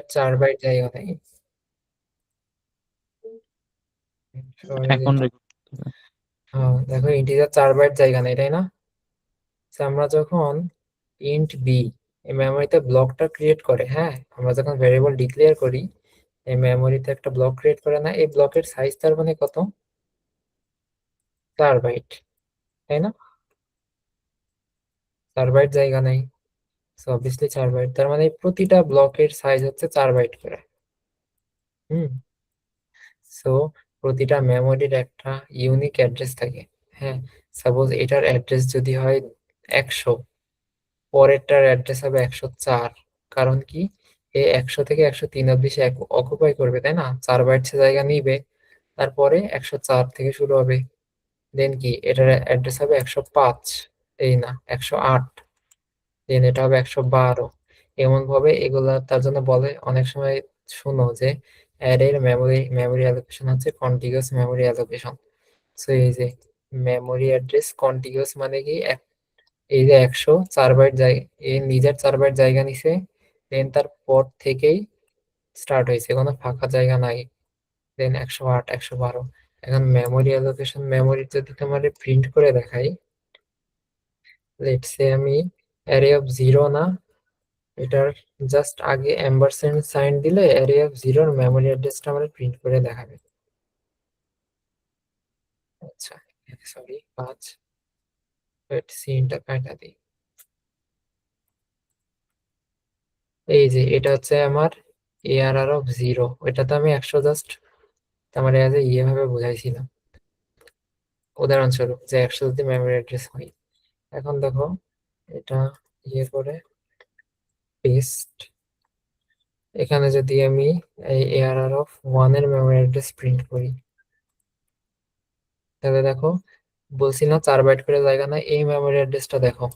Integer 4 byte জায়গা নেই। এখন হ্যাঁ, দেখো ইন্টিজার 4 বাইট জায়গা নেই, তাই না? তো আমরা যখন ইন্ট বি এই মেমোরিতে ব্লকটা ক্রিয়েট করে, হ্যাঁ, আমরা যখন ভেরিয়েবল ডিক্লেয়ার করি, এই মেমোরিতে একটা ব্লক ক্রিয়েট করে না, এই ব্লকের সাইজ তার মানে কত? 4 বাইট, তাই না? 4 বাইট জায়গা নেই, সো অবভিয়াসলি 4 বাইট, তার মানে প্রতিটা ব্লকের সাইজ হচ্ছে 4 বাইট করে। হুম। সো প্রতিটা মেমোরির একটা ইউনিক অ্যাড্রেস থাকে। হ্যাঁ, সাপোজ এটার অ্যাড্রেস যদি হয় 100, পরেরটার অ্যাড্রেস হবে 104। কারণ কি, এ 100 থেকে 103 অব্দি সে অকুপাই করবে, তাই না? 4 বাইট সে জায়গা নিবে, তারপরে 104 থেকে শুরু হবে। দেন কি, এটার অ্যাড্রেস হবে 105, এই না 108, দেন এটা হবে 112। এমন ভাবে এগুলা তার জন্য বলে অনেক সময়, শুনো যে অ্যারের মেমোরি মেমোরি অ্যালোকেশন হচ্ছে কন্টিগুয়াস মেমোরি অ্যালোকেশন। সো এই যে মেমোরি অ্যাড্রেস কন্টিগুয়াস মানে কি, এই যে 104 বাইট জায়গা, এই নিজের 4 বাইট জায়গা নিছে, দেন তার পর থেকেই স্টার্ট হয়েছে, কোনো ফাঁকা জায়গা নাই। দেন 108, 112। এখন মেমোরি অ্যালোকেশন মেমোরি যদি তোমার প্রিন্ট করে দেখাই, লেটস সে আমি অ্যারে অফ জিরো না, এটার জাস্ট আগে অ্যাম্বারস্যান্ড সাইন দিলে অ্যারে অফ জিরোর মেমোরি অ্যাড্রেসটা আমরা প্রিন্ট করে দেখাবে। আচ্ছা, সরি 5, সিনটা কাটা দিই। এই যে এটা হচ্ছে আমার এআরআর অফ জিরো, এটা তো আমি 100 জাস্ট আমার এজ ইয়ে ভাবে বোঝাইছিলাম, উদাহরণস্বরূপ যে 100 যদি মেমোরি অ্যাড্রেস হয়। এখন দেখো এটা ইয়ে করে পেস্ট, এখানে যদি আমি এই এআরআর অফ 1 এর মেমোরি অ্যাড্রেস প্রিন্ট করি, তাহলে দেখো বলছি না 4 বাইট করে জায়গা না, এই মেমোরি অ্যাড্রেসটা দেখো,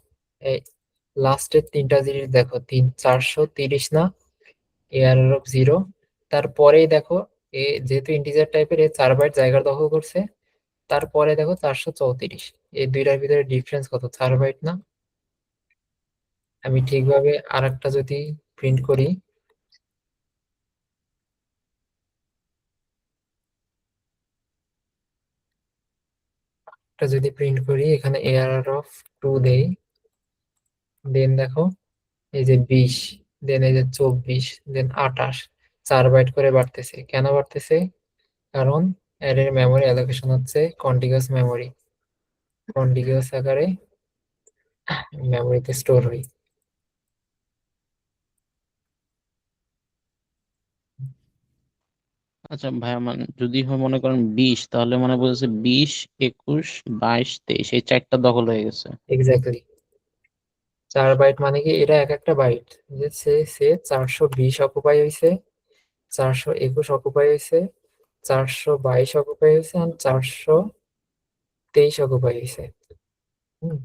এই লাস্টের 3টা জিনিস দেখো, 430 না, এআরআর অফ জিরো। তারপরেই দেখো, যেহেতু ইন্টিজার টাইপের, 4 বাইট জায়গা দখল করছে, তারপরে দেখো 434। এই দুইটার ভিতরে ডিফারেন্স কত? 4 বাইট না? আমি ঠিকভাবে আরেকটা যদি প্রিন্ট করি, এখানে এআরআর অফ 2 দেই, দেন দেখো এই যে 20, দেন এই যে 24, দেন 28, 4 বাইট করে বাড়তেছে। কেন বাড়তেছে? কারণ অ্যারের মেমোরি অ্যালোকেশন হচ্ছে কন্টিগুয়াস মেমোরি, কন্টিগুয়াস আকারে মেমোরিতে স্টোর হয়। আচ্ছা ভাইয়া, মানে যদি হয় মনে করেন 20, তাহলে মানে বলছে 20, 21, 22, 23 এই চারটা দখল হয়ে গেছে। এক্স্যাক্টলি, 4 বাইট মানে কি, এটা এক একটা বাইট, যে সে সে 420 অকুপাই হয়েছে, 421 অকুপাই হয়েছে, 422 অকুপাই হয়েছে, আর 423 অকুপাই হয়েছে। হুম,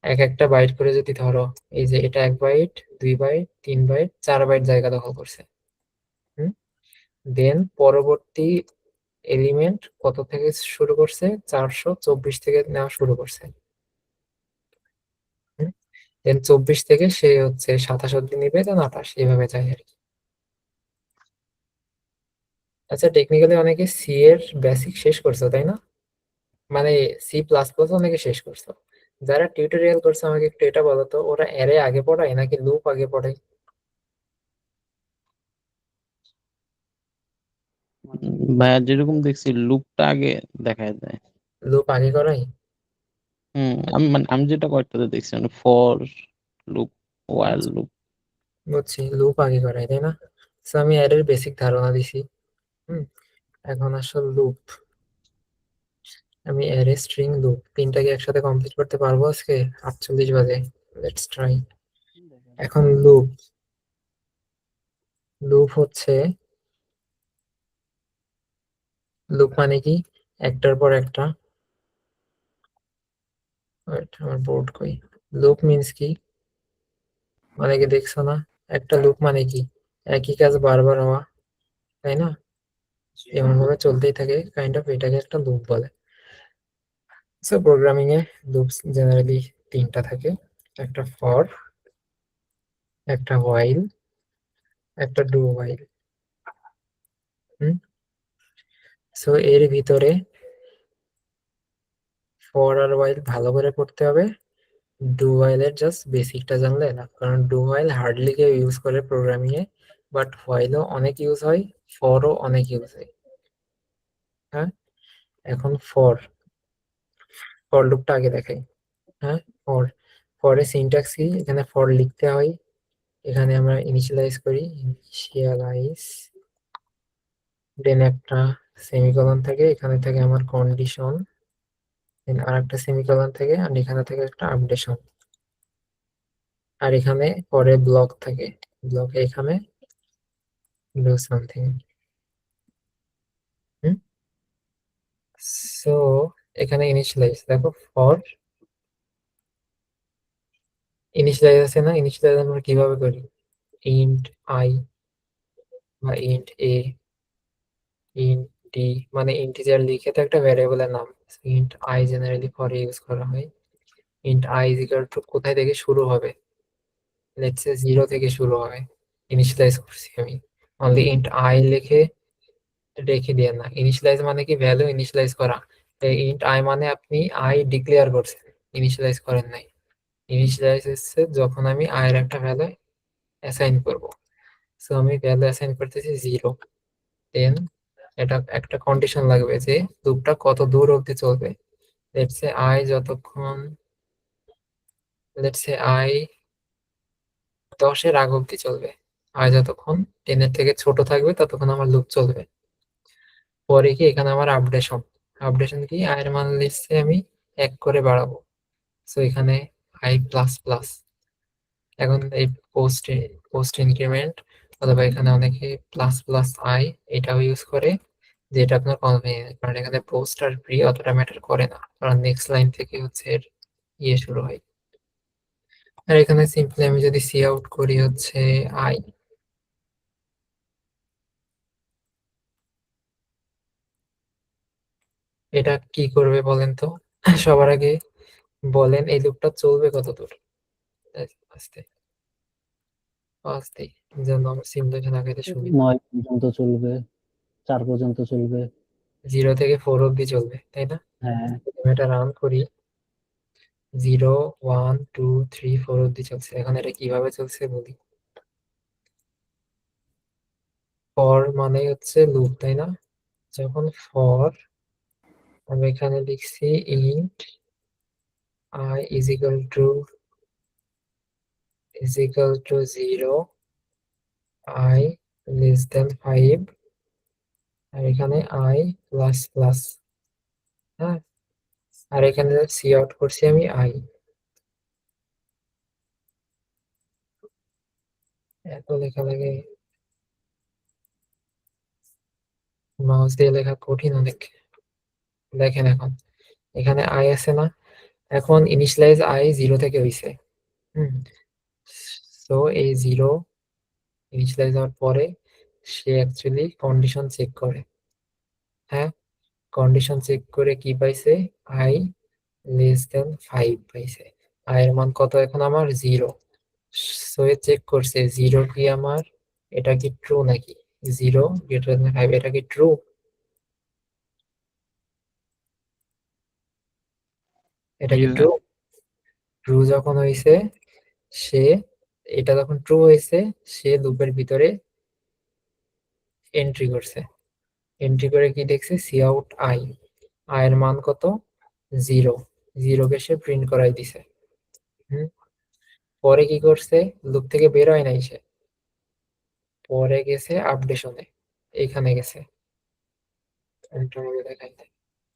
এক একটা বাইট করে যদি ধরো, এই যে এটা 1 বাইট, 2 বাইট, 3 বাইট, 4 বাইট জায়গা দখল করছে। হুম, দেন পরবর্তী এলিমেন্ট কত থেকে শুরু করছে? 424 থেকে নেওয়া শুরু করছে। দেন 24 থেকে সে হচ্ছে 27 অব্দি নিবে, দেন 28, এভাবে যায় আর কি। আচ্ছা, টেকনিক্যালি অনেকে সি এর বেসিক শেষ করছো, তাই না? মানে সি প্লাস প্লাস অনেকে শেষ করছো। যারা টিউটোরিয়াল করছে আমাকে একটু এটা বলো তো, ওরা অ্যারে আগে পড়ায় নাকি লুপ আগে পড়ায়? ভাইয়া যেরকম দেখছি লুপটা আগে দেখায় দেয়। লুপ আগে করাই? আমি যেটা কয়েকটাতে দেখছি, মানে ফর লুপ, ওয়াইল আচ্ছা, লুপ। বুঝছি, লুপ আগে করাই, তাই না? So, আমি অ্যারের বেসিক ধারণা দিছি। হুম, এখন আসল লুপ, আমি অ্যারে স্ট্রিং লুপ তিনটাকে একসাথে কমপ্লিট করতে পারবো আজকে 48 বাজে? Let's try. এখন লুপ, লুপ হচ্ছে, লুপ মানে কি, একটার পর একটা, wait, আমার বোর্ড কই? লুপ মিন্স কি, মানে কি দেখছো না, একটা লুপ মানে কি, একই কাজ বারবার হওয়া, তাই না? এমন ভাবে চলতেই থাকে কাইন্ড অফ, এটাকে একটা লুপ বলে। সো প্রোগ্রামিং এ লুপস জেনারেলি তিনটা থাকে, একটা ফর, একটা হোয়াইল, একটা ডু হোয়াইল। সো এর ভিতরে ফর আর হোয়াইল ভালো করে পড়তে হবে। ডু হোয়াইলের জাস্ট বেসিকটা জানলে না, কারণ ডু হোয়াইল হার্ডলি কেউ ইউজ করে প্রোগ্রামিং এ, বাট হোয়াইলও অনেক ইউজ হয়, ফরও অনেক ইউজ হয়। হ্যাঁ, এখন ফর ফর লুপটা আগে দেখাই। হ্যাঁ, ফর ফরের সিনট্যাক্স কি, এখানে ফর লিখতে হয়, এখানে আমরা ইনিশিয়ালাইজ করি, ইনিশিয়ালাইজ, দেন একটা সেমিকোলন থাকে, এখানে থাকে আমার কন্ডিশন, দেন আর একটা সেমিকোলন থাকে, আর এখানে থাকে একটা আপডেশন, আর এখানে পরে ব্লক থাকে, ব্লকে এখানে ডু সামথিং। সো এখানে ইনিশিয়ালাইজ দেখো, ফর ইনিশিয়ালাইজ আছে না, ইনিশিয়ালাইজ আমরা কিভাবে করি, ইন্ট আই বা ইন্ট এ, ইন্ট ডি, মানে ইন্টিজার লিখে তো একটা ভ্যারিয়েবলের নাম, ইন্ট আই জেনারেলি ফরে ইউজ করা হয়। Int I is equal two কোথায় থেকে শুরু হবে, লেটস সে 0 থেকে শুরু হবে, ইনিশিয়ালাইজ করছি আমি, অনলি ইন্ট আই লিখে রেখে দিয়ে না। ইনিশিয়ালাইজ মানে কি, ভ্যালু ইনিশিয়ালাইজ করা। ইন্ট আই মানে আপনি আই ডিক্লেয়ার করছেন, ইনিশিয়ালাইজ করেন নাই। ইনিশিয়ালাইজ হচ্ছে যখন আমি আই এর একটা ভ্যালু অ্যাসাইন করব। সো আমি ভ্যালু অ্যাসাইন করতেছি 0, দেন এটা একটা কন্ডিশন লাগবে যে লুপটা কত দূর অবধি চলবে। লেটস সে আই যতক্ষণ, লেটস সে আই 10 এর আগ অবধি চলবে, আই যতক্ষণ 10 এর থেকে ছোট থাকবে ততক্ষণ আমার লুপ চলবে। পরে কি এখানে আমার আপডেশন, আপডেশন কি, আই এর মান লিখছে আমি 1 করে বাড়াবো, সো এখানে আই প্লাস প্লাস। এখন এই পোস্ট পোস্ট ইনক্রিমেন্ট, অথবা এখানে অনেকে প্লাস প্লাস আই এটাও ইউজ করে, যেটা আপনার কনভেনিয়েন্ট, কারণ এখানে পোস্ট আর প্রি অতটা ম্যাটার করে না, কারণ নেক্সট লাইন থেকে হচ্ছে এর ইয়ে শুরু হয়। আর এখানে সিম্পলি আমি যদি সি আউট করি হচ্ছে আই, এটা কি করবে বলেন তো? সবার আগে বলেন এই লুপটা চলবে কত দূর, আস্তে আস্তে, যেন আমার সিমুলেশন আগাইতে সুবিধা। 9 পর্যন্ত চলবে, 4 পর্যন্ত চলবে। 0 থেকে 4 অব্দি চলবে, তাই না? হ্যাঁ, আমি এটা রান করি, 0 1 2 3 4 অব্দি চলছে। এখন এটা কিভাবে চলছে বলি। ফর মানে হচ্ছে লুপ, তাই না? যখন ফর, আমি এখানে লিখছি int I is equal to 0, I less than 5, আর এখানে আই প্লাস প্লাস। হ্যাঁ, আর এখানে সি আউট করছি আমি আই। এত লেখা লাগে, মাউস দিয়ে লেখা কঠিন অনেক। দেখেন এখন এখানে আই আছে না, এখন ইনিশিয়ালাইজ আই 0 থেকে হইছে। হুম, সো এই 0 ইনিশিয়ালাইজ হওয়ার পরে সে অ্যাকচুয়ালি কন্ডিশন চেক করে। হ্যাঁ, কন্ডিশন চেক করে কি পাইছে, আই লেস দেন 5 পাইছে। আই এর মান কত এখন আমার 0, সো এ চেক করছে 0 কি আমার, এটা কি ট্রু নাকি, 0 গ্রেটার দেন 5, এটা কি ট্রু, এটা কি ট্রু? ট্রু যখন হয়েছে, সে, এটা যখন ট্রু হয়েছে, সে লুপের ভিতরে এন্ট্রি করছে, এন্ট্রি করে কি দেখছে, সি আউট আই, আই এর মান কত, 0, 0 কে সে প্রিন্ট করাই দিছে। হুম, পরে কি করছে, লুপ থেকে বের হয় নাই সে, পরে গেছে আপডেশনে, এখানে গেছে, দেখাই,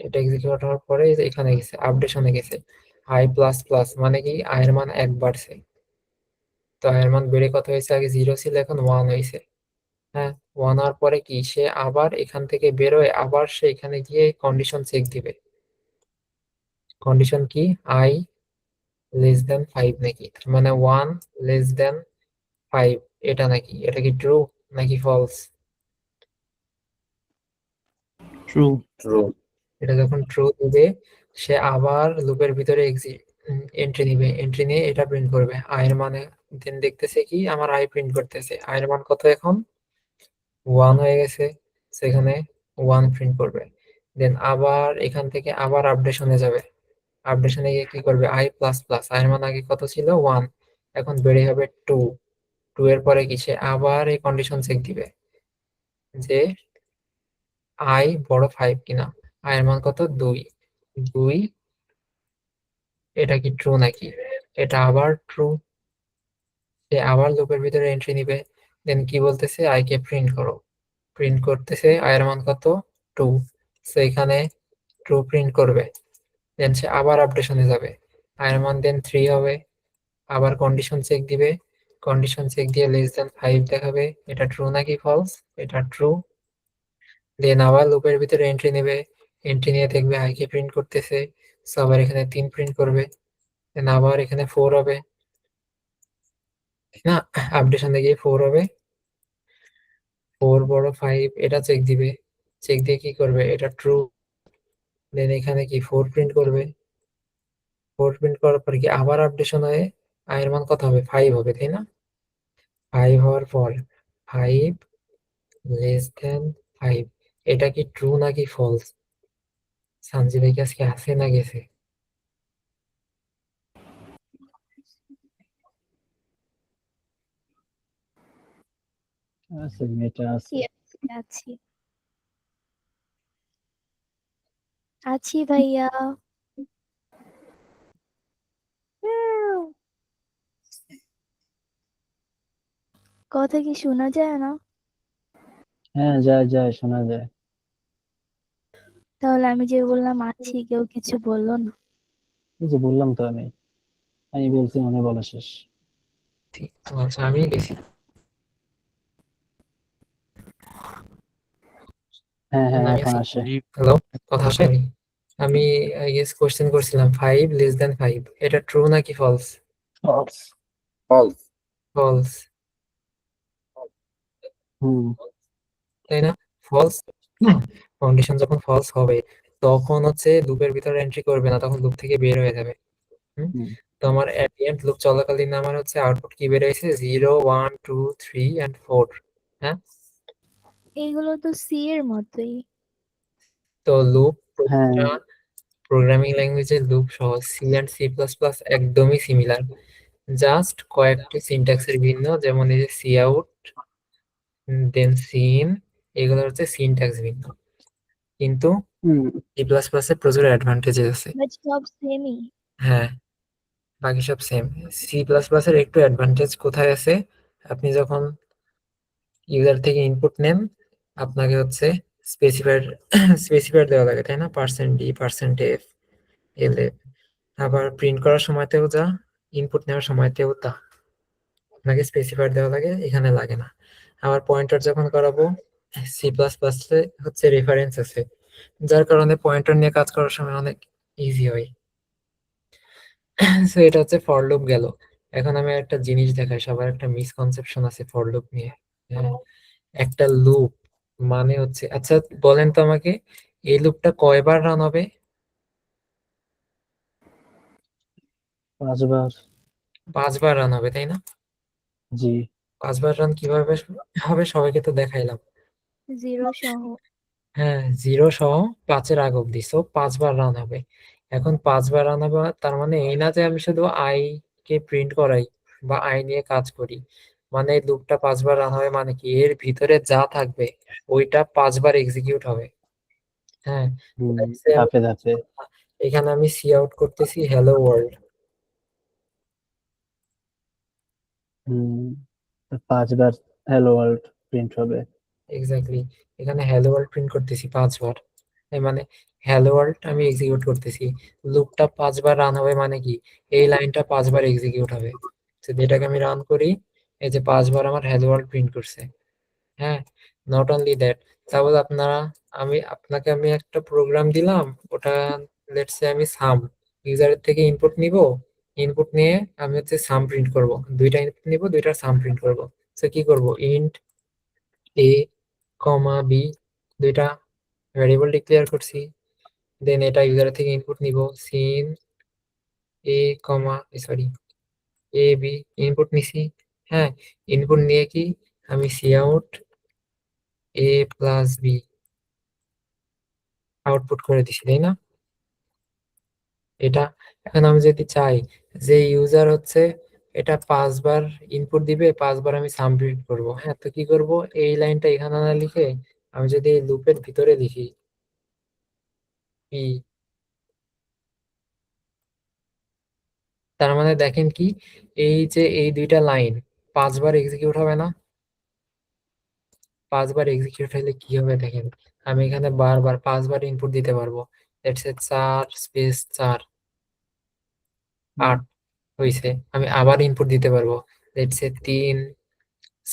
এটা এক্সিকিউট হওয়ার পরে এই যে এখানে গেছে আপডেশনে গেছে, আই প্লাস প্লাস মানে কি, আই এর মান 1 বাড়ছে। তো আই এর মান বেড়ে কত হয়েছে, আগে 0 ছিল এখন 1 হয়েছে। হ্যাঁ, 1 হওয়ার পরে কি, সে আবার এখান থেকে বেরোয়, আবার সে এখানে গিয়ে কন্ডিশন চেক দিবে। কন্ডিশন কি, আই লেস দেন 5 নাকি, তার মানে 1 লেস দেন 5, এটা নাকি, এটা কি ট্রু নাকি ফলস? ট্রু। ট্রু। এটা যখন ট্রু দিবে, সে আবার লুপের ভিতরে এক্সিট, এন্ট্রি নিবে, এন্ট্রি নিয়ে এটা প্রিন্ট করবে আই এর মানে, দেন দেখতেছে কি আমার আই প্রিন্ট করতেছে, আই এর মান কত এখন 1 হয়ে গেছে, সেখানে 1 প্রিন্ট করবে। দেন আবার এখান থেকে আবার আপডেশনে যাবে, আপডেশনে গিয়ে কি করবে আই প্লাস প্লাস, আই এর মান আগে কত ছিল 1, এখন বেড়ে হবে 2, 2 এর পরে কি সে আবার এই কন্ডিশন চেক দিবে যে আই বড় 5 কিনা, আই এর মান কত 2, 2 এটা কি ট্রু নাকি, এটা আবার ট্রু, সে আবার লুপের ভিতরে এন্ট্রি নিবে, দেন কি বলতেছে আই কে প্রিন্ট করো, প্রিন্ট করতেছে আই এর মান কত 2, সো এখানে ট্রু প্রিন্ট করবে, দেন সে আবার আপডেশনে যাবে, আই এর মান দেন 3 হবে, আবার কন্ডিশন চেক দিবে, কন্ডিশন চেক দিয়ে লেস দেন 5 দেখাবে, এটা ট্রু নাকি ফলস, এটা ট্রু, দেন আবার লুপের ভিতরে এন্ট্রি নেবে, এন্ট্রি নিয়ে দেখবে আই কে প্রিন্ট করতেছে, সো আবার এখানে 3 প্রিন্ট করবে, দেন আবার এখানে 4 হবে, না আপডেশনে গিয়ে 4 হবে, 4 বড় 5 এটা চেক দিবে, চেক দিয়ে কি করবে এটা ট্রু, দেন এখানে কি 4 প্রিন্ট করবে, 4 প্রিন্ট করার পর কি আবার আপডেশন হয়ে আই এর মান কত হবে 5 হবে, তাই না, 5 হওয়ার পর 5 লেস দেন 5, এটা কি ট্রু নাকি ফলস, সানজি ভাই কি আজকে আসে না গেছে? আছে, এটা আছে। আছি আছি ভাইয়া। কথা কি শোনা যায় না? হ্যাঁ, যায় যায়, শোনা যায়। তাহলে আমি যে বললাম আছি, কেউ কিছু বললো না? এই যে বললাম তো আমি আমি বলছি মানে বলা শেষ। ঠিক, আচ্ছা আমি গেছি। হ্যাঁ হ্যাঁ, আমি এখন আছি। আসে। হ্যালো, কথা আসে? আমি আই গেস কোশ্চেন করছিলাম 5 লেস দেন 5, এটা ট্রু নাকি ফলস? ফলস। ফলস, হুম তাই না, ফলস। কন্ডিশন যখন ফলস হবে তখন হচ্ছে লুপের ভিতরে এন্ট্রি করবে না, তখন লুপ থেকে বের হয়ে যাবে। হুম, হুম তো আমার এট দি এন্ড লুপ চলাকালীন আমার হচ্ছে আউটপুট কি বের হয়েছে 0 1 2 3 এন্ড 4। হ্যাঁ, এইগুলো তো সি এর মতোই। তো লুপ হ্যাঁ প্রতিটা প্রোগ্রামিং ল্যাঙ্গুয়েজের লুপ সহ C and C plus plus একদমই সিমিলার, জাস্ট কয়েকটি সিনট্যাক্সের ভিন্ন, যেমন এই যে সি আউট দেন সিন, এগুলো হচ্ছে সিনট্যাক্স ভিন্ন, কিন্তু হুম সি প্লাস প্লাস এর প্রচুর অ্যাডভান্টেজেস আছে। বাট সব সেমই। হ্যাঁ, বাকি সব সেম। সি প্লাস প্লাস এর একটু অ্যাডভান্টেজ কোথায় আছে, আপনি যখন ইউজার থেকে ইনপুট নেন আপনাকে হচ্ছে স্পেসিফায়ার স্পেসিফায়ার দেওয়া লাগে, তাই না, %d %f lf, আবার প্রিন্ট করার সময়তেও যা, ইনপুট নেওয়ার সময়তেও তা, আপনাকে স্পেসিফায়ার দেওয়া লাগে, এখানে লাগে না। আবার পয়েন্টার যখন করাবো সি প্লাস প্লাসে হচ্ছে রেফারেন্স আছে, যার কারণে পয়েন্টার নিয়ে কাজ করার সময় অনেক ইজি হয়। সো এটা হচ্ছে ফর লুপ গেল। এখন আমি একটা জিনিস দেখাই, সবার একটা মিসকনসেপশন আছে ফর লুপ নিয়ে। হ্যাঁ, একটা লুপ মানে হচ্ছে, আচ্ছা বলেন তো আমাকে, এই লুপটা কয়বার রান হবে? 5 বার। 5 বার রান হবে, তাই না? জি। 5 বার রান কিভাবে হবে সবাইকে তো দেখাইলাম। 0 সহ। হ্যাঁ, 0 সহ 5-এর আগ অব্দি, সো 5 বার রান হবে। এখন 5 বার রান হবে তার মানে এই না যে আমি শুধু আই কে প্রিন্ট করাই বা আই নিয়ে কাজ করি, মানে এই লুপটা 5 বার রান হবে মানে কি এর ভিতরে যা থাকবে ওইটা 5 বার এক্সিকিউট হবে। হ্যাঁ, হুম let's say ধাপে ধাপে। এখানে আমি সি আউট করতেছি হ্যালো ওয়ার্ল্ড, হুম 5 বার হ্যালো ওয়ার্ল্ড প্রিন্ট হবে। এক্স্যাক্টলি, এখানে হ্যালো ওয়ার্ল্ড প্রিন্ট করতেছি 5 বার, এই মানে হ্যালো ওয়ার্ল্ড আমি এক্সিকিউট করতেছি, লুপটা 5 বার রান হবে মানে কি এই লাইনটা 5 বার এক্সিকিউট হবে। তো যেটাকে আমি রান করি, এই যে 5 বার আমার হ্যালো ওয়ার্ল্ড প্রিন্ট করছে। হ্যাঁ, নট অনলি দ্যাট, তাহলে আপনাকে আমি একটা প্রোগ্রাম দিলাম, ওটা লেটস সে আমি সাম ইউজারের থেকে ইনপুট নিব, ইনপুট নিয়ে আমি হচ্ছে সাম প্রিন্ট করব, দুইটা ইনপুট নিব, দুইটা সাম প্রিন্ট করব। তো কি করব, ইন্ট এ কমা বি, দুইটা ভ্যারিয়েবল ডিক্লেয়ার করছি, দেন এটা ইউজার থেকে ইনপুট নিব, scene A comma sorry A B input নিছি, হ্যাঁ ইনপুট নিয়ে কি আমি সি আউট এ প্লাস বি আউটপুট করে দিছি, তাই না? এটা এখন আমি যদি চাই যে ইউজার হচ্ছে এটা 5 বার ইনপুট দিবে, 5 বার আমি সাম প্রিন্ট করবো, হ্যাঁ তো কি করব, এই লাইনটা এখানে না লিখে আমি যদি এই লুপের ভিতরে লিখি পি, তার মানে দেখেন কি এই যে এই দুইটা লাইন 5 বার এক্সিকিউট হবে না? 5 বার এক্সিকিউট হলে কি হবে দেখেন, আমি এখানে বারবার 5 বার ইনপুট দিতে পারবো। লেটস সে 4 স্পেস 4 8 হইছে, আমি আবার ইনপুট দিতে পারবো। লেটস সে 3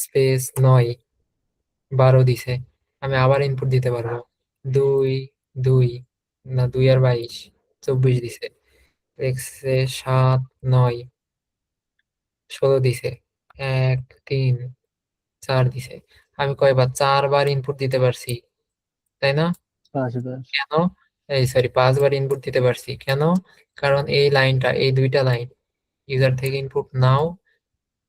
স্পেস 9 12 দিছে, আমি আবার ইনপুট দিতে পারবো। 2 2 না 2 আর 22 24 দিছে। লেটস সে 7 9 16 দিছে, 1 3 4 দিছে। আমি কয়বার 4 বার ইনপুট দিতে পারছি, তাই না? 5 বার। কেন? এই সরি 5 বার ইনপুট দিতে পারছি কেন? কারণ এই লাইনটা, এই দুইটা লাইন ইউজার থেকে ইনপুট নাও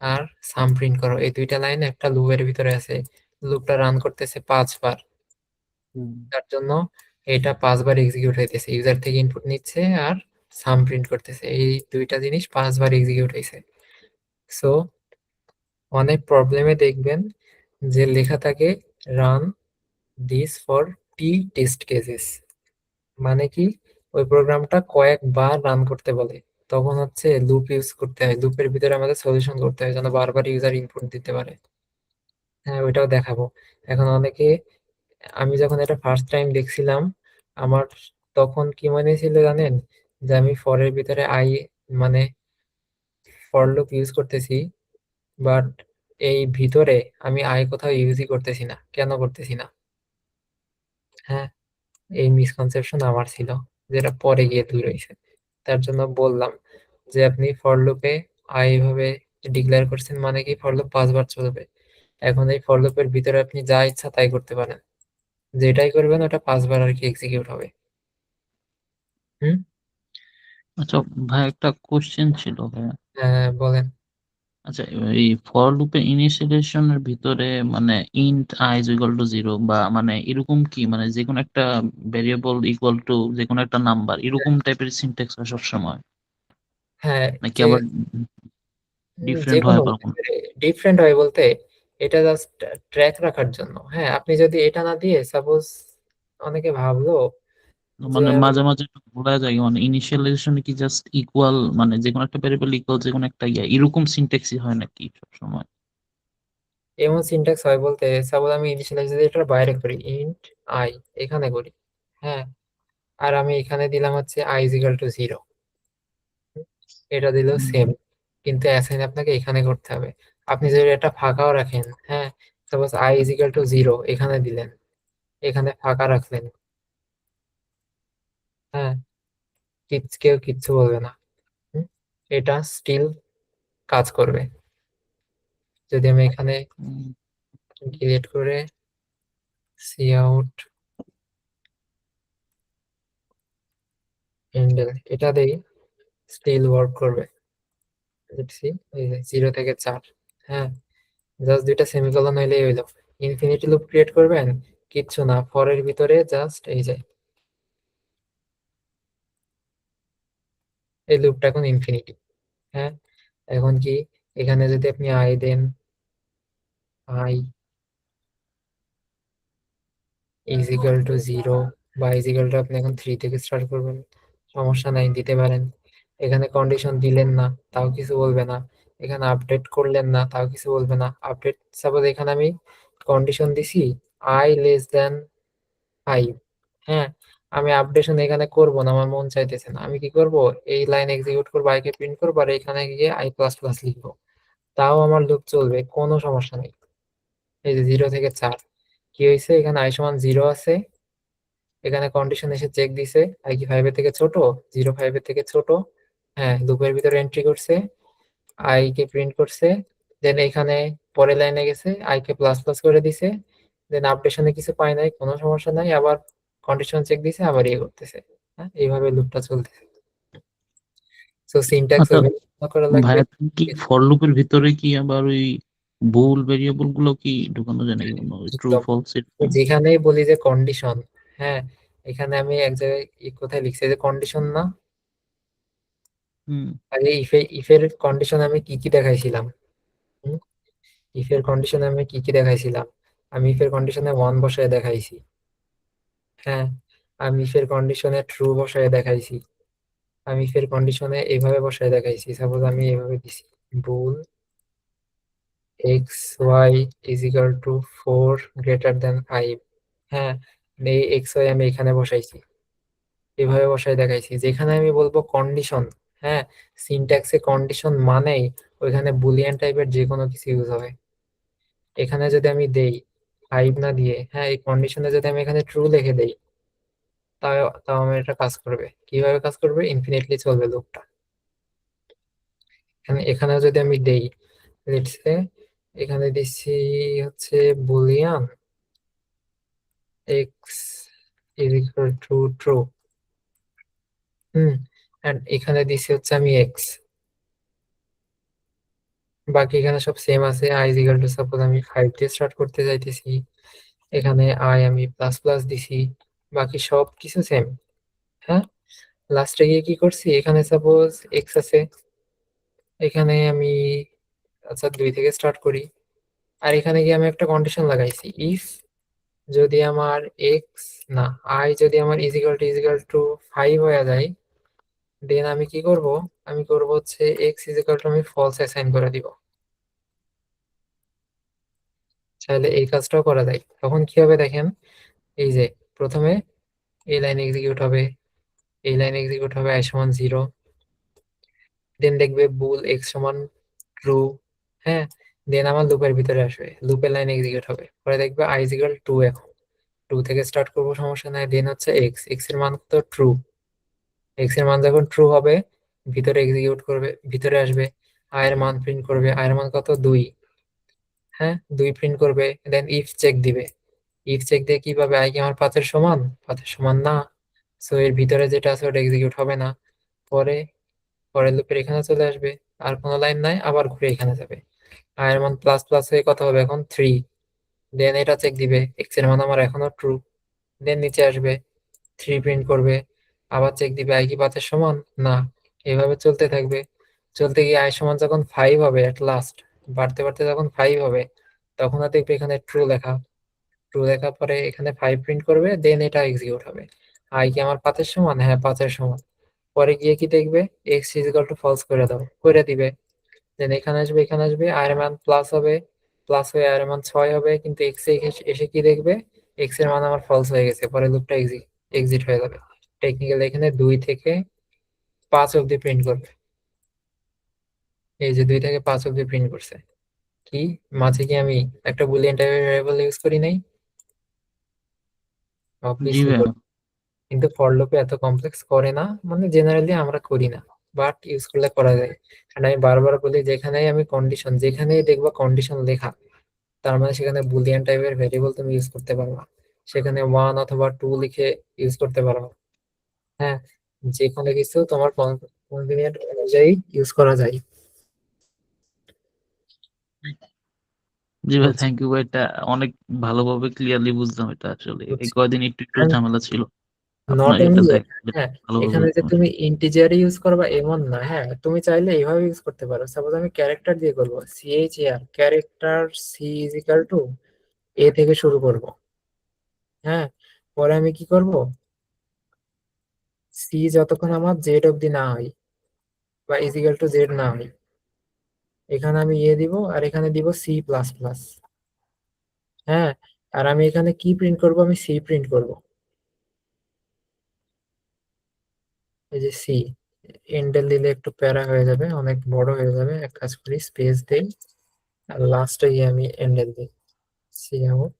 আর সাম প্রিন্ট করো, এই দুইটা লাইন একটা লুপের ভিতরে আছে, লুপটা রান করতেছে 5 বার, হুম, তার জন্য এটা 5 বার এক্সিকিউট হইতেছে, ইউজার থেকে ইনপুট নিচ্ছে আর সাম প্রিন্ট করতেছে, এই দুইটা জিনিস 5 বার এক্সিকিউট হয়েছে। সো অনেক প্রবলেমে দেখবেন যে লেখা থাকে run this for t test cases, মানে কি ওই প্রোগ্রামটা কয়েকবার রান করতে বলে, তখন হচ্ছে লুপ ইউজ করতে হয়, লুপের ভিতরে আমাদের সলিউশন করতে হয় যেন বারবার ইউজার ইনপুট দিতে পারে। হ্যাঁ ওইটাও দেখাবো। এখন অনেকে, আমি যখন এটা ফার্স্ট টাইম দেখছিলাম আমার তখন কি মনে ছিল জানেন, যে আমি ফরের ভিতরে আই মানে ফর লুপ ইউজ করতেছি, বাট এই ভিতরে আমি আই কোথাও ইউজই করতেছি না, কেন করতেছি না? হ্যাঁ এই মিসকনসেপশন আমার ছিল, যেটা পরে গিয়ে দূর হয়েছে। তার জন্য বললাম যে আপনি ফর লুপে আই ভাবে ডিক্লেয়ার করছেন, মানে কি ফর লুপ 5 বার চলবে, এখন এই ফর লুপের ভিতরে আপনি যা ইচ্ছা তাই করতে পারেন, যেটাই করবেন ওটা 5 বার আর কি এক্সিকিউট হবে। হুম। আচ্ছা ভাই, একটা কোশ্চেন ছিল ভাই। হ্যাঁ বলেন। আচ্ছা, এই ফর লুপের ইনিশিয়ালাইজেশনের ভিতরে মানে int i is equal to 0 বা মানে এরকম কি, মানে যে কোনো একটা ভেরিয়েবল ইকুয়াল টু যে কোনো একটা নাম্বার, এরকম টাইপের সিনট্যাক্স হয় সবসময়, হ্যাঁ নাকি যে আবার যে ডিফারেন্ট কোনো হয় কখনো? ডিফারেন্ট হয় বলতে এটা জাস্ট ট্র্যাক রাখার জন্য, হ্যাঁ আপনি যদি এটা না দিয়ে সাপোজ অনেকে ভাবলো যে মানে আমি মাঝে মাঝে একটু ভুলা যায়, মানে ইনিশিয়ালাইজেশনে কি জাস্ট ইকুয়াল, মানে যে কোনো একটা ভেরিয়েবল ইকুয়াল যে কোনো একটা এরকম সিনট্যাক্সই হয় নাকি সবসময়? এমন সিনট্যাক্স হয় বলতে সাপোজ আমি ইনিশিয়ালাইজার বাইরে করি ইন্ট আই, এখানে করি, হ্যাঁ আর আমি এখানে দিলাম হচ্ছে আই ইজ ইকুয়াল টু 0, এটা দিলেও হুম, সেম, কিন্তু অ্যাসাইন আপনাকে এখানে করতে হবে। আপনি যদি এটা ফাঁকাও রাখেন, হ্যাঁ suppose I is equal to 0 এখানে দিলেন, এখানে ফাঁকা রাখলেন, হ্যাঁ কেউ কিচ্ছু বলবে না। হুম, এটা স্টিল কাজ করবে। যদি আমি এখানে হুম, ডিলিট করে সি আউট হ্যান্ডেল এটা দেই, স্টিল ওয়ার্ক করবে। দেখছি এই যে 0 থেকে 4, হ্যাঁ জাস্ট দুইটা সেমিকোলন হইলেই হইলো। ইনফিনিটি লুপ ক্রিয়েট করবেন, কিচ্ছু না, ফরের ভিতরে জাস্ট এই যে এই লুপটা এখন ইনফিনিটি। হ্যাঁ এখন কি এখানে যদি আপনি আই দেন, আই ইজ ইকুয়াল টু 0 বা ইজ ইকুয়াল টু আপনি এখন 3 থেকে স্টার্ট করবেন, সমস্যা নাই দিতে পারেন। এখানে কন্ডিশন দিলেন না তাও কিছু বলবে না, এখানে আপডেট করলেন না তাও কিছু বলবে না। আপডেট সাপোজ এখানে আমি কন্ডিশন দিছি আই লেস দেন 5, হ্যাঁ আমি আপডেশন এখানে করব না, আমার মন চাইতেছে না, আমি কি করব এই লাইন এক্সিকিউট করবো, আই কে প্রিন্ট করবো আর এখানে গিয়ে আই প্লাস প্লাস লিখবো, তাও আমার লুপ চলবে, কোনো সমস্যা নেই। এই যে 0 থেকে 4 কি হয়েছে, এখানে আই সমান 0 আছে, এখানে কন্ডিশন এসে চেক দিছে আই কি 5 এর থেকে ছোট, 0 5 এর থেকে ছোট, হ্যাঁ লুপের ভিতরে এন্ট্রি করছে, আই কে প্রিন্ট করছে, দেন এখানে পরের লাইনে গেছে আই কে প্লাস প্লাস করে দিছে, দেন আপডেশনে কিছু পায় নাই, কোনো সমস্যা নাই, আবার কন্ডিশন চেক দিছে আবার ইয়ে করতেছে। হ্যাঁ এইভাবে লুপটা চলতেছে। সো সিনট্যাক্স আচ্ছা করা লাগবে। ভাইয়া, তুমি কি ফর লুপের ভিতরে কি আবার ওই বুল ভেরিয়েবল গুলো কি ঢুকানো যায় নাকি ট্রু একদম। ফলস তো এরকম? যেখানেই বলি যে কন্ডিশন, হ্যাঁ, এখানে আমি এক জায়গায় কোথায় লিখছি যে কন্ডিশন না, হুম। আগে ইফের কন্ডিশন আমি কি কি দেখাইছিলাম, ইফের কন্ডিশনে আমি কি কি দেখাইছিলাম, আমি ইফের কন্ডিশনে 1 বসায় দেখাইছি, হ্যাঁ, আমি ইফের কন্ডিশনে ট্রু বসায় দেখাইছি, আমি ইফের কন্ডিশনে এইভাবে বসায় দেখাইছি। সাপোজ আমি এইভাবে দিছি bool x y is equal to 4 greater than 5, হ্যাঁ, এই এক্স ওয়াই আমি এখানে বসাইছি, এভাবে বসায় দেখাইছি। যেখানে আমি বলবো কন্ডিশন, হ্যাঁ, সিনট্যাক্সে কন্ডিশন মানেই ওইখানে বুলিয়ান টাইপের যে কোনো কিছু ইউজ হবে। এখানে যদি আমি দেই 5 না দিয়ে, হ্যাঁ, এই কন্ডিশনে যদি আমি এখানে ট্রু লিখে দেই, তাও তাও আমার এটা কাজ করবে। কিভাবে কাজ করবে? ইনফিনিটলি চলবে লুপটা। এখানে যদি আমি দেই, লেটস সে এখানে দিচ্ছি হচ্ছে Boolean X is equal to true, and এখানে দিচ্ছি হচ্ছে আমি এক্স, বাকি এখানে সব সেম আছে। I is equal two, suppose আমি 5 দিয়ে স্টার্ট করতে চাইতেছি, এখানে আই আমি প্লাস প্লাস দিছি, বাকি সব কিছু সেম, হ্যাঁ। লাস্টে গিয়ে কি করছি, এখানে সাপোজ এক্স আছে, এখানে আমি, আচ্ছা 2 থেকে স্টার্ট করি, আর এখানে গিয়ে আমি একটা কন্ডিশন লাগাইছি, ইফ যদি আমার এক্স না আই যদি আমার ইজ ইকুয়াল টু 5 হয়ে যায়, দেন আমি কি করব, আমি করব হচ্ছে এক্স ইজ ইকুয়াল টু আমি ফলস অ্যাসাইন করে দিব। চাইলে এই কাজটাও করা যায়। তখন কি হবে দেখেন, এই যে প্রথমে এই লাইন এক্সিকিউট হবে, এই লাইন এক্সিকিউট হবে আই সমান 0, দেন দেখবে বুল এক্স সমান ট্রু, হ্যাঁ, দেন আমার লুপের ভিতরে আসবে, লুপের লাইন এক্সিকিউট হবে, পরে দেখবে আই ইজ ইকুয়াল টু, এখন 2 থেকে স্টার্ট করবো, সমস্যা নাই, দেন হচ্ছে এক্স, এক্স এর মান তো ট্রু, এক্স এর মান যখন ট্রু হবে ভিতরে এক্সিকিউট করবে, ভিতরে আসবে, আই এর মান প্রিন্ট করবে, আই এর মান কত 2, হ্যাঁ, 2 প্রিন্ট করবে, দেন ইফ চেক দিবে, ইফ চেক দিয়ে কি পাবে, আই কি আমার 5 এর সমান, 5 এর সমান না, সো এর ভিতরে যেটা আছে ওটা এক্সিকিউট হবে না। পরে পরের লুপের এখানে চলে আসবে, আর কোনো লাইন নাই, আবার ঘুরে এখানে যাবে, আই এর মান প্লাস প্লাস হয়ে কত হবে এখন 3, দেন এটা চেক দিবে, এক্স এর মান আমার এখনো ট্রু, দেন নিচে আসবে, 3 প্রিন্ট করবে, আবার চেক দিবে আই কি 5 এর সমান না, এভাবে চলতে থাকবে। চলতে গিয়ে আই সমান যখন 5 হবে, এট লাস্ট বাড়তে বাড়তে যখন 5 হবে, তখন আর দেখবে এখানে ট্রু লেখা, ট্রু লেখার পরে এখানে 5 প্রিন্ট করবে, দেন এটা এক্সিকিউট হবে, আই কি আমার 5 এর সমান, হ্যাঁ 5 এর সমান। পরে গিয়ে কি দেখবে, X is equal to false করে দাও, করে দিবে, দেন এখানে আসবে, এখানে আসবে, আর এর মান প্লাস হবে, প্লাস হয়ে আর এর মান 6 হবে, কিন্তু এক্স এ এসে কি দেখবে, এক্স এর মান আমার ফলস হয়ে গেছে, পরে লুপটা এক্সিট হয়ে যাবে। টেকনিক্যালি এখানে 2 থেকে 5 অব্দি প্রিন্ট করবে, এই যে 2 থেকে 5 অব্দি প্রিন্ট করছে। কি মাঝে কি আমি একটা বুলিয়ান টাইপের ভ্যারিয়েবল ইউজ করি নাই? জি অবভিয়াসলি। ভাইয়া। কিন্তু ফর লুপে এত কমপ্লেক্স করে না, মানে জেনারেলি আমরা করি না, বাট ইউজ করলে করা যায়। কারণ আমি বারবার বলি, যেখানেই আমি কন্ডিশন, যেখানেই দেখবা কন্ডিশন লেখা, তার মানে সেখানে বুলিয়ান টাইপের ভেরিয়েবল তুমি ইউজ করতে পারবা, সেখানে 1 অথবা 2 লিখে ইউজ করতে পারবা, হ্যাঁ, যে কোনো কিছু তোমার কনভিনিয়েন্ট অনুযায়ী ইউজ করা যায়। জি ভাই, বুঝছো? থ্যাংক ইউ ভাই, এটা অনেক ভালোভাবে ক্লিয়ারলি বুঝলাম। এটা আসলে এই বুঝছো? কয়দিন একটু একটু ঝামেলা ছিল, নট আপনার এটা অনলি, দেখে হ্যাঁ, ভালোভাবে এখানে যে বুঝলাম। তুমি ইন্টিজার ইউজ করবা এমন না, হ্যাঁ, তুমি চাইলে এইভাবে ইউজ করতে পারো। সাপোজ আমি ক্যারেক্টার দিয়ে করবো, CHAR character, c is equal to a থেকে শুরু করব, হ্যাঁ, পরে আমি কি করব, সি যতক্ষণ আমার জেড অব্দি না হয় বা ইজ ইকাল টু জেড না হয়, এখানে আমি দিব, আর এখানে দিব সি প্লাস প্লাস, হ্যাঁ, আর আমি এখানে কি প্রিন্ট করব, আমি সি প্রিন্ট করব, এই যে সি, এন্ডেল দিলে একটু প্যারা হয়ে যাবে, অনেক বড় হয়ে যাবে, এক কাজ করি স্পেস দেই, আর লাস্টে গিয়ে আমি এন্ডেল দিই, সি আউট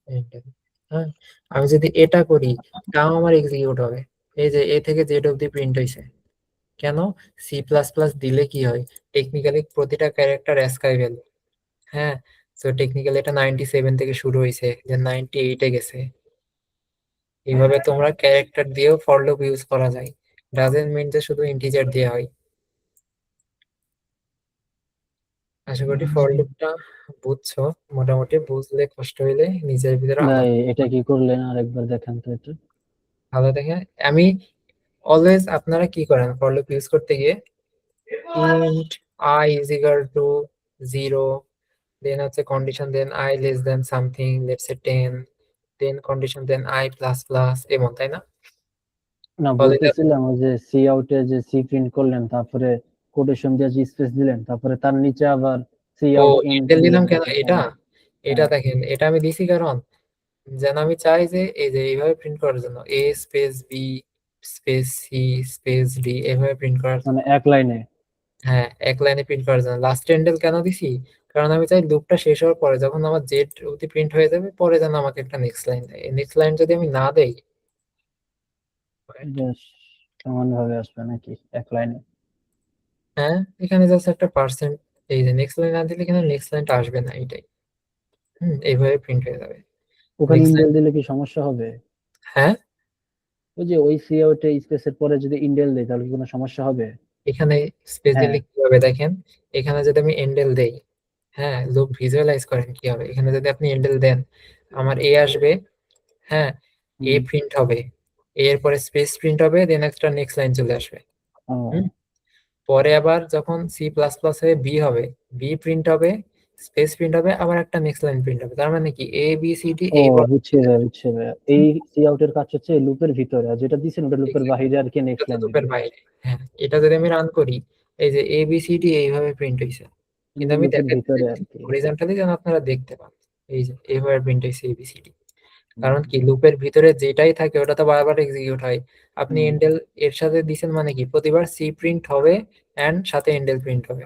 এন্ডেল, হ্যাঁ, আমি যদি এটা করি তাও আমার এক্সিকিউট হবে, এই যে এ থেকে জেড অব্দি প্রিন্ট হয়েছে। কেন? সি প্লাস প্লাস দিলে কি হয়, টেকনিক্যালি প্রতিটা ক্যারেক্টার অ্যাসকাই ভ্যালু, হ্যাঁ, সো টেকনিক্যালি এটা 97 থেকে শুরু হয়েছে, যে 98 এ গেছে। এইভাবে তোমরা ক্যারেক্টার দিয়েও ফর লুপ ইউজ করা যায়। ডাজেন্ট মিন যে শুধু ইন্টিজার দিয়ে হয়। আশা করি ফর লুপটা বুঝছো, মোটামুটি বুঝলে কষ্ট হইলে নিজের ভিতরে ভাই আলাদা এটা কি করলেন আরেকবার দেখান তো এটা। ভালো দেখে। আমি অলওয়েজ, আপনারা কি করেন ফর লুপ ইউজ করতে গিয়ে, int I is equal to 0, then হচ্ছে condition, then I less than something, let's say 10, then condition, then I plus plus, এমন, তাই না? না ফলে বলতেছিলাম ওই যে সি আউটে যে সি প্রিন্ট করলেন, তারপরে কোটেশন দিয়ে যে স্পেস দিলেন, তারপরে তার নিচে আবার সি ও আউট এন্ড এন্ডেল দিলাম দিলেন। কেন এটা? এটা হ্যাঁ, দেখেন, এটা আমি দিছি কারণ যেন আমি চাই যে এই যে এইভাবে প্রিন্ট করার জন্য a space b space c space d এভাবে প্রিন্ট করার জন্য। মানে এক লাইনে। হ্যাঁ, এক লাইনে প্রিন্ট করার জন্য লাস্ট এন্ডেল কেন দিছি? কারণ আমি চাই লুপটা শেষ হওয়ার পরে যখন আমার জেড অবধি প্রিন্ট হয়ে যাবে, পরে যেন আমাকে একটা নেক্সট লাইন দেয়। নেক্সট লাইন যদি আমি না দেই, এটা সমান ভাবে আসবে নাকি এক লাইনে? হ্যাঁ, এখানে জাস্ট একটা পার্সেন্ট, এই যে নেক্সট লাইন না দিলে এখানে নেক্সট লাইনটা আসবে না, এইটাই। এইভাবে প্রিন্ট হয়ে যাবে ওখানে নেক্সট লাইন। ইন্ডেল দিলে কি সমস্যা হবে? হ্যাঁ, ওই যে ওই সি আউটে স্পেসের পরে যদি ইন্ডেল দেয় তাহলে কি কোনো সমস্যা হবে? এখানে স্পেস হ্যাঁ। দিলে কি হবে দেখেন, এখানে যদি আমি এন্ডেল দেই, হ্যাঁ, লুপ ভিজুয়ালাইজ করেন কি হবে। এখানে যদি আপনি এন্ডেল দেন, আমার এ আসবে, হ্যাঁ, এ হুম। প্রিন্ট হবে, এ এর পরে স্পেস প্রিন্ট হবে, দেন একটা নেক্সট লাইন চলে আসবে। ও হুম পরে আবার যখন সি প্লাস প্লাস হয়ে বি হবে, বি প্রিন্ট হবে, স্পেস প্রিন্ট হবে, আবার একটা নেক্সট লাইন প্রিন্ট হবে। তার মানে কি এ বি সি ডি ও এই বুঝছি ভাই, বুঝছি ভাই। এই সি আউটের কাজ হচ্ছে লুপের ভিতরে, আর যেটা দিছেন ওটা লুপের বাহিরে আর কি নেক্সট লাইন লুপের দিবে। বাইরে। হ্যাঁ, এটা যদি আমি রান করি, এই যে এ বি সি ডি এইভাবে প্রিন্ট হয়েছে, কিন্তু আমি লুপের দেখাচ্ছি ভিতরে আর কি। হরিজন্টালি যেন আপনারা দেখতে পান। এই যে এইভাবে প্রিন্ট হয়েছে এবিসিডি। কারণ কি লুপের ভিতরে যেটাই থাকে ওটা তো বারবার এক্সিকিউট হয়। আপনি হুম, এন্ডেল এর সাথে দিছেন মানে কি প্রতিবার সি প্রিন্ট হবে এন্ড সাথে এন্ডেল প্রিন্ট হবে।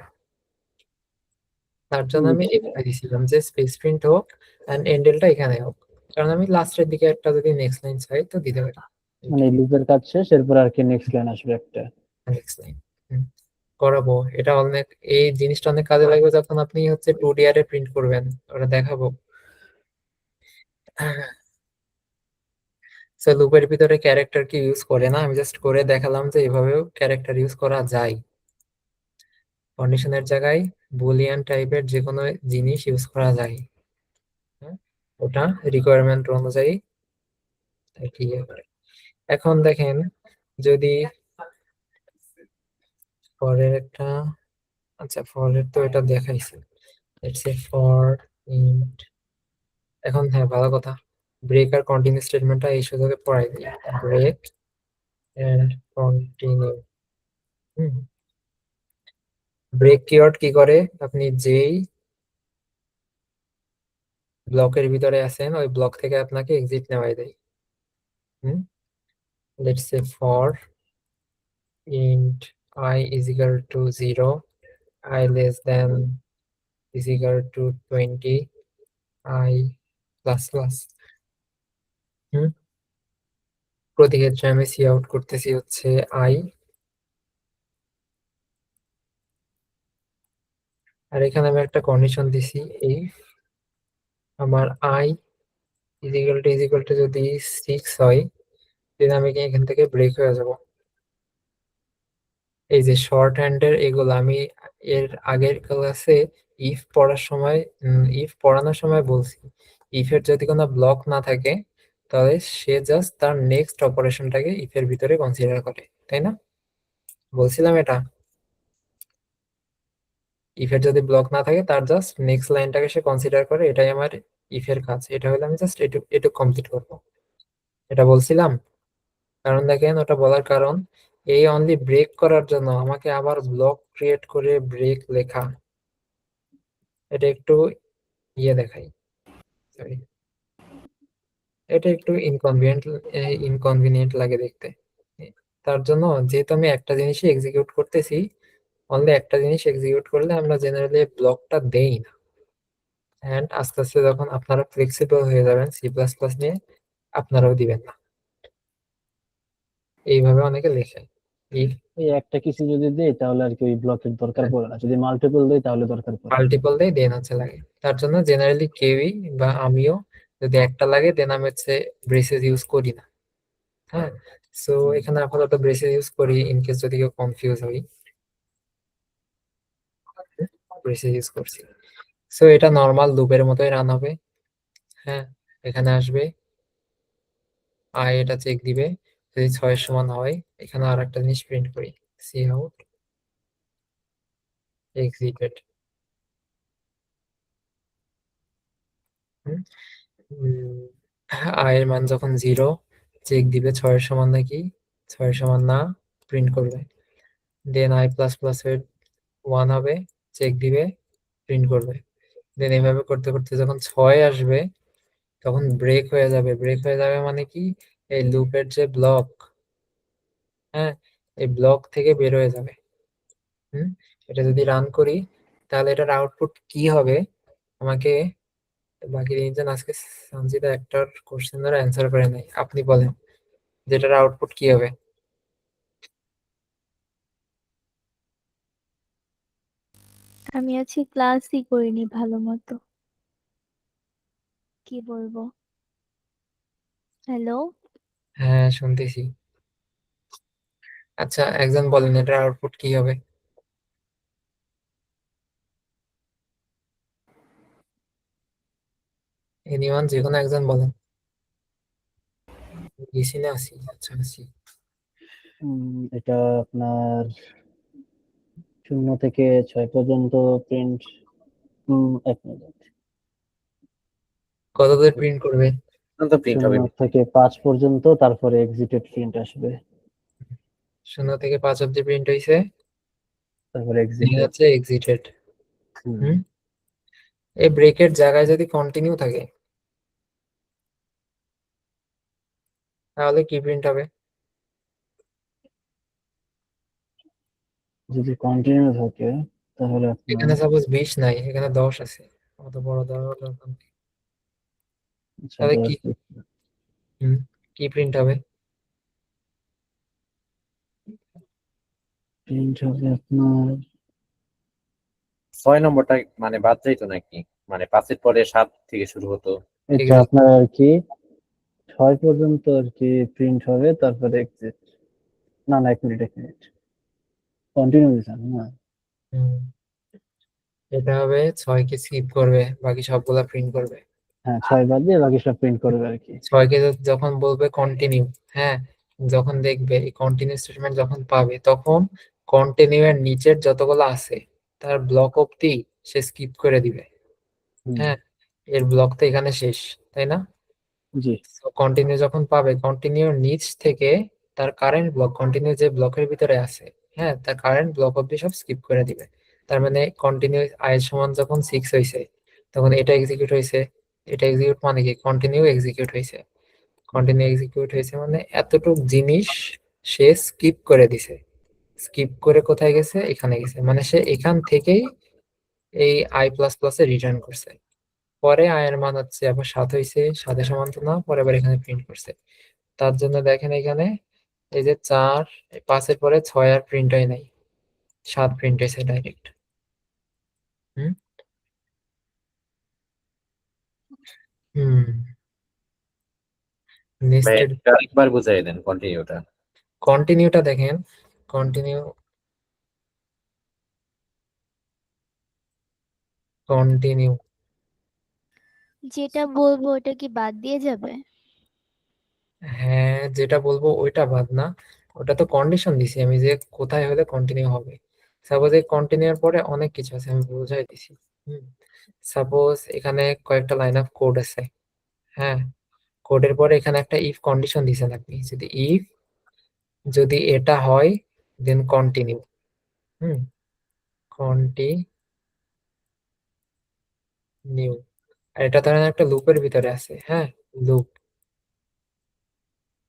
তার জন্য আমি বুঝছি ভাই। এখানে দিছিলাম যে স্পেস প্রিন্ট হোক এন্ড এন্ডেলটা এখানে হোক, কারণ আমি লাস্টের দিকে একটা যদি নেক্সট লাইন চাই তো দিতে পারি। মানে লুপের কাজ শেষ, এরপর আর কি নেক্সট লাইন আসবে একটা। নেক্সট লাইন করাবো, এটা অনেক, এই জিনিসটা অনেক কাজে লাগবে যখন আপনি হচ্ছে 2D এ প্রিন্ট করবেন, ওটা দেখাবো। সো লুপের ভিতরে ক্যারেক্টার কি ইউজ করে না, আমি জাস্ট করে দেখালাম যে এভাবেও ক্যারেক্টার ইউজ করা যায়। কন্ডিশনের জায়গায় বুলিয়ান টাইপের যে কোনো জিনিস ইউজ করা যায়। হ্যাঁ, ওটা রিকোয়ারমেন্ট অনুযায়ী কি করে। এখন দেখেন, যদি ফরের একটা, আচ্ছা ফরের তো এটা দেখাইছে, লেটস সে ফর ইন্ট। এখন হ্যাঁ, ভালো কথা, ব্রেক আর কন্টিনিউ স্টেটমেন্টটা এই সুযোগে পড়াই দিই। Break and continue. Break keyword কি করে, আপনি যেই ব্লকের ভিতরে আছেন ওই ব্লক থেকে আপনাকে এক্সিট নেওয়াই দেয়। Let's say for int I is equal to 0, I less than is equal to 20, I plus plus। প্রতি ক্ষেত্রে আমি সি আউট করতেছি হচ্ছে I, আর এখানে আমি একটা কন্ডিশন দিছি, এই আমার I is equal to যদি 6 হয়, তাহলে আমি কি এখান থেকে ব্রেক হয়ে যাব। এই যে শর্ট হ্যান্ডের এগুলো আমি এর আগের ক্লাসে ইফ পড়ার সময়, ইফ পড়ানোর সময় বলছি, ইফ এর যদি কোনো ব্লক না থাকে তাহলে সে জাস্ট তার নেক্সট অপারেশনটাকে ইফ এর ভিতরে কনসিডার করে, তাই না? বলছিলাম এটা, ইফ এর যদি ব্লক না থাকে তার জাস্ট নেক্সট লাইনটাকে সে কনসিডার করে, এটাই আমার ইফ এর কাজ। এটা হলে আমি জাস্ট এটুকু কমপ্লিট করবো, এটা বলছিলাম। কারণ দেখেন, ওটা বলার কারণ এই অনলি ব্রেক করার জন্য আমাকে আবার ব্লক ক্রিয়েট করে ব্রেক লেখা, এটা একটু ইয়ে দেখাই, সরি, এটা একটু ইনকনভিনিয়েন্ট লাগে দেখতে। তার জন্য যেহেতু আমি একটা জিনিসই এক্সিকিউট করতেছি, অনলি একটা জিনিস এক্সিকিউট করলে আমরা জেনারেলি ব্লকটা দেই না। এন্ড আস্তে আস্তে যখন আপনারা ফ্লেক্সিবল হয়ে যাবেন সি প্লাস প্লাস নিয়ে, আপনারাও দিবেন না। এইভাবে অনেকে লেখে ইফ এই একটা কিছু যদি দেই তাহলে আর কি ওই ব্লকের দরকার পড়ে না, যদি মাল্টিপল দেই তাহলে দরকার পড়ে। মাল্টিপল দেই দেন হচ্ছে লাগে। তার জন্য জেনারেলি কেউই বা আমিও যদি একটা লাগে দেন আমি হচ্ছে ব্রেসেস ইউজ করি না। হ্যাঁ, সো এখানে আপাতত ব্রেসেস ইউজ করি ইন কেস যদি কেউ কনফিউজ হই, ব্রেসেস ইউজ করছি। সো এটা নর্মাল লুপের মতোই রান হবে। হ্যাঁ, এখানে আসবে, এটা চেক দিবে, যদি 6 এর সমান হয় এখানে আর একটা জিনিস প্রিন্ট করি, সি আউট এক্সিটেড। এর মান যখন 0 চেক দিবে 6 এর সমান নাকি, 6 এর সমান না, প্রিন্ট করবে। দেন i প্লাস প্লাস এর 1 হবে, চেক দিবে, প্রিন্ট করবে। দেন এভাবে করতে করতে যখন 6 আসবে তখন ব্রেক হয়ে যাবে। ব্রেক হয়ে যাবে মানে কি, এই লুপের যে ব্লক, হ্যাঁ, এই ব্লক থেকে বের হয়ে যাবে। এটা যদি রান করি তাহলে এটার আউটপুট কি হবে, আমাকে বাকি তিনজন আজকে সঞ্জিতা একটার কোশ্চেন ধরে অ্যান্সার করে নাই, আপনি বলেন যেটার আউটপুট কি হবে। আমি আজকে ক্লাসই করিনি ভালো মতো, কি বলবো। হ্যালো, হ্যাঁ, শুনতেছি। আচ্ছা, একজন বলেন এটার আউটপুট কি হবে। এনিওয়ান, যে কোনো একজন বলেন। গেছি না আসি, আচ্ছা আসি। এটা আপনার 0 থেকে 6 পর্যন্ত প্রিন্ট। 1 মিনিট। কত দূর প্রিন্ট করবে? তো প্রিন্ট হবে 0 থেকে 5 পর্যন্ত, তারপরে এক্সিটেড প্রিন্ট আসবে, 0 থেকে 5 অব্দি প্রিন্ট হয়েছে, তারপরে এই এক্সিটেড। হচ্ছে এক্সিটেড। এই ব্রেকের জায়গায় যদি কন্টিনিউ থাকে তাহলে কি প্রিন্ট হবে? যদি কন্টিনিউ থাকে তাহলে আপনার এখানে সাপোজ 20 নাই, এখানে 10 আছে, অত বড় দেওয়ার দরকার নেই। তাহলে কি হুম, কি প্রিন্ট হবে? প্রিন্ট হবে আপনার 6 নম্বরটা মানে বাদ যাইতো নাকি, মানে 5-এর পরে 7 থেকে শুরু হতো। এটা Exactly. আপনার আর কি 6 পর্যন্ত আর কি প্রিন্ট হবে, তারপরে এক্সিট। না না, 1 মিনিট কন্টিনিউ দিচ্ছেন না। হুম, এটা হবে 6 কে স্কিপ করবে, বাকি সবগুলা প্রিন্ট করবে। হ্যাঁ, 6 বাদ দিয়ে বাকি সব প্রিন্ট করবে আর কি। 6 কে যখন বলবে কন্টিনিউ, হ্যাঁ, যখন দেখবে এই কন্টিনিউ স্টেটমেন্ট যখন পাবে তখন কন্টিনিউ এর নিচের যতগুলো আছে তার ব্লক অব্দি সে স্কিপ করে দিবে। হুম, হ্যাঁ, এর ব্লক তো এখানে শেষ, তাই না? জি কন্টিনিউ যখন পাবে কন্টিনিউর নিচ থেকে তার কারেন্ট ব্লক, কন্টিনিউ যে ব্লকের ভিতরে আছে, হ্যাঁ, তার কারেন্ট ব্লক অব্দি সব স্কিপ করে দিবে। তার মানে কন্টিনিউ i সমান যখন 6 হয়েছে তখন এটা এক্সিকিউট হয়েছে, এটা এক্সিকিউট মানে কি কন্টিনিউ এক্সিকিউট হয়েছে। কন্টিনিউ এক্সিকিউট হয়েছে মানে এতটুক জিনিস সে স্কিপ করে দিছে। স্কিপ করে কোথায় গেছে? এখানে গেছে, মানে সে এখান থেকেই এই i প্লাস প্লাসে রিটার্ন করছে। পরে i এর মান হচ্ছে আবার 7 হয়েছে, 7 সমান তো না, পরে আবার এখানে প্রিন্ট করছে। তার জন্য দেখেন এখানে এই যে 4, 5-এর পরে 6 আর প্রিন্ট হয় নাই, 7 প্রিন্ট হয়েছে ডাইরেক্ট। হুম হুম নেস্টেড এটা একবার বুঝাই দেন কন্টিনিউটা। কন্টিনিউটা দেখেন, কন্টিনিউ কন্টিনিউ যেটা বলবো ওটা কি বাদ দিয়ে যাবে? হ্যাঁ, যেটা বলবো ওইটা বাদ না, ওটা তো কন্ডিশন দিছি আমি যে কোথায় হলে কন্টিনিউ হবে। সাপোজ এই কন্টিনিউর পরে অনেক কিছু আছে, আমি বুঝাই দিছি। সাপোজ এখানে কয়েকটা লাইন অফ কোড আছে, হ্যাঁ, কোডের পরে এখানে একটা ইফ কন্ডিশন দিছেন আপনি, যদি এটা হয় দেন কন্টিনিউ। হুম কন্টিনিউ, আর এটা ধরেন একটা লুপের ভিতরে আছে, হ্যাঁ,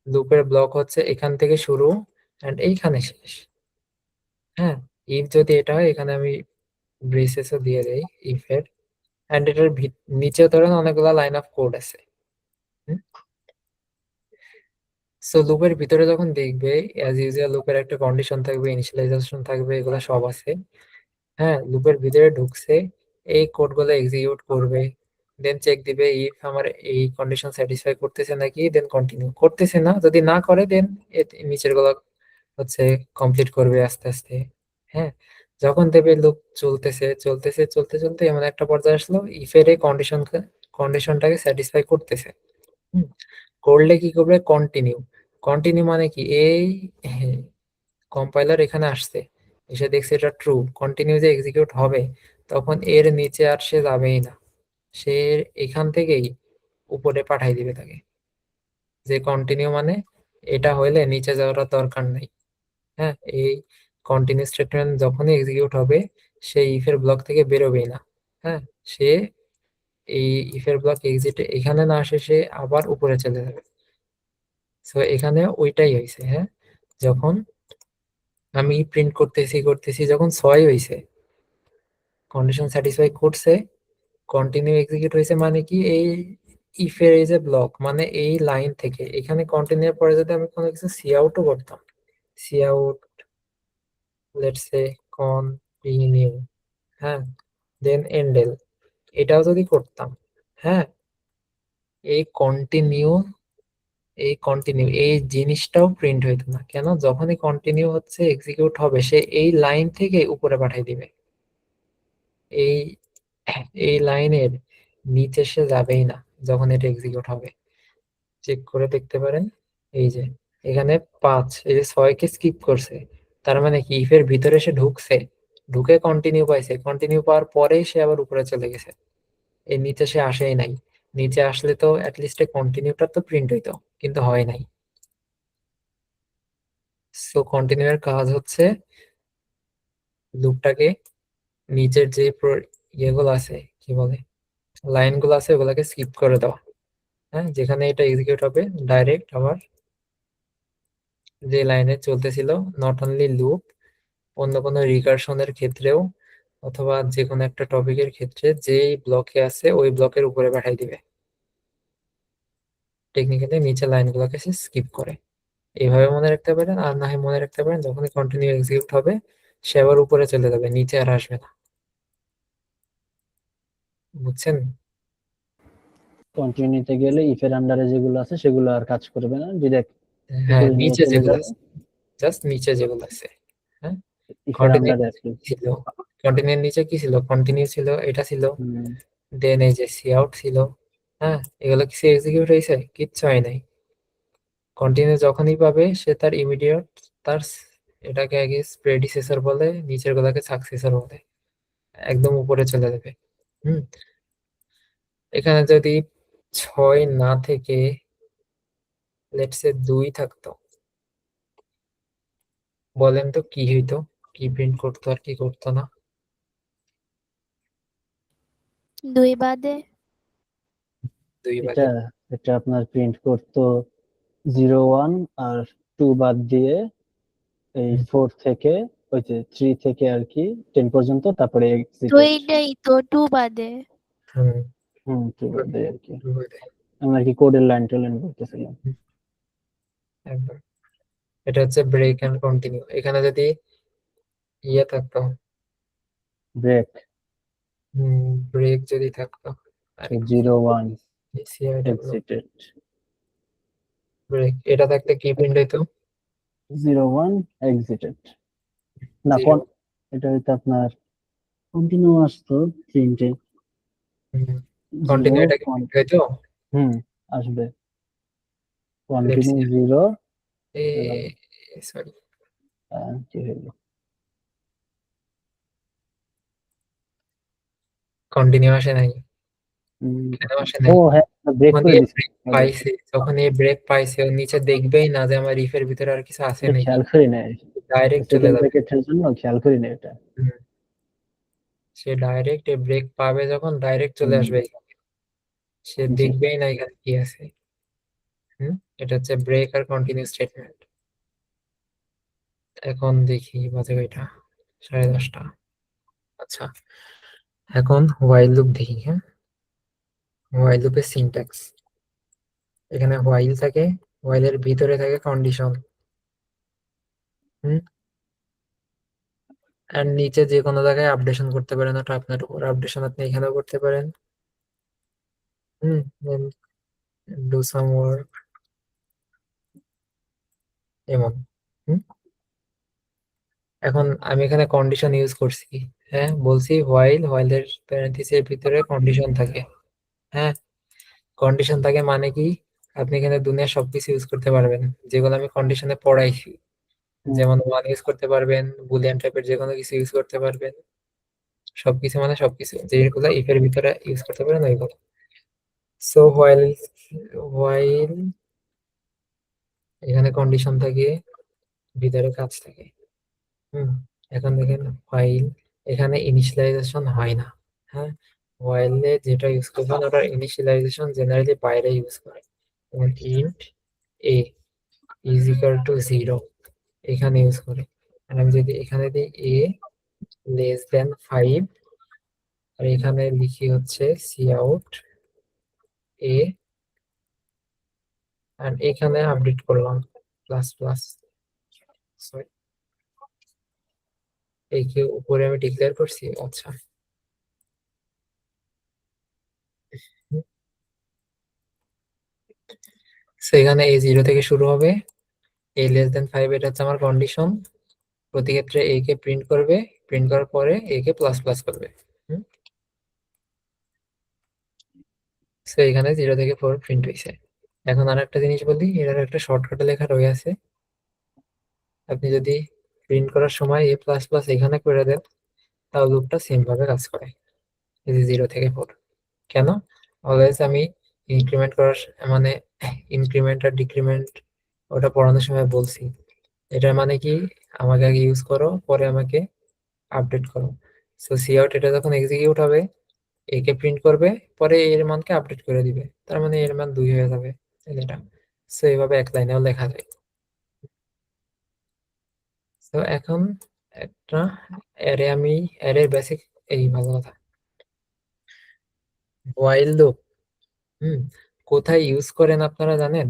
লুপের ব্লক হচ্ছে এখান থেকে শুরু এন্ড এইখানে শেষ। হ্যাঁ, ইফ যদি এটা হয়, এখানে আমি ব্রেসেসও দিয়ে দেই ইফ এর, এন্ড এটার নিচে ধরেন অনেকগুলা লাইন অফ কোড আছে। সো লুপের ভিতরে যখন দেখবে অ্যাজ ইউজুয়াল লুপের একটা কন্ডিশন থাকবে, ইনিশিয়ালাইজেশন থাকবে, এগুলো সব আছে। হ্যাঁ, লুপের ভিতরে ঢুকছে, এই কোডগুলো এক্সিকিউট করবে, দেন চেক দিবে ইফ আমার এই কন্ডিশন স্যাটিসফাই করতেছে নাকি, দেন কন্টিনিউ। করতেছে না, যদি না করে দেন নিচের গুলো হচ্ছে কমপ্লিট করবে আস্তে আস্তে। হ্যাঁ, যখন দেবে লুপ চলতেছে চলতেছে চলতে চলতে এমন একটা পর্যায়ে আসলো ইফের এই কন্ডিশনটাকে স্যাটিসফাই করতেছে। করলে কি করবে, কন্টিনিউ। কন্টিনিউ মানে কি, এই কম্পাইলার এখানে আসছে, এসে দেখছে এটা ট্রু, কন্টিনিউ যে এক্সিকিউট হবে, তখন এর নিচে আর সে যাবেই না, সে এখান থেকেই উপরে পাঠাই দিবে তাকে। যে কন্টিনিউ মানে এটা হইলে নিচে যাওয়ার দরকার নাই। হ্যাঁ, এই কন্টিনিউ স্টেটমেন্ট যখনই এক্সিকিউট হবে সেই ইফের ব্লক থেকে বেরোবেই না। হ্যাঁ, সে এই ইফের ব্লক এক্সিট এখানে না আসে সে আবার উপরে চলে যাবে। সো এখানে ওইটাই হয়েছে। হ্যাঁ, যখন আমি প্রিন্ট করতেছি করতেছি যখন 6 হয়েছে, কন্ডিশন স্যাটিসফাই করছে, কন্টিনিউ এক্সিকিউট হয়েছে, মানে কি এই ইফের এই যে ব্লক মানে এই লাইন থেকে এখানে কন্টিনিউ পরে যদি আমি কোনো কিছু সি আউটও করতাম, C out let's say continue, হ্যাঁ, দেন এন্ডেল, এটাও যদি করতাম, হ্যাঁ, এই কন্টিনিউ এই জিনিসটাও প্রিন্ট হইতো না। কেন, যখনই কন্টিনিউ হচ্ছে এক্সিকিউট হবে সে এই লাইন থেকে উপরে পাঠিয়ে দিবে, এই এই লাইনের নিচে সে যাবেই না যখন এটা এক্সিকিউট হবে। চেক করে দেখতে পারেন, এই যে এখানে 5, এই যে 6 কে স্কিপ করছে, তার মানে কি ইফের ভিতরে সে ঢুকছে, ঢুকে কন্টিনিউ পাইছে, কন্টিনিউ পাওয়ার পরেই সে আবার উপরে চলে গেছে, এর নিচে সে আসেই নাই। নিচে আসলে তো অ্যাটলিস্ট কন্টিনিউটা তো প্রিন্ট হইতো, কিন্তু হয় নাই। সো কন্টিনিউ এর কাজ হচ্ছে লুপটাকে নিচের যে ইয়েগুলো আছে, কি বলে, লাইনগুলো আছে ওগুলাকে স্কিপ করে দেওয়া। হ্যাঁ, যেখানে এটা এক্সিকিউট হবে ডাইরেক্ট আবার যে লাইনে চলতেছিল, নট অনলি লুপ, অন্য কোনো রিকারশনের ক্ষেত্রেও অথবা যে কোনো একটা টপিকের ক্ষেত্রে যেই ব্লকে আছে ওই ব্লকের উপরে পাঠাই দিবে। টেকনিক্যালি নিচে লাইনগুলোকে সে স্কিপ করে। এইভাবে মনে রাখতে পারেন, আর না হয় মনে রাখতে পারেন যখনই কন্টিনিউ এক্সিকিউট হবে সে আবার উপরে চলে যাবে, নিচে আর আসবে না। বুঝছেন? কন্টিনিউতে গেলে ইফের আন্ডারে যেগুলো আছে সেগুলো আর কাজ করবে না, ডিরেক্ট হ্যাঁ, উপরে নিয়ে নিচে চলে যেগুলো যাবে। আছে, জাস্ট নিচে যেগুলো আছে। হ্যাঁ, ইফের কন্টিনিউ আন্ডারে আর কি। ছিল, কন্টিনিউর নিচে কি ছিল, কন্টিনিউ ছিল, এটা ছিল, হুম, দেন এই যে সি আউট ছিল। হ্যাঁ, এগুলো কিছু এক্সিকিউট হয়েছে, কিচ্ছু হয় নাই। কন্টিনিউ যখনই পাবে সে তার ইমিডিয়েট তার এটাকে আগে প্রেডিসেসর বলে, নিচের গুলাকে সাকসেসর বলে, একদম উপরে চলে যাবে। হুম, এখানে যদি 6 না থেকে লেটস সে 2 থাকতো, বলেন তো কি হইতো, কি প্রিন্ট করতো আর কি করতো না? 2 বাদে 2 এটা বাদে এটা আপনার প্রিন্ট করতো 0 1 আর 2 বাদ দিয়ে এই হুম, 4 থেকে ওই যে 3 থেকে আর কি 10 পর্যন্ত, তারপরে তো এক্সিটেড। এইটাই তো 2 বাদে। হুম, 2 বাদে আর কি। 2 বাদে, আমি আর কি কোডের লাইন টু লাইন বলতেছিলাম। হুম, একদম। এটা হচ্ছে ব্রেক এন্ড কন্টিনিউ। এখানে যদি ইয়ে থাকতো, ব্রেক ব্রেক যদি থাকতো, আরে 0 1 সিআইডব্লিউ এক্সিটেড, ব্রেক, এটা থাকতে কি প্রিন্ট হইতো? 0 1 এক্সিটেড। না 0, এটা হয়তো আপনার কন্টিনিউ আসতো প্রিন্টে কন্টিনিউ 0 এটা কি 1। প্রিন্ট হইতো? হুম, আসবে লেটস কন্টিনিউ সি, 0। এ সরি, কি হইলো? কন্টিনিউ আসে নাই, উম, কেন আসে ও নাই? হ্যাঁ, ব্রেক যখন করে এই দিছি। ব্রেক পাইছে, যখন এই ব্রেক পাইছে ও নিচে দেখবেই না যে আমার রিফের ভিতরে আর কিছু আছে এটা নাকি, খেয়াল করি নাই, ডাইরেক্ট চলে সেকেন্ড যাবে। ব্রেকেটের জন্য খেয়াল করি না এটা। হুম, সে ডাইরেক্ট এই ব্রেক পাবে যখন ডাইরেক্ট চলে হুম, আসবে এখানে। সে জি। দেখবেই না এখানে কি আছে। এটা হচ্ছে ব্রেক আর কন্টিনিউ স্টেটমেন্ট। এখন দেখি বাজে কয়টা, 10:30। আচ্ছা, এখন হোয়াইল লুপ দেখি। হ্যাঁ, হোয়াইল লুপের সিনট্যাক্স, এখানে হোয়াইল থাকে, হোয়াইলের ভিতরে থাকে কন্ডিশন, হুম, আর নিচে যে কোনো জায়গায় আপডেশন করতে পারেন, ওটা আপনার উপর, আপডেশন আপনি এখানেও করতে পারেন, then do some work এমন। এখন আমি এখানে কন্ডিশন ইউজ করছি, হ্যাঁ বলছি হোয়াইল এর প্যারেন্থিসের ভিতরে কন্ডিশন থাকে। হ্যাঁ, কন্ডিশন থাকে মানে কি, আপনি এখানে দুনিয়ার সবকিছু ইউজ করতে পারবেন যেগুলো আমি কন্ডিশনে পড়াইছি। যেমন ওয়ান ইউজ করতে পারবেন, বুলিয়ান টাইপের যে কোনো কিছু ইউজ করতে পারবেন, সবকিছু মানে সবকিছু যেগুলো ইফ এর ভিতরে ইউজ করতে পারেন ওইগুলো। সো হোয়াইল এখানে কন্ডিশন থাকে, ভিতরে কাজ থাকে। এখন দেখেন হোয়াইল এখানে ইনিশিয়ালাইজেশন হয় না। হ্যাঁ, হোয়াইলে যেটা ইউজ করবেন ওটার ইনিশিয়ালাইজেশন জেনারেলি বাইরে ইউজ করে, যেমন int A is equal to 0 এখানে ইউজ করে। আর আমি যদি এখানে দিই এ লেস দেন 5 আর এখানে লিখি হচ্ছে সি আউট এ, আর এখানে আপডেট করলাম প্লাস প্লাস, সরি এই কি উপরে আমি ডিক্লেয়ার করছি, আচ্ছা। সো এখানে এ 0 থেকে শুরু হবে, এ লেস দেন 5 এটা হচ্ছে আমার কন্ডিশন। প্রতি ক্ষেত্রে এ কে প্রিন্ট করবে, প্রিন্ট করার পরে এ কে প্লাস প্লাস করবে। সো এখানে 0 থেকে 4 প্রিন্ট হয়েছে। এখন আর একটা জিনিস বলি, এটার একটা শর্টকাটে লেখা রয়ে আছে। আপনি যদি প্রিন্ট করার সময় এ প্লাস প্লাস এখানে করে দেন তাহলে লুপটা সেম ভাবে কাজ করে, এই যে 0 থেকে 4। কেন? অলওয়েজ আমি ইনক্রিমেন্ট করার মানে ইনক্রিমেন্ট আর ডিক্রিমেন্ট ওটা পড়ানোর সময় বলছি। এটার মানে কি, আমাকে আগে ইউজ করো পরে আমাকে আপডেট করো। সো সি আউট এটা যখন এক্সিকিউট হবে এ কে প্রিন্ট করবে, পরে এর মানকে আপডেট করে দিবে, তার মানে এর মান 2 হয়ে যাবে এটা। সো এইভাবে এক লাইনেও লেখা যায়। তো এখন একটা অ্যারের বেসিক এই ভালো কথা, হোয়াইল লুপ কোথায় ইউজ করেন আপনারা জানেন?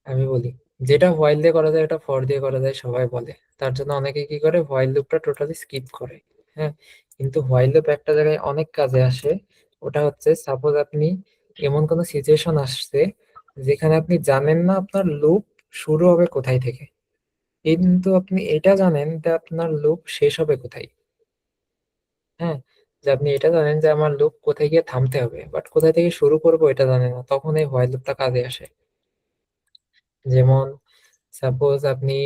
আমি বলি, যেটা হোয়াইল দিয়ে করা যায় ওটা ফর দিয়ে করা যায় সবাই বলে, তার জন্য অনেকে কি করে হোয়াইল লুপটা টোটালি স্কিপ করে। হ্যাঁ, কিন্তু হোয়াইল লুপ একটা জায়গায় অনেক কাজে আসে। ওটা হচ্ছে সাপোজ আপনি এমন কোনো সিচুয়েশন আসছে যেখানে আপনি জানেন না আপনার লুপ শুরু হবে কোথায় থেকে, কিন্তু আপনি এটা জানেন যে আপনার লুপ শেষ হবে কোথায়। হ্যাঁ, যে আপনি এটা জানেন যে আমার লুপ কোথায় গিয়ে থামতে হবে, বাট কোথায় থেকে শুরু করবো এটা জানেন না, তখন এই হোয়াইল লুপটা কাজে আসে। যেমন সাপোজ আপনি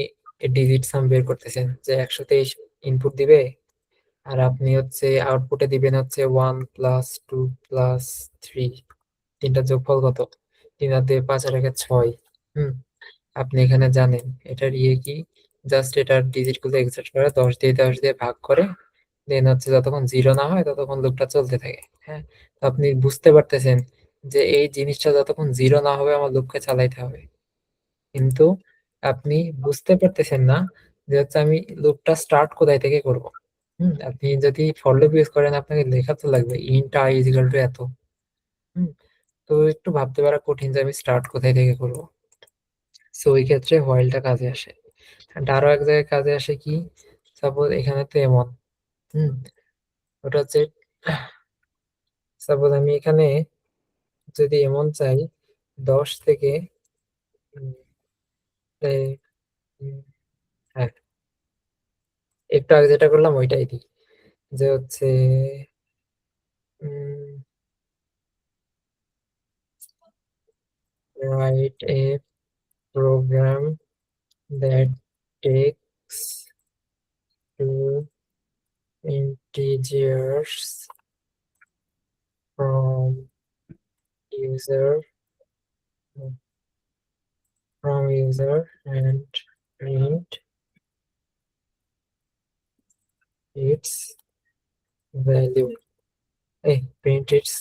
ডিজিট সাম বের করতেছেন যে 123 ইনপুট দিবে, আর আপনি হচ্ছে আউটপুটে দিবেন হচ্ছে 1 প্লাস 2 প্লাস 3, তিনটা যোগফল কত, 3 আর 2 5 আর 1 6। আপনি এখানে জানেন এটার কি, জাস্ট এটার ডিজিট গুলো এক্সট্রাক্ট করে 10 দিয়ে ভাগ করে দেন হচ্ছে যতক্ষণ 0 না হয় ততক্ষণ লুপটা চলতে থাকে। হ্যাঁ, তো আপনি বুঝতে পারতেছেন যে এই জিনিসটা যতক্ষণ 0 না হবে আমার লুপকে চালাইতে হবে, কিন্তু আপনি বুঝতে পারতেছেন না যে হচ্ছে আমি লুপটা স্টার্ট কোথায় থেকে করব। আপনি যদি ফর লুপ ইউজ করেন আপনাকে লেখা তো লাগবে int I is equal two এত। হুম, তো একটু ভাবতে পারা কঠিন যে আমি স্টার্ট কোথায় থেকে করব। সো ওই ক্ষেত্রে হোয়াইলটা কাজে আসে। আর আরো এক জায়গায় কাজে আসে কি, সাপোজ এখানে তো এমন, হুম ওটা হচ্ছে সাপোজ আমি এখানে যদি এমন চাই 10 থেকে উম, এই, হ্যাঁ একটু আগে যেটা করলাম ওইটাই দিই, যে হচ্ছে write a program that takes two integers from user and print its value. Print its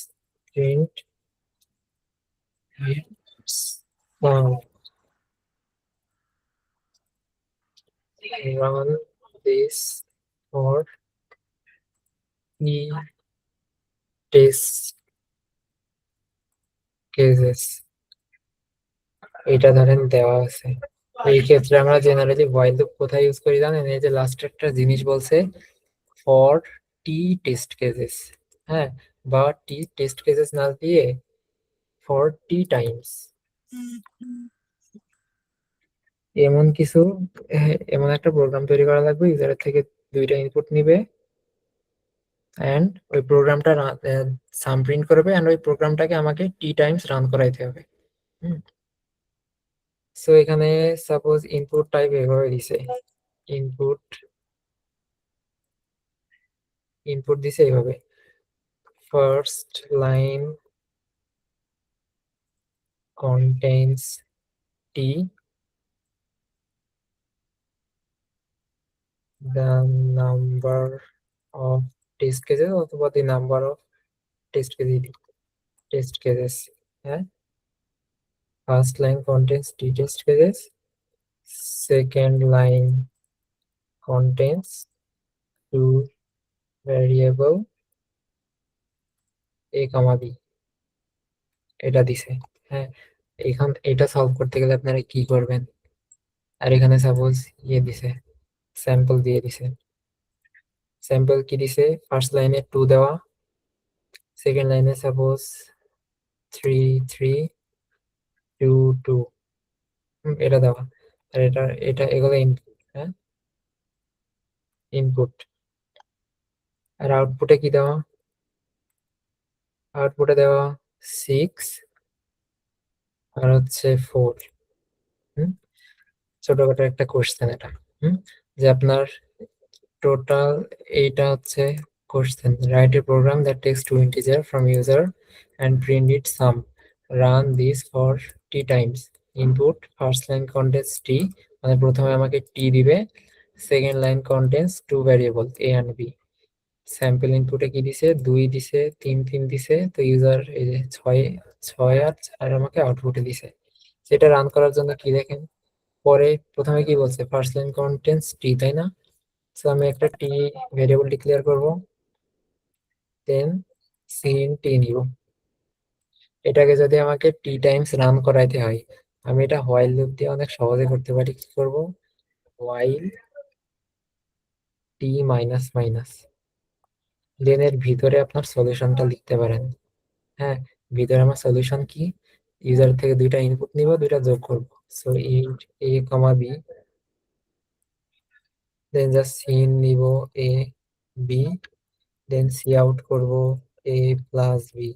run this for e test cases. এটা ধরেন দেওয়া আছে। এই ক্ষেত্রে আমরা জেনারেলি হোয়াইল লুপ কোথায় ইউজ করি জানেন? এই যে লাস্ট একটা জিনিস বলছে ফর টি টেস্ট কেসেস। হ্যাঁ, বা টি টেস্ট কেসেস না দিয়ে ফর টি টাইমস এমন কিছু এমন একটা প্রোগ্রাম তৈরি করা লাগবে ইউজারের থেকে দুইটা ইনপুট নিবে এন্ড ওই প্রোগ্রামটা সাম প্রিন্ট করবে এন্ড ওই প্রোগ্রামটাকে আমাকে টি টাইমস রান করাইতে হবে। সো এখানে সাপোজ ইনপুট টাইপ এভাবে দিছে, ইনপুট ইনপুট দিছে এইভাবে, first line contains t, the number of test cases অথবা the number of test cases হ্যাঁ, first line contains t test cases, second line contains two variable a comma b, এটা দিছে। হ্যাঁ, এটা সলভ করতে গেলে আপনারা কি করবেন, আর এখানে সাপোজ ইয়ে দিছে, স্যাম্পল দিয়ে দিছে। স্যাম্পল কি দিছে, ফার্স্ট লাইনে 2 দেওয়া, সেকেন্ড লাইনে সাপোজ 3 3 2 2 এটা দেওয়া, আর এটা এগুলো ইনপুট। হ্যাঁ, ইনপুট। আর আউটপুটে কি দেওয়া, আউটপুটে দেওয়া 6 আর হচ্ছে 4। ছোটখাটো একটা কোশ্চেন এটা, যে আপনার টোটাল এইটা হচ্ছে question, write a program that takes two integer from user and print it sum, run this for t times, input first line contents t, মানে প্রথমে আমাকে টি দিবে, second line contents two variable A and b, sample ইনপুটে কি দিছে 2 দিছে 3 3 দিছে, তো ইউজার এই যে 6 6 আর 4 আমাকে আউটপুটে দিছে। সেটা রান করার জন্য কি দেখেন, পরে প্রথমে কি বলছে ফার্স্ট লাইন কন্টেন্টস টি, তাই না? সো আমি একটা টি ভেরিয়েবল ডিক্লেয়ার করব, দেন সিন টি নিব। এটাকে যদি আমাকে টি টাইমস রান করাইতে হয়, আমি এটা হোয়াইল লুপ দিয়ে অনেক সহজে করতে পারি। কি করব, হোয়াইল টি মাইনাস মাইনাস, দেন এর ভিতরে আপনার সলিউশনটা লিখতে পারেন। হ্যাঁ, ভিতরে আমার সলিউশন কি, ইউজার থেকে দুইটা ইনপুট নিব, দুইটা যোগ করব, সো ইন্ট এ কমা বি, দেন জাস্ট সিন নিব A B, then C out করব এ প্লাস বি।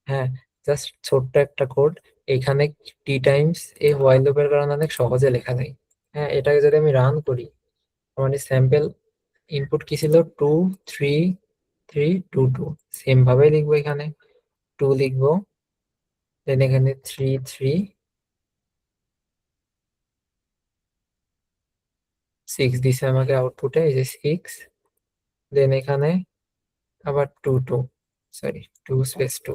হ্যাঁ, জাস্ট ছোট্ট একটা কোড, এখানে টি টাইমস এই হোয়াইল লুপের কারণে অনেক সহজে লেখা যায়। হ্যাঁ, এটাকে যদি আমি রান করি, মানে স্যাম্পল ইনপুট কি ছিল 2 3 3 2 2, সেম ভাবে লিখবো, এখানে 2 লিখবো, দেন এখানে 3 3 6 দিছে আমাকে আউটপুটে, এই যে 6, দেন এখানে আবার 2 2, সরি 2 স্পেস 2।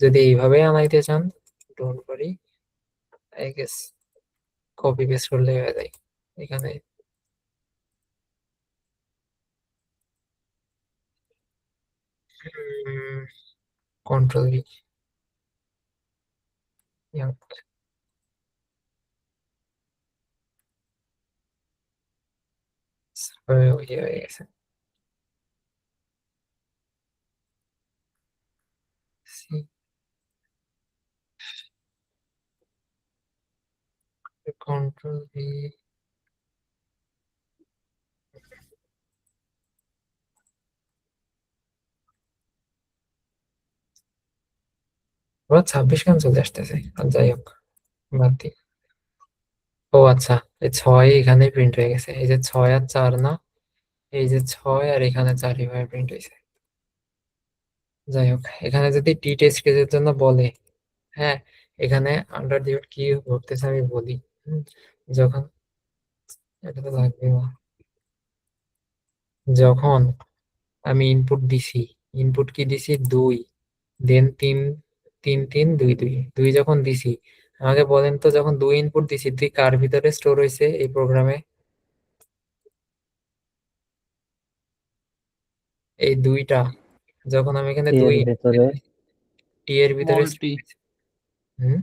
যদি এইভাবে আনাইতে চান, don't worry, I guess copy paste করলে হয়ে যায়। এখানে কন্ট্রোল ভি, হয়ে গেছে। কন্ট্রোল ভি, আবার 26 কেন চলে আসতেছে, আর যাই হোক বাদ দিই। ও আচ্ছা, এই 6 এখানে প্রিন্ট হয়ে গেছে, এই যে 6 আর 4 না, এই যে 6 আর এখানে 4 এভাবে প্রিন্ট হয়েছে। যাই হোক, এখানে যদি টি টেস্ট কেসের জন্য বলে, হ্যাঁ, এখানে আন্ডার দি হুড কি ঘটতেছে আমি বলি। যখন এটা তো লাগবে না, যখন আমি ইনপুট দিছি, ইনপুট কি দিছি 2, দেন 3 3 3 2 2 2 যখন দিছি, আমাকে বলেন তো যখন 2 ইনপুট দিছি 2 কার ভিতরে স্টোর হয়েছে এই প্রোগ্রামে, এই 2টা যখন আমি এখানে টি 2 এর ভেতরে, টি এর ভিতরে স্মল store টি। হয়েছে। হুম,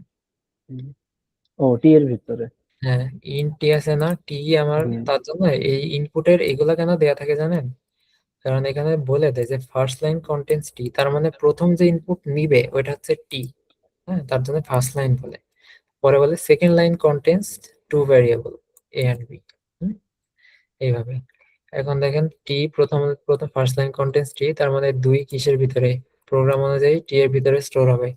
ও টি এর ভিতরে, হ্যাঁ, ইন্ট টি আছে না, টি আমার হুম, তার জন্য এই ইনপুটের এগুলা কেন দেয়া থাকে জানেন, কারণ এখানে বলে দেয় যে ফার্স্ট লাইন কন্টেন্টস টি, তার মানে প্রথম যে ইনপুট নিবে ওইটা হচ্ছে টি। হ্যাঁ, তার জন্য ফার্স্ট লাইন বলে। পরে বলে second line contents two variable A and B. এইভাবে। এখন দেখেন টি প্রথম প্রথম ফার্স্ট লাইন কন্টেন্টস টি, তার মানে 2 কিসের ভিতরে, প্রোগ্রাম অনুযায়ী টি এর ভিতরে স্টোর হবে।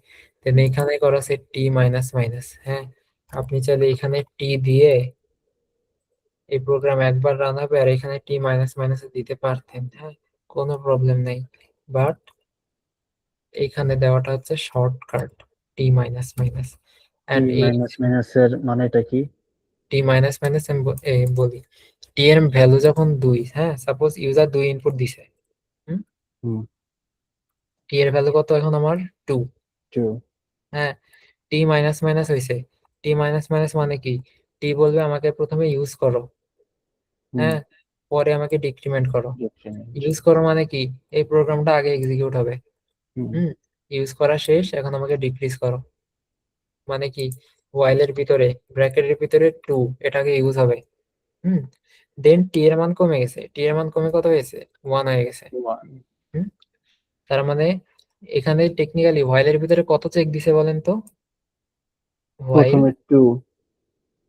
দেন এখানে করা আছে টি মাইনাস মাইনাস। হ্যাঁ, আপনি চাইলে এখানে টি দিয়ে এই প্রোগ্রাম একবার রান হবে, আর এখানে টি মাইনাস মাইনাস দিতে পারতেন। হ্যাঁ, কোনো প্রবলেম নেই, বাট এখানে দেওয়াটা হচ্ছে shortcut, T minus minus. T and এই মাইনাস মাইনাসের মানেটা কি? টি মাইনাস মাইনাস আমি বলি, টি এর ভ্যালু যখন 2, হ্যাঁ সাপোজ ইউজার 2 ইনপুট দিছে, হুম টি এর ভ্যালু কত এখন আমার 2। টু হ্যাঁ, টি মাইনাস মাইনাস হয়েছে। টি মাইনাস মাইনাস মানে কি, টি বলবে আমাকে প্রথমে ইউজ করো, হুম হ্যাঁ, পরে আমাকে ডিক্রিমেন্ট করো। ডিক্রিমেন্ট ইউজ করো মানে কি, এই প্রোগ্রামটা আগে এক্সিকিউট হবে। হুম ইউজ করা শেষ, এখন আমাকে ডিক্রিজ করো। মানে কি, ওয়াইলের ভিতরে ব্র্যাকেটের ভিতরে 2, এটাকে ইউজ হবে। দেন টি এর মান কমে গেছে, টি এর মান কমে কত হয়েছে, 1 হয়ে গেছে। ওয়ান হুম, তার মানে এখানে টেকনিক্যালি হোয়াইলের ভিতরে কত চেক দিছে বলেন তো, হোয়াইল, প্রথমে টু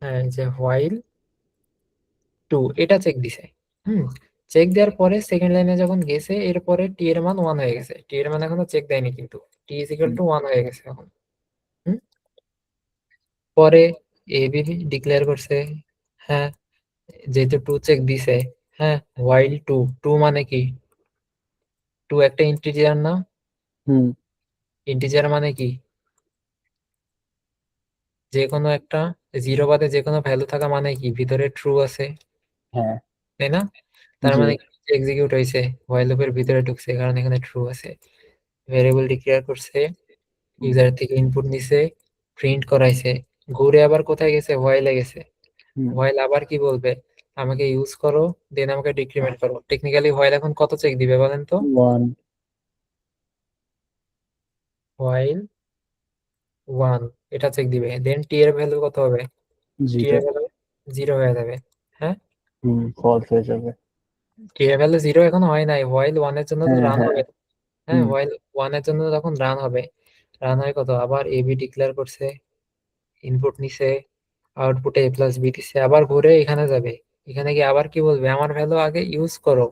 হ্যাঁ যে হোয়াইল 2 এটা চেক দিছে। চেক দেওয়ার পরে সেকেন্ড লাইনে যখন গেছে, এরপরে টি এর মান 1 হয়ে গেছে। টি এর মান এখনো চেক দেয়নি, কিন্তু টি ইজ ইকুয়াল টু 1 হয়ে গেছে এখন। হুম, পরে এ বি ডিক্লেয়ার করছে। হ্যাঁ, যেহেতু 2 চেক দিছে, হ্যাঁ হোয়াইল 2, 2 মানে কি, 2 একটা ইন্টিজার না, হুম ইন্টিজার মানে কি, যে কোনো একটা 0 বাদে যে কোনো ভ্যালু থাকা মানে কি ভিতরে ট্রু আছে, হ্যাঁ তাই না? তার জি মানে এক্সিকিউট হয়েছে, হোয়াইল লুপের ভিতরে ঢুকছে, কারণ এখানে ট্রু আছে। ভেরিয়েবল ডিক্লেয়ার করছে, ইউজার থেকে ইনপুট নিছে, প্রিন্ট করাইছে, ঘুরে আবার কোথায় গেছে, হোয়াইলে গেছে। হুম হোয়াইল আবার কি বলবে, আমাকে ইউজ করো, দেন আমাকে ডিক্রিমেন্ট করো। টেকনিক্যালি হোয়াইল এখন কত চেক দিবে বলেন তো, ওয়ান হোয়াইল 1 এটা চেক দিবে। দেন টি এর ভ্যালু কত হবে, টি জিরো এর ভ্যালু 0 হয়ে যাবে। হ্যাঁ, ফলস হয়ে যাবে। টি এর ভ্যালু 0 এখন হয় নাই, হোয়াইল 1 এর জন্য তো হ্যাঁ রান হ্যাঁ হবে। হ্যাঁ, হুম হোয়াইল 1 এর জন্য যখন রান হবে, রান হয় কত, আবার এ বি ডিক্লেয়ার করছে, ইনপুট নিছে, আউটপুটে এ প্লাস বি দিছে, আবার ঘুরে এখানে যাবে। এখানে গিয়ে আবার কি বলবে, আমার ভ্যালু আগে ইউজ করো,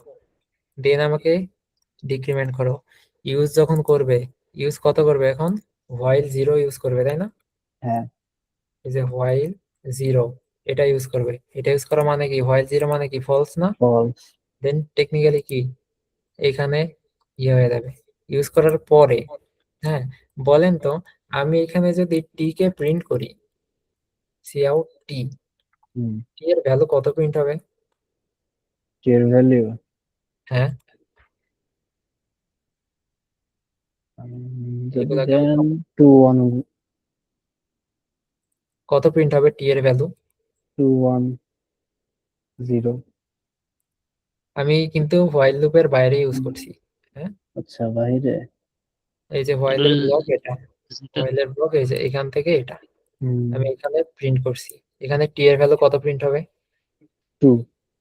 দেন আমাকে ডিক্রিমেন্ট করো। ইউজ যখন করবে, ইউজ কত করবে এখন, হোয়াইল 0 ইউজ করবে, তাই না? হ্যাঁ এই যে হোয়াইল 0 এটা ইউজ করবে। এটা ইউজ করা মানে কি, হোয়াইল 0 মানে কি, ফলস না? ফলস দেন টেকনিক্যালি কি, এখানে ইয়ে হয়ে যাবে ইউজ করার পরে। হ্যাঁ, বলেন তো, আমি এখানে যদি টি কে প্রিন্ট করি, সি আউট টি, হুম টি এর ভ্যালু কত প্রিন্ট হবে? এর ভ্যালিউ হ্যাঁ, যদি এগুলাকে আমি দেন টু ওয়ান কত প্রিন্ট হবে টি এর ভ্যালু? 210। আমি কিন্তু হোয়াইল লুপের বাইরে ইউজ করছি। হ্যাঁ, আচ্ছা বাইরে এই যে হোয়াইলের ব্লক এটা, হোয়াইলের ব্লক এই যে এখান থেকে এটা হুম আমি এখানে প্রিন্ট করছি। এখানে টি এর ভ্যালু কত প্রিন্ট হবে? টু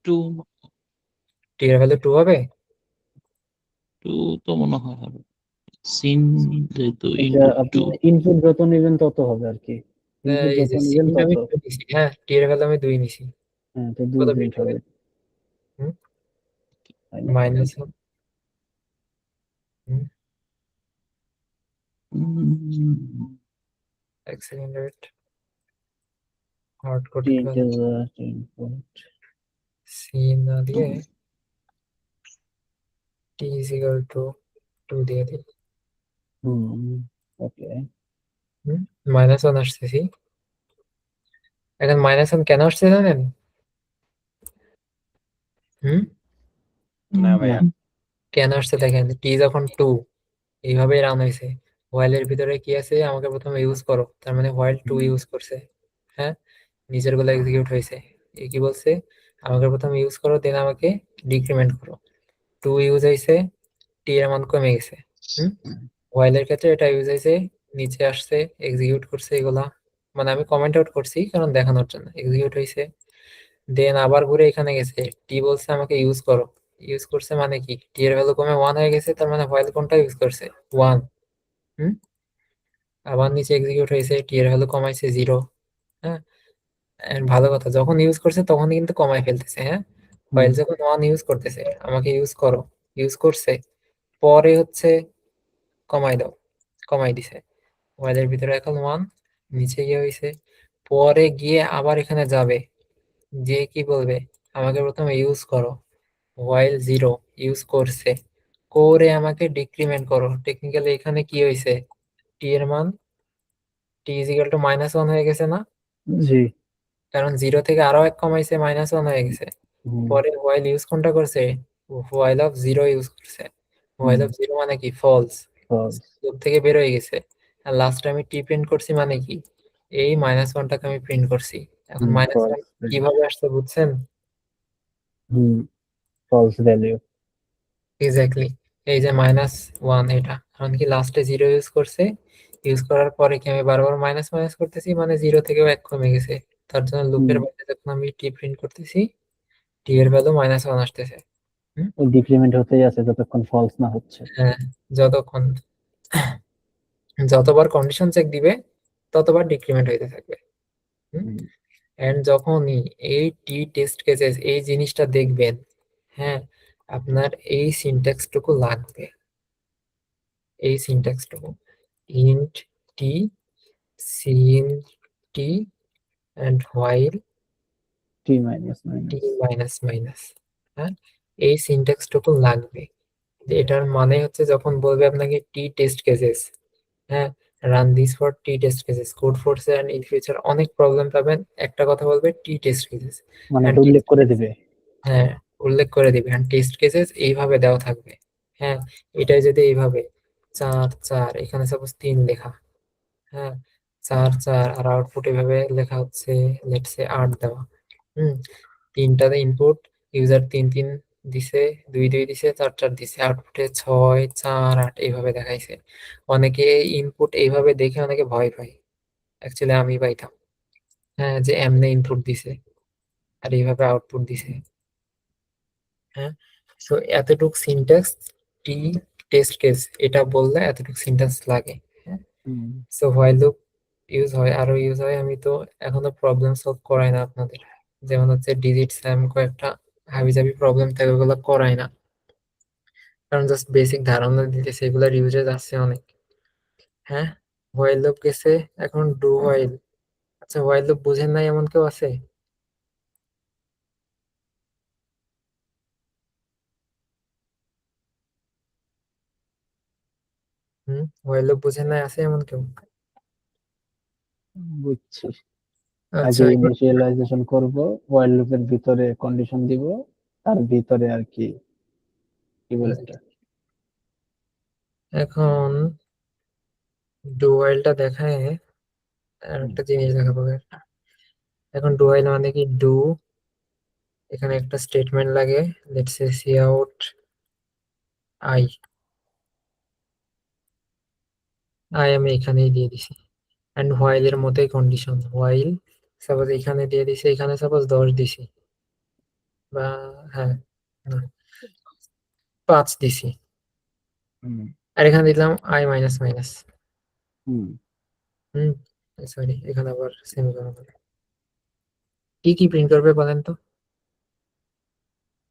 টু টি এর ভ্যালু 2 হবে। টু তো মনে হয় হবে সিন যেহেতু এটা ইনটু আপনি টু ইনপুট যত নেবেন তত হবে আর কি, ইনপুট এই যত যে নেবেন সিন তত। আমি 2 নিছি, হ্যাঁ টি এর ভ্যালু আমি 2 নিছি, হ্যাঁ তো দুই কত প্রিন্ট প্রিন্ট হবে? হবে তাই না? মাইনাস এক সেকেন্ড ওয়েট, হার্ড কোডেড তিনটে ভ্যালু ইনপুট সি না দিয়ে টি ইজ ইকুয়াল টু 2 দিয়ে দিই। ওকে -1 আসতেছি। এখন -1 কেন আসছে জানেন? হুম, না ভাইয়া। কেন আসছে দেখেন, টি যখন 2 এইভাবেই রান হয়েছে, হোয়াইলের ভিতরে কি আছে, আমাকে প্রথমে ইউজ করো, তার মানে হোয়াইল 2 ইউজ করছে। হ্যাঁ, নিচের গুলো এক্সিকিউট হয়েছে। এ কি বলছে, আমাকে প্রথমে ইউজ করো, দেন আমাকে ডিক্রিমেন্ট করো। 2 ইউজ হয়েছে, টি এর মান কমে গেছে। হোয়াইলের ক্ষেত্রে এটা ইউজ হয়েছে, নিচে আসছে, এক্সিকিউট করছে এগুলা, মানে আমি কমেন্ট আউট করছি কারণ দেখানোর জন্য, এক্সিকিউট হয়েছে। দেন আবার ঘুরে এখানে গেছে, টি বলছে আমাকে ইউজ করো, ইউজ করছে মানে কি, টি এর ভ্যালু কমে 1 হয়ে গেছে, তার মানে হোয়াইল কোনটা ইউজ করছে, 1। হুম, আবার নিচে এক্সিকিউট হয়েছে, টি এর ভ্যালু কমাইছে 0। হ্যাঁ, and ভালো কথা, যখন ইউজ করছে তখন কিন্তু কমাই ফেলতেছে। হ্যাঁ, হোয়াইল যখন 1 ইউজ করতেছে, আমাকে ইউজ করো, ইউজ করছে, পরে হচ্ছে কমাই দাও, কমাই দিছে, হোয়াইলের ভিতরে এখন 1, নিচে গিয়ে হয়েছে, পরে গিয়ে আবার এখানে যাবে, যে কি বলবে, আমাকে প্রথমে ইউজ করো, হোয়াইল 0 ইউজ করছে, করে আমাকে ডিক্রিমেন্ট করো। টেকনিক্যালি এখানে কি হয়েছে, টি এর মান টি ইজ ইকুয়াল টু -1 হয়ে গেছে না, জি। কারণ 0 থেকে আরো 1 কমাইছে, -1 হয়ে গেছে। হুম, পরে হোয়াইল ইউজ কোনটা করছে, হোয়াইল অফ 0 ইউজ করছে। হোয়াইল অফ 0 মানে কি, ফলস, false, লুপ থেকে বের হয়ে গেছে। আর লাস্ট আমি টি প্রিন্ট করছি মানে কি, এই -1টাকে আমি প্রিন্ট করছি। এখন -1 false, কিভাবে আসছে বুঝছেন? হুম, false value, এক্স্যাক্টলি, এই যে -1, এটা এখন কি লাস্টে 0 ইউজ করছে, ইউজ করার পরে কি আমি বারবার মাইনাস মাইনাস করতেছি, মানে 0 থেকেও 1 কমে গেছে। তার জন্য লুপের হুম, বাইরে যখন আমি টি প্রিন্ট করতেছি, টি এর ভ্যালু -1 আসতেছে। হুম, ডিক্রিমেন্ট হতেই আছে যতক্ষণ false না হচ্ছে। হ্যাঁ, যতক্ষণ, যতবার কন্ডিশন চেক দিবে ততবার ডিক্রিমেন্ট হইতে থাকবে। হুম, হুম, এন্ড যখনই এই টি টেস্ট কেসেস এই জিনিসটা দেখবেন, হ্যাঁ, আপনার এই সিনট্যাক্সটুকু লাগবে, এই সিনট্যাক্সটুকু, int t cin t and while t minus t minus, minus minus. হ্যাঁ, এই সিনট্যাক্সটুকু লাগবে। এটার মানে হচ্ছে যখন বলবে আপনাকে টি টেস্ট কেসেস, হ্যাঁ, run this for t test cases, কোড ফোর্সে এন্ড ইন ফিউচার অনেক প্রবলেম পাবেন, একটা কথা বলবে টি টেস্ট কেসেস। মানে এটা উল্লেখ করে দিবে। হ্যাঁ, উল্লেখ করে দিবে, হ্যাঁ, টেস্ট কেসেস এইভাবে দেওয়া থাকবে। হ্যাঁ, এটাই যদি এইভাবে 4 4, এখানে সাপোজ 3 লেখা, হ্যাঁ, 4 4, আর আউটপুট এভাবে লেখা হচ্ছে লেটস সে 8 দেওয়া। হুম, তিনটাতে ইনপুট, ইউজার 3 3 দিছে, 2 2 দিছে, 4 4 দিছে, আউটপুটে 6 4 8 এইভাবে দেখাইছে। অনেকে ইনপুট এইভাবে দেখে অনেকে ভয় পায়, অ্যাকচুয়ালি আমি পাইতাম। হ্যাঁ, যে এমনি ইনপুট দিছে আর এইভাবে আউটপুট দিছে। হ্যাঁ, সো এতটুক সিনট্যাক্স, টি টেস্ট কেস এটা বললে এতটুক সিনট্যাক্স লাগে। হ্যাঁ, হুম, সো হোয়াইল লুপ ইউজ হয়, আরো ইউজ হয়, আমি তো এখনো প্রবলেম সলভ করাই না আপনাদের, যেমন হচ্ছে ডিজিট স্যাম কয়েকটা হাবিজাবি প্রবলেম থাকে ওগুলো করাই না, কারণ জাস্ট বেসিক ধারণা দিতেছে, এগুলার ইউজেস আছে অনেক। হ্যাঁ, হোয়াইল লুপ গেছে, এখন ডু হোয়াইল। আচ্ছা, হোয়াইল লুপ বুঝেন নাই এমন কেউ আছে? হোয়াইল লুপ বুঝেন নাই, আছে এমন কেউ? বুঝছি। আচ্ছা, আগে ইনিশিয়ালাইজেশন করব, while লুপের ভিতরে কন্ডিশন দিব, তার ভিতরে আর কি কি বলে এটা, এখন ডু হোয়াইলটা দেখায় আর একটা জিনিস দেখাবো। এখন ডু হোয়াইল মানে কি, ডু, এখানে একটা স্টেটমেন্ট লাগে, let's say C out I, I আমি এখানেই দিয়ে দিছি, এন্ড হোয়াইল এর মধ্যেই কন্ডিশন, হোয়াইল সাপোজ এখানে দিয়ে দিছি, এখানে সাপোজ 10 দিছি, বা হ্যাঁ, না, 5 দিছি, হুম, আর এখানে দিলাম I minus minus. Hmm, hmm, sorry, এখানে আবার সেমিকোলন হবে। কি কি প্রিন্ট করবে বলেন তো?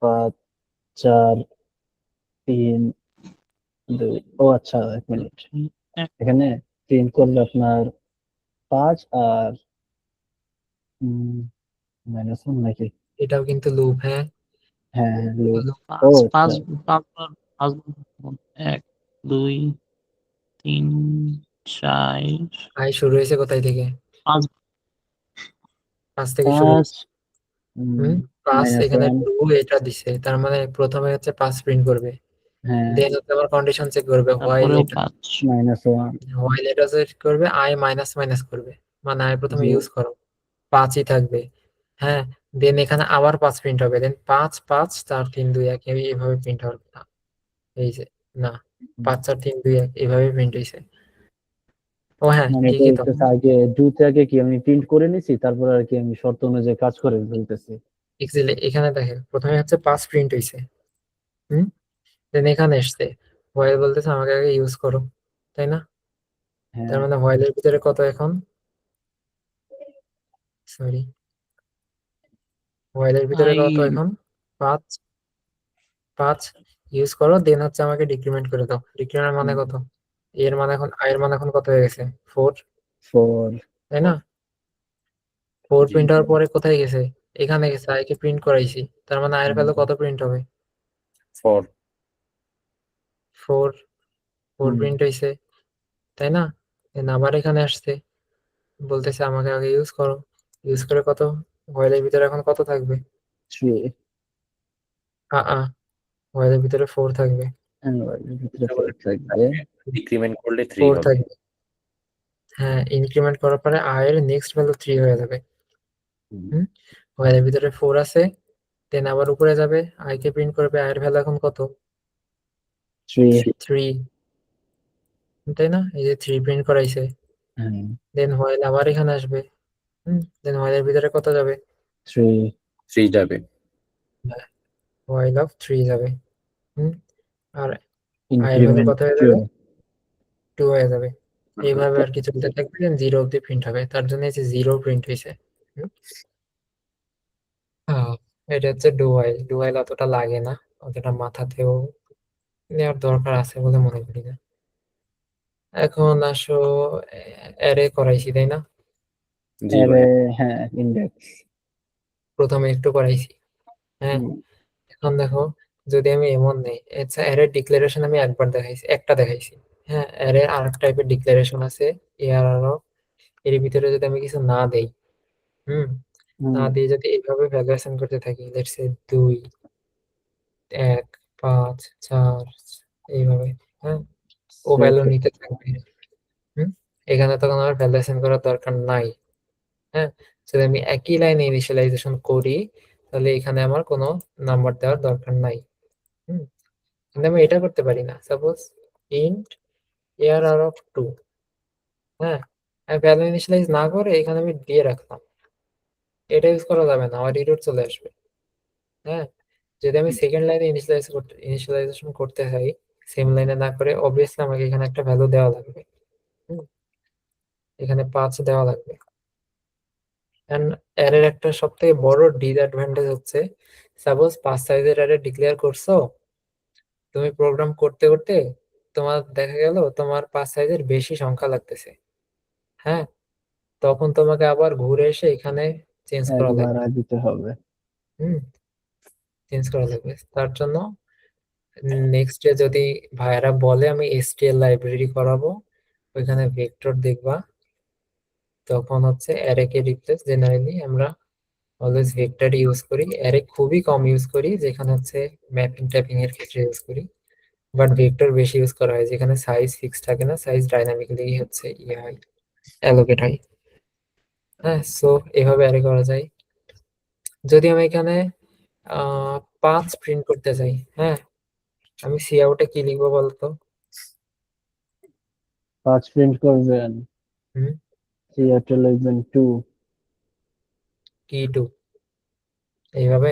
5 4 3 2, ও আচ্ছা, এক মিনিট, এখানে প্রিন্ট করলে আপনার 5 আর -1 নাকি? এটাও কিন্তু লুপ। হ্যাঁ, হ্যাঁ, হ্যাঁ, loop। লুপ। ও পাঁচ আচ্ছা, পাঁচ পাঁচবার, পাঁচবার, 1 2 3 4 আই শুরু হয়েছে কোথায় থেকে? 5। 5 থেকে শুরু 5 হয়েছে। হুম, 5 এখানে -1, 2 এটা দিছে, তার মানে প্রথমে হচ্ছে 5 প্রিন্ট করবে, হ্যাঁ, দেন হচ্ছে আবার কন্ডিশন চেক করবে, হোয়াইল তারপরেও এটা, 5। -1, হোয়াইল এটা চেক করবে, আই মাইনাস মাইনাস করবে, মানে আই প্রথমে জি, ইউজ করো, 5ই থাকবে। হ্যাঁ, দেন এখানে আবার 5 প্রিন্ট হবে, দেন 5 5 4 3 2 1 এইভাবে প্রিন্ট হবে না, এই যে, না, 5 4 3 2 1 এইভাবে প্রিন্ট হয়েছে। ও হ্যাঁ, মানে এটা ঠিকই তো, হইতেছে আগে ডুতে আগে কি আমি প্রিন্ট করে নিছি, তারপর আর কি আমি শর্ত অনুযায়ী কাজ করে ফেলতেছি। এক্সেলে এখানে দেখেন প্রথমে হচ্ছে 5 প্রিন্ট হয়েছে, দেন এখানে এসছে ভয়েল বলতেছে আমাকে আগে ইউজ করো, তাই না? তার হ্যাঁ মানে ভয়েলের ভিতরে কত এখন, সরি, ভয়েলের ভিতরে আই কত এখন 5 5 ইউজ করো, দেন হচ্ছে আমাকে ডিক্রিমেন্ট করে দাও। ডিক্রিমেন্ট মানে কত, এর মানে এখন আই এর মানে এখন কত হয়ে গেছে 4, 4 তাই না? 4 জি প্রিন্ট হওয়ার পরে কোথায় গেছে, এখানে গেছে, আই কে প্রিন্ট করাইছি, তার মানে আয়ের ভ্যালু কত প্রিন্ট হবে 4 4 প্রিন্ট হয়েছে, তাই না? দেন আবার এখানে আসছে বলতেছে আমাকে আগে ইউজ করো, ইউজ করে কত, ভয়েলের ভিতরে এখন কত থাকবে, 3 ভয়েলের ভিতরে 4 থাকবে, ভিতরে 4 থাকবে। ডিক্রিমেন্ট করলে 3 4 হবে। থাকবে, হ্যাঁ, ইনক্রিমেন্ট করার পরে আয়ের নেক্সট ভ্যালু 3 হয়ে যাবে। হুম, ভয়েলের ভিতরে 4 আছে, দেন আবার উপরে যাবে, আই কে প্রিন্ট করবে, আয়ের ভ্যালু এখন কত 3 3, তাই না? এই যে 3 প্রিন্ট করাইছে, হ্যাঁ দেন ভয়েল আবার এখানে আসবে, দেন ভয়েলের ভিতরে কত যাবে, 3 3 যাবে। ভয়েল অফ 3 যাবে, আর আয়ের ভ্যালু ইনক্রিমেন্ট কত হয়ে 2 যাবে 2 হয়ে যাবে। এইভাবে আর কি চলতে থাকবে, দেন 0 অব্দি প্রিন্ট হবে, তার জন্য এই যে 0 প্রিন্ট হয়েছে। হ্যাঁ, এটা হচ্ছে ডু হোয়াইল অতটা লাগে না, অতটা মাথাতেও নেওয়ার দরকার আছে বলে মনে করি না। এখন আসো, অ্যারে করাইছি তাই না? জি এর ভাইয়া। হ্যাঁ ইন্ডেক্স প্রথমে একটু করাইছি, হ্যাঁ। এখন দেখো, যদি আমি এমন নেই, আচ্ছা অ্যারে ডিক্লারেশন আমি একবার দেখাইছি, একটা দেখাইছি, হ্যাঁ। অ্যারে আরেক টাইপের ডিক্লারেশন আছে, এআরআর, এর ভিতরে যদি আমি কিছু না দেই, না দিয়ে যদি এইভাবে ভ্যালু অ্যাসাইন করতে থাকি, লেটস সে 2, 1, 5, 4, এইভাবে, হ্যাঁ, ও ভ্যালু নিতে থাকবে। এখানে তখন আমার ভ্যালু অ্যাসাইন করার দরকার নাই, হ্যাঁ। যদি আমি একই লাইনে ইনিশিয়ালাইজেশন করি, তাহলে এখানে আমার কোনো নাম্বার দেওয়ার দরকার নাই। কিন্তু আমি এটা করতে পারি না, সাপোজ ইন্ট এআরআর অফ 2, হ্যাঁ, আমি ভ্যালু ইনিশিয়ালাইজ না করে এখানে আমি দিয়ে রাখলাম, এটা ইউজ করা যাবে না, আমার এরর চলে আসবে, হ্যাঁ। যদি আমি সেকেন্ড লাইনে ইনিশিয়ালাইজেশন করতে চাই, সেম লাইনে না করে, অবভিয়াসলি আমাকে এখানে একটা ভ্যালু দেওয়া লাগবে, এখানে 5 দেওয়া লাগবে। এন্ড অ্যারের একটা সবথেকে বড় ডিসঅ্যাডভান্টেজ হচ্ছে, সাপোজ 5 সাইজের অ্যারে ডিক্লেয়ার করছো, তুমি প্রোগ্রাম করতে করতে তোমার দেখা গেল তোমার 5 সাইজের বেশি সংখ্যা লাগতেছে, হ্যাঁ। তখন তোমাকে আবার ঘুরে এসে এখানে চেঞ্জ করা একবার লাগবে, দিতে হবে। হুম চেঞ্জ করা লাগবে। তার জন্য নেক্সট ডে যদি ভাইয়ারা বলে আমি এসটিএল লাইব্রেরি করাবো, ওইখানে ভেক্টর দেখবা, তখন হচ্ছে অ্যারে কে রিপ্লেস, জেনারেলি আমরা অলওয়েজ ভেক্টর ইউজ করি, অ্যারে খুবই কম ইউজ করি, যেখানে হচ্ছে ম্যাপিং ট্যাপিং এর ক্ষেত্রে ইউজ করি, বাট ভেক্টর বেশি ইউজ করা হয়, যেখানে সাইজ ফিক্স থাকে না, সাইজ ডাইনামিক্যালি হচ্ছে ইয়ে হয়, অ্যালোকেট হয়, হ্যাঁ। সো এভাবে অ্যারে করা যায়। যদি আমি এখানে 5 প্রিন্ট করতে চাই, হ্যাঁ, আমি সি আউটে কি লিখবো বলতো? 5 প্রিন্ট করবেন, হুম সিআরটি লিখবেন 2 কি 2, এইভাবে,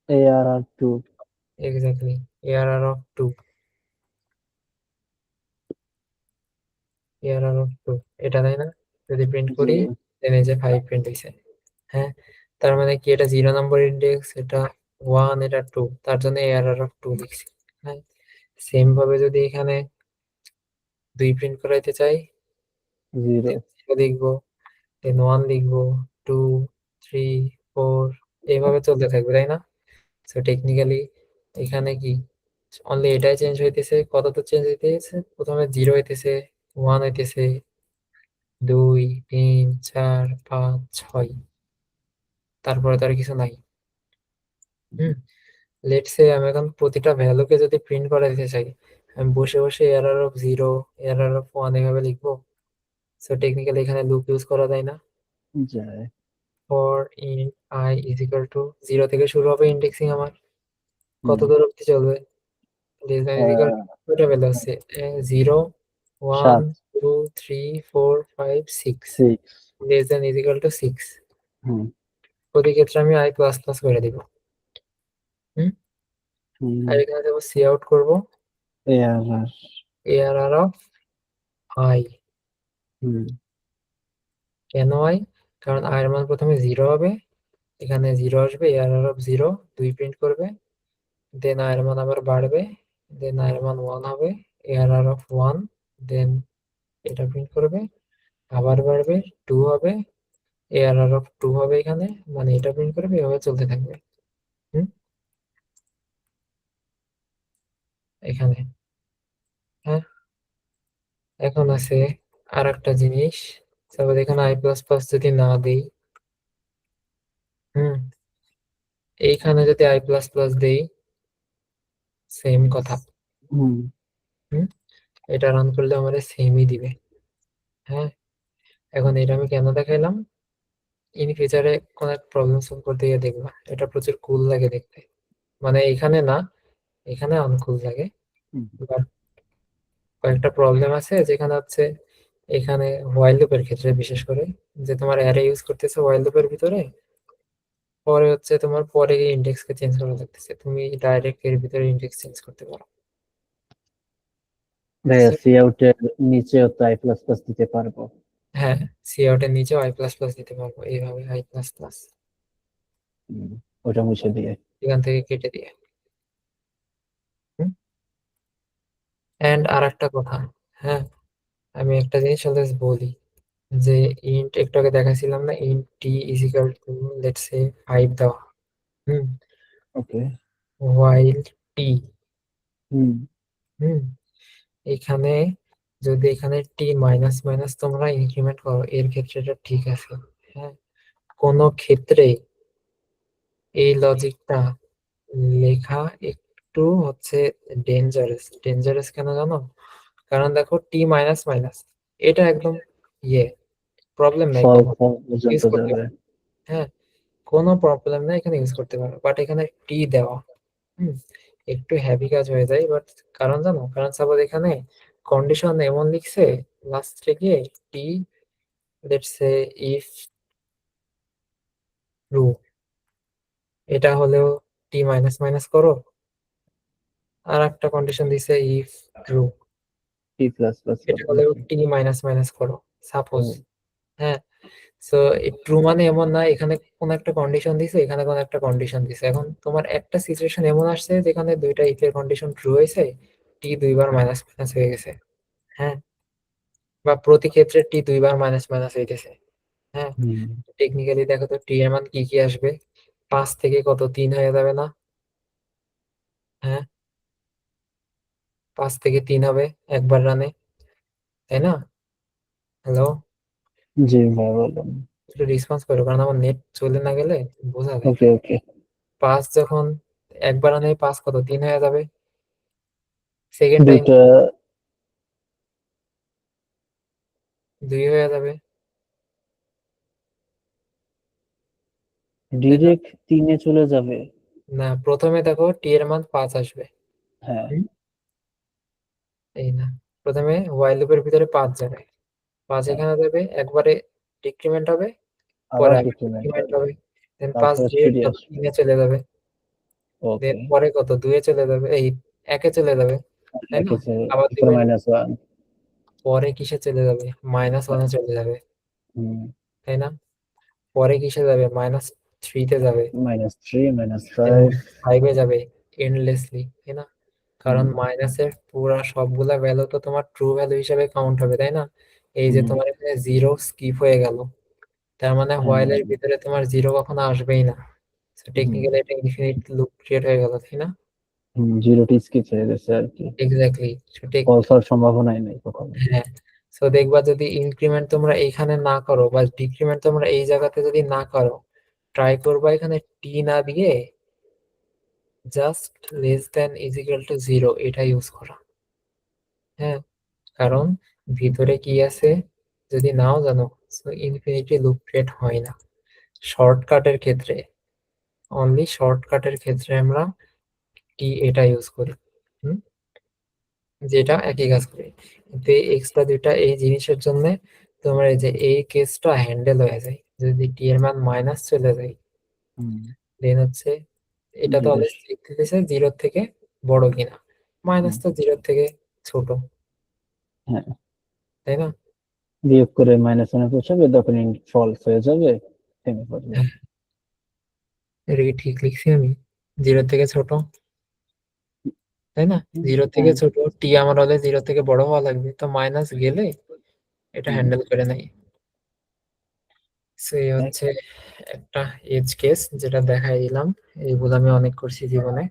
ARR 2 exactly, ARR of 2, ARR of 2, এটা তাই না? যদি প্রিন্ট জি করি, দেন এই যে 5 প্রিন্ট হইছে, হ্যাঁ। তার মানে কি, এটা 0 নম্বর ইন্ডেক্স, এটা 1, এটা 2, তার জন্য এআরআর অফ 2 লিখছি, হ্যাঁ। সেম ভাবে যদি এখানে 2 প্রিন্ট করাইতে চাই, 0 দেন 0 লিখবো, দেন 1 লিখবো, 2, 3, 4, এইভাবে চলতে থাকবে, তাই না? সো টেকনিক্যালি এখানে কি অনলি এটাই চেঞ্জ হইতেছে, কত তো চেঞ্জ হইতেছে, প্রথমে 0 হইতেছে, 1 হইতেছে, 2, 3, 4, 5, 6, তারপরে তো আর কিছু নাই। লেটস সে আমি এখন প্রতিটা ভ্যালুকে যদি প্রিন্ট করে দিতে চাই, আমি বসে বসে এরর অফ 0, এরর অফ 1 এভাবে লিখবো। সো টেকনিক্যালি এখানে লুপ ইউজ করা যায় না। যায় for int I is equal to 0 থেকে শুরু হবে ইন্ডেক্সিং আমার, কত হুম, দূর অব্দি চলবে, less than is equal ah, to, এটা ভ্যালু আছে 0, 1, 7 2, 3, 4, 5, 6, 6 less than is equal two 6, হুম প্রতি ক্ষেত্রে আমি আই প্লাস প্লাস করে দিব। হুম আর এখানে দেবো সি আউট করবো ARR ARR অফ আই। কেন আই? কারণ আই এর মান প্রথমে 0 হবে, এখানে 0 আসবে, ARR অফ 0 2 প্রিন্ট করবে, দেন আই এর মান আবার বাড়বে, দেন আই এর মান 1 হবে, ARR অফ 1, দেন এটা প্রিন্ট করবে, আবার বাড়বে, 2 হবে, ARR অফ 2 হবে এখানে, মানে এটা প্রিন্ট করবে, এভাবে চলতে থাকবে। হুম, এখানে। হ্যাঁ, এখন আছে আর একটা জিনিস, তারপর এখানে আই প্লাস প্লাস যদি না দিই, হুম, এইখানে যদি আই প্লাস প্লাস দিই, সেম কথা। হুম, এটা রান করলে আমাদের সেমই দিবে। হ্যাঁ, এখন এটা আমি কেন দেখাইলাম, ইন ফিউচারে কোন একটা প্রবলেম সলভ করতে গিয়ে দেখবা এটা প্রচুর কুল লাগে দেখতে, মানে এখানে না, এখানে আনকুল লাগে, বাট কয়েকটা প্রবলেম আছে যেখানে হচ্ছে এখানে হোয়াইল লুপের ক্ষেত্রে বিশেষ করে, যে তোমার অ্যারে ইউজ করতেছে হোয়াইল লুপের ভিতরে, পরে হচ্ছে তোমার পরে গিয়ে ইন্ডেক্সকে চেঞ্জ করা লাগতেছে, তুমি ডাইরেক্ট এর ভিতরে ইন্ডেক্স চেঞ্জ করতে পারো। ভাইয়া So, সি আউটের নিচেও তো আই প্লাস প্লাস দিতে পারবো। হ্যাঁ, সি আউটের নিচেও আই প্লাস প্লাস দিতে পারবো, এইভাবে আই প্লাস প্লাস ওটা মুছে দিয়ে। এখান থেকে কেটে দিয়ে। এন্ড আর একটা কথা, হ্যাঁ, আমি একটা জিনিস অলওয়েজ বলি, যে ইন্ট একটু আগে দেখাছিলাম না, int T is equal two let's say 5 দেওয়া, হুম, ওকে। while টি, হুম হুম, এখানে যদি এখানে টি মাইনাস মাইনাস তোমরা ইনক্রিমেন্ট করো, এর ক্ষেত্রে এটা ঠিক আছে। হ্যাঁ, কোনো ক্ষেত্রে এই লজিকটা লেখা একটু হচ্ছে ডেঞ্জারাস। ডেঞ্জারাস কেন জানো? কারণ দেখো টি মাইনাস মাইনাস এটা একদম ইয়ে প্রবলেম নাই, ফল কোনো পর্যন্ত ইউজ করতে যাবে। পারো। হ্যাঁ, কোনো প্রবলেম নাই, এখানে ইউজ করতে পারো, বাট এখানে টি দেওয়া একটু হেভি কাজ হয়ে যায়। বাট কারণ জানো, কারণ সাপোজ এখানে কন্ডিশন এমন লিখছে লাস্টে গিয়ে টি, লেটস সে ইফ ট্রু, এটা হলেও টি মাইনাস মাইনাস করো, আর একটা কন্ডিশন দিছে if true, T plus plus এটা হলেও টি মাইনাস মাইনাস করো সাপোজ। হ্যাঁ, সো ট্রু মানে এমন না এখানে কোন একটা কন্ডিশন দিছে, এখানে কোন একটা কন্ডিশন দিছে, এখন তোমার একটা সিচুয়েশন এমন আসছে যেখানে দুইটা ইফ এর কন্ডিশন ট্রু হয়েছে, টি দুইবার মাইনাস মাইনাস হয়ে গেছে। হ্যাঁ, বা প্রতি ক্ষেত্রে টি দুইবার মাইনাস মাইনাস হইতেছে। হ্যাঁ, টেকনিক্যালি দেখো তো টি এর মান কি কি আসবে, 5 থেকে কত 3 হয়ে যাবে না? হ্যাঁ, 5 থেকে 3 হবে একবার রানে, তাই না? হ্যালো, জি ভাই বলুন। একটু রেসপন্স করো, কারণ আমার নেট চলে না গেলে বোঝা যায়। ওকে ওকে। 5 যখন একবার রানে 5 কত 3 হয়ে যাবে, সেকেন্ড টাইম দুইটা 2 হয়ে যাবে, তাই না? ডিরেক্ট 3-এ চলে যাবে। না, প্রথমে দেখো টি এর মান 5 আসবে, হ্যাঁ হুম, এই না, প্রথমে হোয়াইল লুপের ভিতরে 5 যাবে, 5 হ্যাঁ, এখানে যাবে, একবারে ডিক্রিমেন্ট হবে, পরে আবার আবার ডিক্রিমেন্ট ডিক্রিমেন্ট হবে, হবে, দেন 5 তারপরে 3 ডিরেক্ট আসবে। 3 এ চলে যাবে, দেন ওকে। পরে কত 2 এ চলে যাবে, এই 1 এ চলে যাবে, তাই না? একে আবার এরপর 2 -1। পরে কিসে চলে যাবে, -1 এ চলে যাবে, হুম তাই না? পরে কিসে যাবে, -3 তে যাবে, -3 দেন -5। -5 এ যাবে, এন্ডলেসলি, তাই না? কারণ মাইনাসের পুরা সবগুলা ভ্যালু তো তোমার ট্রু ভ্যালু হিসেবে কাউন্ট হবে, তাই না? এই যে তোমার এখানে 0 স্কিপ হয়ে গেল, তার মানে হোয়াইল এর ভিতরে তোমার 0 কখনো আসবেই না, টেকনিক্যালি এটা ইনফিনিট লুপ ক্রিয়েট হয়ে গেল, তাই না? 0টি স্কিপ হয়ে গেছে আর কি, এক্স্যাক্টলি, সঠিক। ফলস হওয়ার সম্ভাবনাই নেই কখনো। হ্যাঁ, সো দেখবা যদি ইনক্রিমেন্ট তোমরা এইখানে না করো বা ডিক্রিমেন্ট তোমরা এই জায়গাতে যদি না করো, ট্রাই করবা এখানে টি না দিয়ে just less than is equal to 0 এটা ইউজ করা। হ্যাঁ, কারণ ভিতরে কি আছে যদি নাও জানো, সো ইনফিনিটি লুপ ক্রিয়েট হয় না। শর্টকাটের ক্ষেত্রে, অনলি শর্টকাটের ক্ষেত্রে আমরা টি এটা ইউজ করি, হুম, যেটা একই কাজ করে, কিন্তু এই এক্সট্রা দুইটা এই জিনিসের জন্য তোমার এই যে এই কেসটা হ্যান্ডেল হয়ে যায়, যদি টি এর মান মাইনাস চলে যায়, দেন হচ্ছে এটা তো জিরো অলওয়েজ চেক দিতেছে জিরোর থেকে বড় কিনা, মাইনাস তো জিরোর থেকে ছোট, হ্যাঁ তাই না? বিয়োগ করে মাইনাস ওয়ানে পৌঁছাবে, তখন ফলস হয়ে যাবে, থেমে পড়বে। হ্যাঁ, এটা কি ঠিক লিখছি আমি? জিরোর থেকে ছোট, তাই না? জিরো থেকে হ্যাঁ ছোট, টি আমার হলে জিরো থেকে বড় হওয়া লাগবে, তো মাইনাস গেলে এটা হুম, হ্যান্ডেল করে নেই। সো এই হচ্ছে একটা এজ কেস যেটা দেখাই দিলাম। এইগুলো আমি অনেক করছি জীবনে।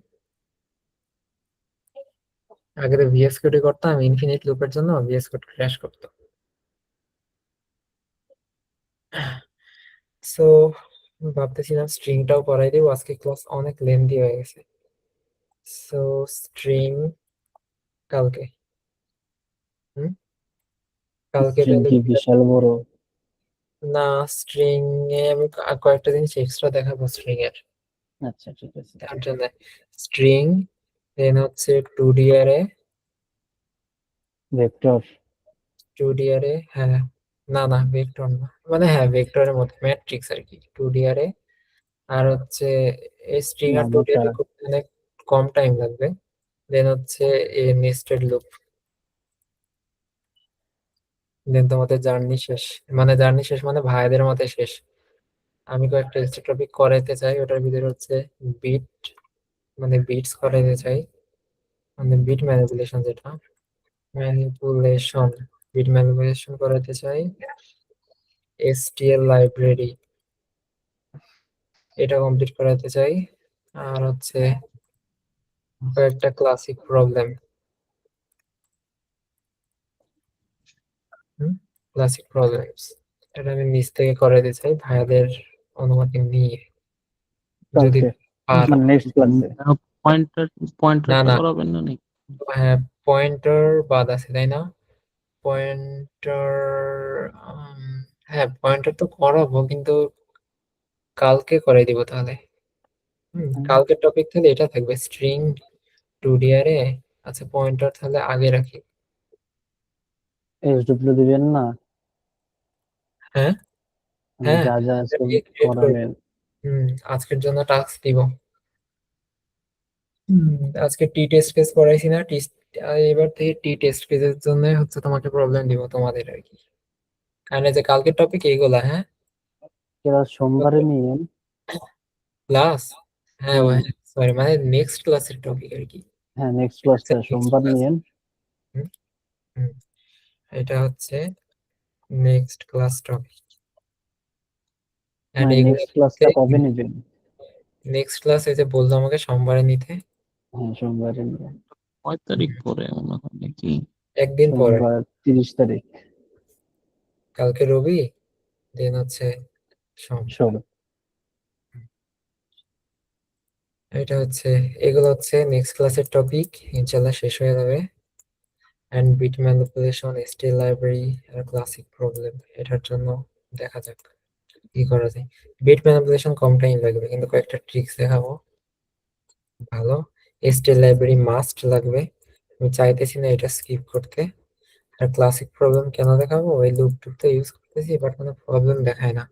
আগে তো ভিএস কোডে করতাম, ইনফিনিট লুপের জন্য ভিএস কোড ক্র্যাশ করতো। সো ভাবতেছিলাম স্ট্রিংটাও করাই দেবো, আজকে ক্লাস অনেক লেন্দি হয়ে গেছে। সো স্ট্রিং কালকে, হুম, কালকে স্ট্রিং তাহলে কি বিশাল বড়? না, স্ট্রিং এ আমি কয়েকটা জিনিস এক্সট্রা দেখাবো স্ট্রিং এর, আচ্ছা ঠিক আছে। তার জন্য স্ট্রিং, দেন হচ্ছে টুডি অ্যারে, ভেক্টর। টুডি অ্যারে, হ্যাঁ, না না ভেক্টর না, মানে হ্যাঁ ভেক্টরের মধ্যে ম্যাট্রিক্স আর কি, টুডি অ্যারে। আর হচ্ছে এই স্ট্রিং আর টুডি নামটা অ্যারে করতে অনেক কম টাইম লাগবে। দেন হচ্ছে এ নেস্টেড লুপ, দেন তোমাদের জার্নি শেষ। মানে জার্নি শেষ মানে ভাইদের মতে শেষ। আমি কয়েকটা এক্সট্রা টপিক করাইতে চাই, ওটার ভিতরে হচ্ছে বিট, মানে বিটস করাইতে চাই, মানে বিট ম্যানিপুলেশন, যেটা ম্যানিপুলেশন, বিট ম্যানিপুলেশন করাইতে চাই। এসটিএল লাইব্রেরি, এটা কমপ্লিট করাতে চাই। আর হচ্ছে কয়েকটা ক্লাসিক প্রবলেম, ক্লাসিক প্রবলেমস, এটা আমি নিজ থেকে করাতে চাই ভাইয়াদের অনুমতি নিয়ে, যদি কালকে পারো। মানে নেক্সট ক্লাসে। পয়েন্টার না পয়েন্টারটা না, করাবেন না নাকি? হ্যাঁ পয়েন্টার বাদ আছে তাই না? পয়েন্টার, হ্যাঁ পয়েন্টার তো করাবো, কিন্তু কালকে করাই দিব তাহলে। কালকের টপিক তাহলে এটা থাকবে, স্ট্রিং টুডি অ্যারে। আচ্ছা পয়েন্টার তাহলে আগে রাখি। এসডব্লিউ দিবেন না? হ্যাঁ মানে হ্যাঁ, যা যা এটা আজকে দিয়ে ক্রিয়েট করে করাবেন। আজকের জন্য টাস্ক দিব। আজকে টি টেস্ট কেস করাইছি না, এবার থেকে টি টেস্ট কেসের জন্য হচ্ছে তোমাকে প্রবলেম দিব তোমাদের আর কি। কারণ এই যে কালকের টপিক এইগুলা, হ্যাঁ ক্লাস সোমবারে নিয়েন। ক্লাস, হ্যাঁ হুম, সরি, মানে নেক্সট ক্লাসের টপিক আর কি। হ্যাঁ নেক্সট এটা হচ্ছে ক্লাসটা নেক্সট সোমবার ক্লাস, নিয়েন। এটা হচ্ছে নেক্সট ক্লাস টপিক। এন্ড মানে এগুলো নেক্সট ক্লাসটা কবে নেবেন? নেক্সট ক্লাস এই যে বললো আমাকে সোমবারে নিতে। হ্যাঁ সোমবারে নিবেন। 6 তারিখ পরে মনে হয় নাকি? একদিন পরে, সোমবার 30 তারিখ। কালকে রবি, দেন হচ্ছে সোম। সোম। এটা হচ্ছে, এগুলো হচ্ছে নেক্সট ক্লাসের টপিক, ইনশাল্লাহ শেষ হয়ে যাবে। And bit manipulation, STL library আর ক্লাসিক প্রবলেম, এটার জন্য দেখা যাক কি করা যায়। বিট ম্যানিপুলেশন কম টাইম লাগবে, কিন্তু কয়েকটা ট্রিক্স দেখাবো ভালো। এসটিএল লাইব্রেরি মাস্ট লাগবে, আমি চাইতেছি না এটা স্কিপ করতে। আর ক্লাসিক প্রবলেম কেন দেখাবো, ওই লুপ টুপ তো ইউজ করতেছি বাট কোনো প্রবলেম দেখায় না,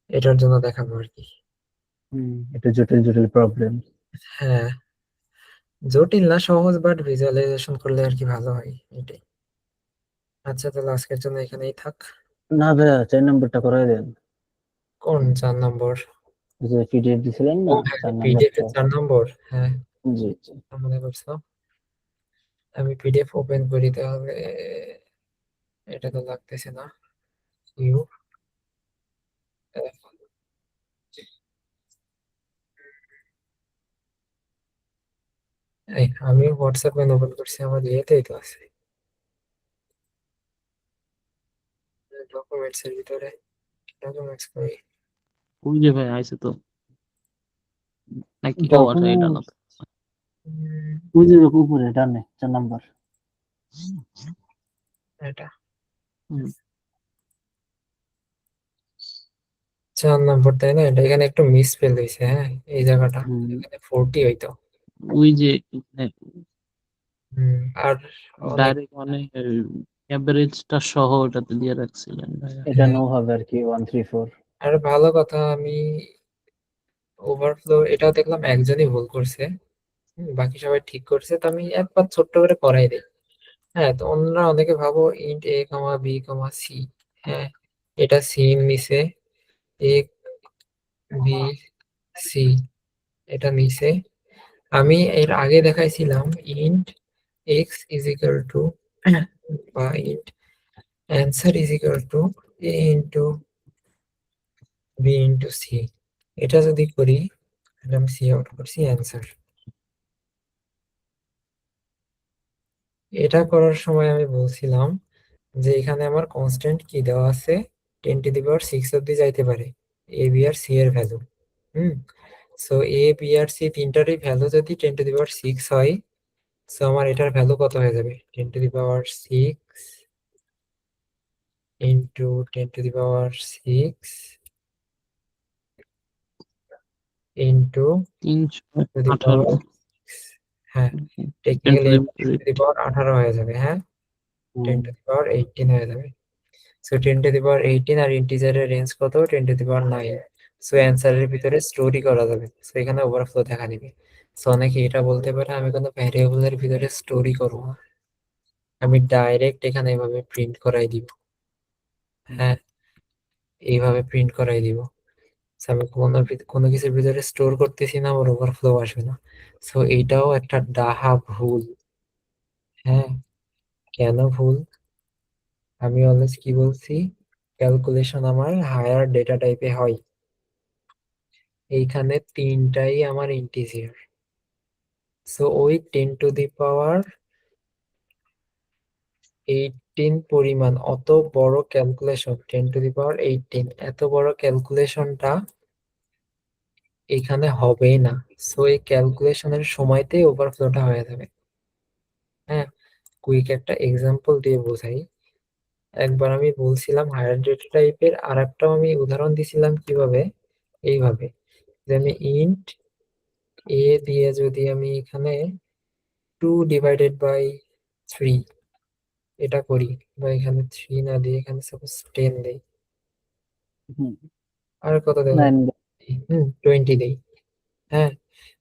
এটার জন্য দেখাবো আর কি। এটা জটিল জটিল প্রবলেম। হ্যাঁ, জটিল না, সহজ, বাট ভিজুয়ালাইজেশন করলে আর কি ভালো হয়, এটাই। আচ্ছা তাহলে আজকের জন্য এখানেই থাক। না ভাইয়া 4 নম্বরটা করাই দেন। কোন 4 নম্বর? ওই যে পিডিএফ দিছিলেন ও না হ্যাঁ, 4 পিডিএফ নম্বরটা। এর 4 নম্বর, হ্যাঁ জি জি। মনে করছো। আমি পিডিএফ ওপেন করি তাহলে, এটা তো লাগতেছে না। ইউ, এই আমি হোয়াটসঅ্যাপ মেনু ওপেন করছি, আমার ইয়েতেই তো আছে ডকুমেন্টস এর ভিতরে, ডকুমেন্টস কই? ওই যে ভাই আইছে তো নাকি? ও আচ্ছা, এটা না। ডকুমেন্টস উম, ওই যে উপরে ডানে 4 নম্বর। এটা হুম, 4 নম্বর তাই না? এটা এখানে একটু মিসস্পেল হয়েছে, হ্যাঁ এই জায়গাটা, এখানে 40 হইতো। ওই যে আর অনেক, ডাইরেক্ট মানে অ্যাভারেজটা সহ ওটাতে দিয়ে রাখছিলেন ভাইয়া। এটা হ্যাঁ, নো হবে আর কি 134। আর ভালো কথা, আমি ওভারফ্লো এটাও দেখলাম একজনই ভুল করছে, বাকি সবাই ঠিক করছে, তো আমি একবার ছোট্ট করে করাই দিই। হ্যাঁ, তো অন্যরা অনেকে ভাবো ইন্ট এ কমা বি কমা সি। হ্যাঁ, এটা সিন নিছে, এ বি সি এটা নিছে। আমি এর আগে দেখাইছিলাম int x is equal to বা int answer is equal to a into B into c. এটা যদি করি তাহলে আমি সি আউট করছি অ্যান্সার। এটা করার সময় আমি বলছিলাম যে এখানে আমার কনস্ট্যান্ট কি দেওয়া আছে, 10⁶ অব্দি যাইতে পারে এ বি আর সি এর value. So A B R C তিনটারই value যদি 10⁶ হয়, সো আমার এটার ভ্যালু কত হয়ে যাবে, 10⁶ ইন্টু 10⁶ ইন্টু 318 হ্যাঁ, 10 টেকনিক্যালি to the power 10⁻18 হয়ে যাবে। হ্যাঁ, 10⁻18 হয়ে যাবে। সো 10⁻18 আর ইন্টিজারের রেঞ্জ কত, 10⁹ সো অ্যান্সারের ভিতরে স্টোরি করা যাবে, সো এখানে ওভারফ্লো দেখা দিবে। সো অনেকে এটা বলতে পারে আমি কোনো ভ্যারিয়েবলের ভিতরে স্টোরি করবো না, আমি ডাইরেক্ট এখানে এভাবে প্রিন্ট করাই দিব। হ্যাঁ, এইভাবে প্রিন্ট করাই দিব। So, আমি কোনো কিছুর ভিতরে স্টোর করতেছি না, আমার ওভারফ্লো আসবে না। সো এইটাও একটা ডাহা ভুল। হ্যাঁ, কেন ভুল? আমি অলওয়েজ কি বলছি, ক্যালকুলেশন আমার হায়ার ডেটা টাইপে হয়। এইখানে তিনটাই আমার ইন্টিজার, সো ওই 10⁻18 পরিমাণ অত বড় ক্যালকুলেশন, 10⁻18 এত বড় ক্যালকুলেশনটা এখানে হবে না। সো এই ক্যালকুলেশনের সময়তেই ওভারফ্লোটা হয়ে যাবে। হ্যাঁ, কুইক একটা এক্সাম্পল দিয়ে বোঝাই। একবার আমি বলছিলাম হায়ার ডেটা টাইপের, আর একটাও আমি উদাহরণ দিছিলাম কিভাবে, এইভাবে যে আমি ইন্ট এ দিয়ে যদি আমি এখানে 2/3 এটা করি, বা এখানে 3 না দিয়ে এখানে সাপোজ 10 দেই, আর কত দেব, 20 দেই। হ্যাঁ,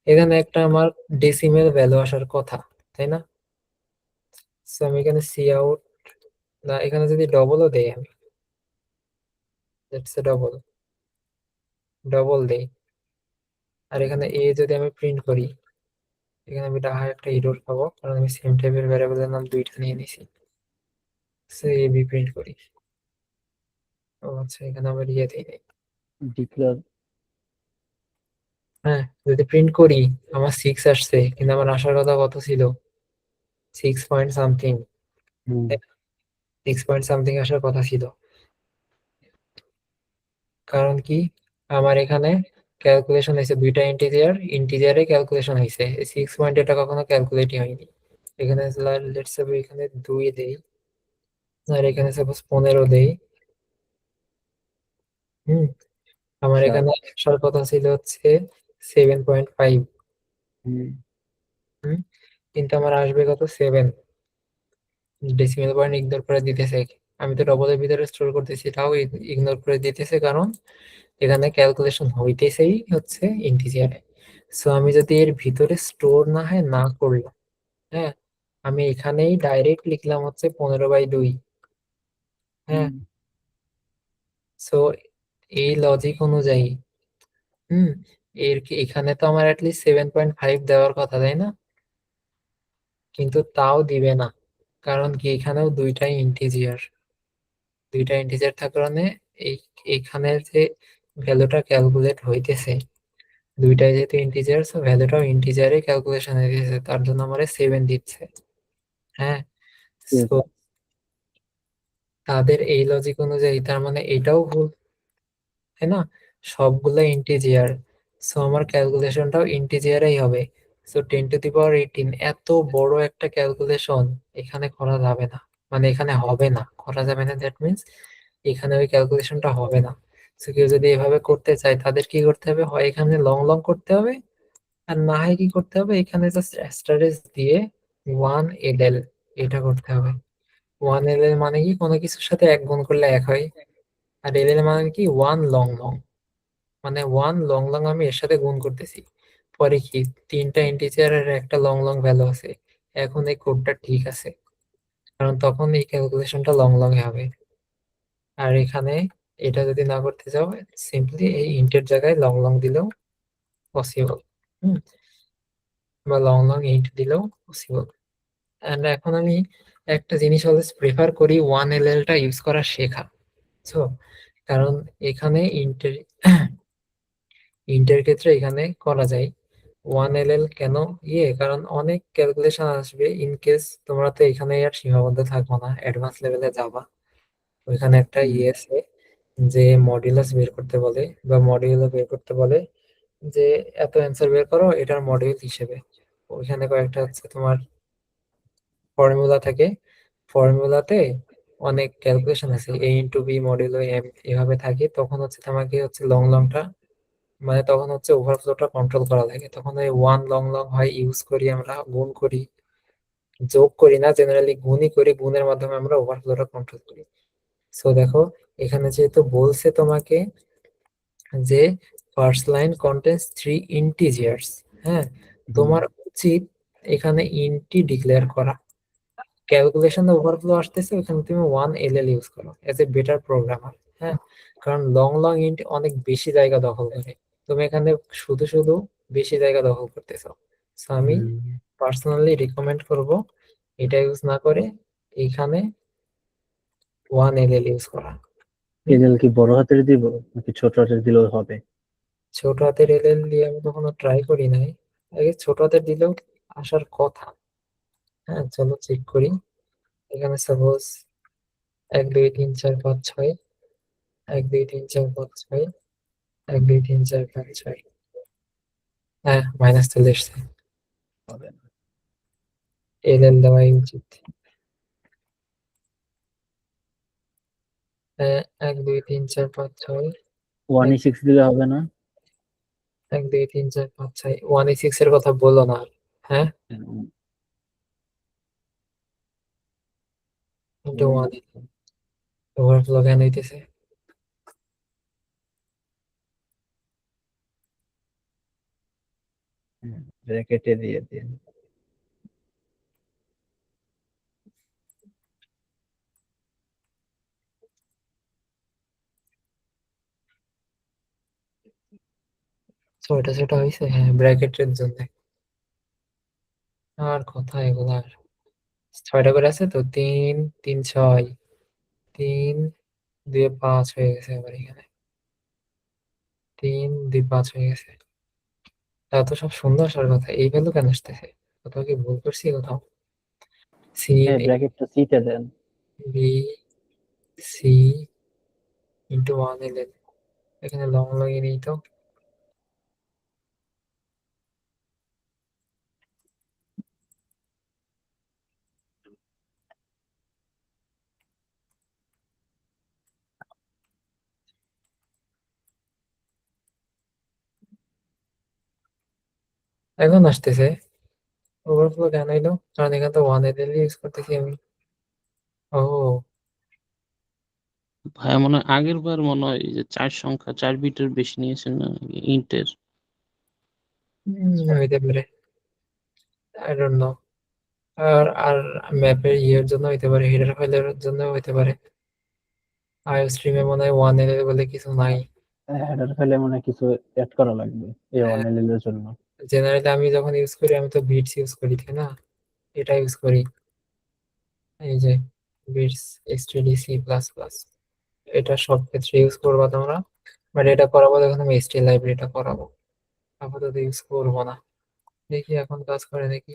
এখানে একটা আমার ডেসিমেল ভ্যালু আসার কথা, তাই না? সো আমি এখানে সি আউট, না এখানে যদি ডবলও দেই, আমি লেটস সে ডবল দেই, আর এখানে এ যদি আমি প্রিন্ট করি, এখানে আমি ডাহা একটা এরর পাবো, কারণ আমি সেম টাইপের ভ্যারিয়েবলের নাম দুইটা নিয়ে নিছি। সো এ বি প্রিন্ট করি, ও আচ্ছা এখানে আবার ইয়ে দিই নাই। ডিক্লেয়ার হ্যাঁ, যদি প্রিন্ট করি আমার 6 আসছে, কিন্তু আমার আসার কথা কত ছিল, 6 পয়েন্ট সামথিং, 6 পয়েন্ট সামথিং আসার কথা ছিল। কারণ কি, আমার এখানে ক্যালকুলেশন হয়েছে দুইটা ইন্টিজারে ক্যালকুলেশন হয়েছে, 6 পয়েন্ট এটা কখনো ক্যালকুলেটই হয়নি। এখানে লেটস সে এখানে 2 দেই, আর এখানে সাপোজ 15 দেই। হুম, আমার আচ্ছা। এখানে আসার কথা ছিল হচ্ছে 7.5। কিন্তু আমার আসবে কত, 7। ডেসিমেল পয়েন্ট ইগনোর করে দিতেছে, আমি তো ডবলের ভিতরে স্টোর করতেছি, তাও ইগনোর করে দিতেছে, কারণ এখানে ক্যালকুলেশন হইতেছেই হচ্ছে ইন্টিজারে। সো আমি যদি এর ভিতরে স্টোর না হয় না করলাম, হ্যাঁ, আমি এখানেই ডাইরেক্ট লিখলাম হচ্ছে 15/2। হ্যাঁ, সো এই লজিক অনুযায়ী এখানে তো আমার অ্যাটলিস্ট 7.5 দেওয়ার কথা, তাই না? কিন্তু তাও দিবে না, কারণ কি এখানেও দুইটাই ইন্টিজার থাকার কারণে এই এখানে যে ভ্যালুটা ক্যালকুলেট হইতেছে, দুইটাই যেহেতু ইন্টিজার, সো ভ্যালুটাও ইন্টিজারে ক্যালকুলেশন হইতেছে, তার জন্য আমারে 7 দিচ্ছে। হ্যাঁ, সো তাদের এই লজিক অনুযায়ী তার মানে এটাও ভুল, তাই না? সবগুলো ইন্টিজার, সো আমার ক্যালকুলেশনটাও ইন্টিজারেই হবে। সো 10⁻18 এত বড় একটা ক্যালকুলেশন এখানে করা যাবে না, মানে এখানে হবে না, করা যাবে না, দ্যাট মিন্স এখানে ওই ক্যালকুলেশনটা হবে না। সো কেউ যদি এভাবে করতে চায় তাদের কি করতে হবে, হয় এখানে লং লং করতে হবে, আর না হয় কি করতে হবে, এখানে জাস্ট অ্যাস্টারিস্ক দিয়ে 1 ll এটা করতে হবে। 1 ll মানে কি, কোনো কিছুর সাথে 1 গুণ করলে 1 হয়, আর ll মানে কি 1 লং লং। মানে 1 লং লং আমি এর সাথে গুণ করতেছি, পরে কি 3টা ইন্টিজারের একটা লং লং ভ্যালু আছে, এখন এই কোডটা ঠিক আছে, কারণ তখন এই ক্যালকুলেশনটা লং লং হবে। আর এখানে এটা যদি না করতে চাও, সিম্পলি এই ইন্টের জায়গায় লং লং দিলেও পসিবল, বা লং লং ইন্ট দিলেও পসিবল। এন্ড এখন আমি একটা জিনিস অলওয়েজ প্রেফার করি 1ll টা ইউজ করা শেখা। সো কারণ এখানে ইন্টের ক্ষেত্রে এখানে করা যায় 1ll কেন কারণ অনেক ক্যালকুলেশন আসবে, ইন কেস তোমরা তো এখানে আর সীমাবদ্ধ থাকবো না, অ্যাডভান্স লেভেলে যাবা, ওইখানে একটা আছে যে মডুলাস বের করতে বলে বা মডিউলো বের করতে বলে, যে এত অ্যান্সার বের করো এটার মডিউল হিসেবে। ওইখানে কয়েকটা হচ্ছে তোমার ফর্মুলা থাকে, ফর্মুলাতে অনেক ক্যালকুলেশন আছে, a into B modulo M এভাবে থাকে, তখন হচ্ছে তোমাকে হচ্ছে লং লংটা, মানে তখন হচ্ছে ওভারফ্লোটা কন্ট্রোল করা লাগে, তখন ওই 1 লং লং হয় ইউজ করি, আমরা গুণ করি, যোগ করি না, জেনারেলি গুণই করি, গুণের মাধ্যমে আমরা ওভারফ্লোটা কন্ট্রোল করি। সো দেখো এখানে যেহেতু বলছে তোমাকে যে ফার্স্ট লাইন কন্টেন্টস 3 ইন্টিজার্স, হ্যাঁ, তোমার উচিত এখানে ইন্টি ডিক্লেয়ার করা। ক্যালকুলেশন ওভারফ্লো আসতেছে, ওখানে তুমি 1ll ইউজ করো এজ এ বেটার প্রোগ্রামার, হ্যাঁ, কারণ লং লং ইন্ট অনেক বেশি জায়গা দখল করে, তুমি এখানে শুধু শুধু বেশি জায়গা দখল করতেছো। সো আমি পার্সোনালি রিকমেন্ড করব এটা ইউজ না করে এখানে 1ll ইউজ করা। এল কি বড় হাতের দিব নাকি ছোট হাতের দিলেও হবে? ছোট হাতের এল দিয়ে আমি কখনো ট্রাই করি নাই, আগে ছোট হাতের দিলেও আসার কথা। হ্যাঁ, চলো চেক করি। এখানে সাপোজ 1 2 3 4 5 6, 1 2 3 4 5 6, 1 2 3 4 5 6, হ্যাঁ মাইনাস চলে এসছে, হবে না। এল দেওয়াই উচিত। হ্যাঁ, 1 2 3 4 5 6, 1e6 দিলে হবে না? 1 2 3 4 5 6, 1e6 এর কথা বলো না। হ্যাঁ, এটা 1 ওভারফ্লো কেন হইতেছে? ব্র্যাকেটে দিয়ে দিন। ছয়টা ছোট হয়েছে, হ্যাঁ ব্র্যাকেটের জন্য। আর কথা এগুলার 6টা করে আছে তো, 3 3 6, 3 2 5 হয়ে গেছে আবার এখানে, 3 2 5 হয়ে গেছে। তা তো সব সুন্দর আসার কথা, এই ভ্যালু কেন আসতেছে? কোথাও কি ভুল করছি কোথাও? সি ব্র্যাকেটটা সিতে দেন। বি সি ইন্টু 1ll, এখানে লং লং এ নেই তো, এখন আসতেছে। ওভারফ্লো কেন এলো? কারণ এখানে তো 1ll ইউজ করতেছি আমি। ও ভাই মনে হয় আগের বার মনে হয় এই যে 4 বিটের বেশি নিয়েছেন না ইন্টের। হইতে পারে, আই ডোন্ট নো। আর আর ম্যাপের ইয়ের জন্য হইতে পারে, হেডার ফাইলের জন্য হইতে পারে। আইও স্ট্রিমে মনে হয় 1ll বলে কিছু নাই। হেডার ফাইলে মনে হয় কিছু অ্যাড করা লাগবে এই হ্যাঁ, 1ll এর জন্য। জেনারেলি আমি যখন ইউজ করি আমি তো বিটস ইউজ করি, তাই না? এটা ইউজ করি, এই যে bits STD C plus plus, এটা সব ক্ষেত্রে ইউজ করবা তোমরা, বাট এটা করাবো যখন আমি এসটিএল লাইব্রেরিটা করাবো, আপাতত ইউজ করবো না। দেখি এখন কাজ করে নাকি।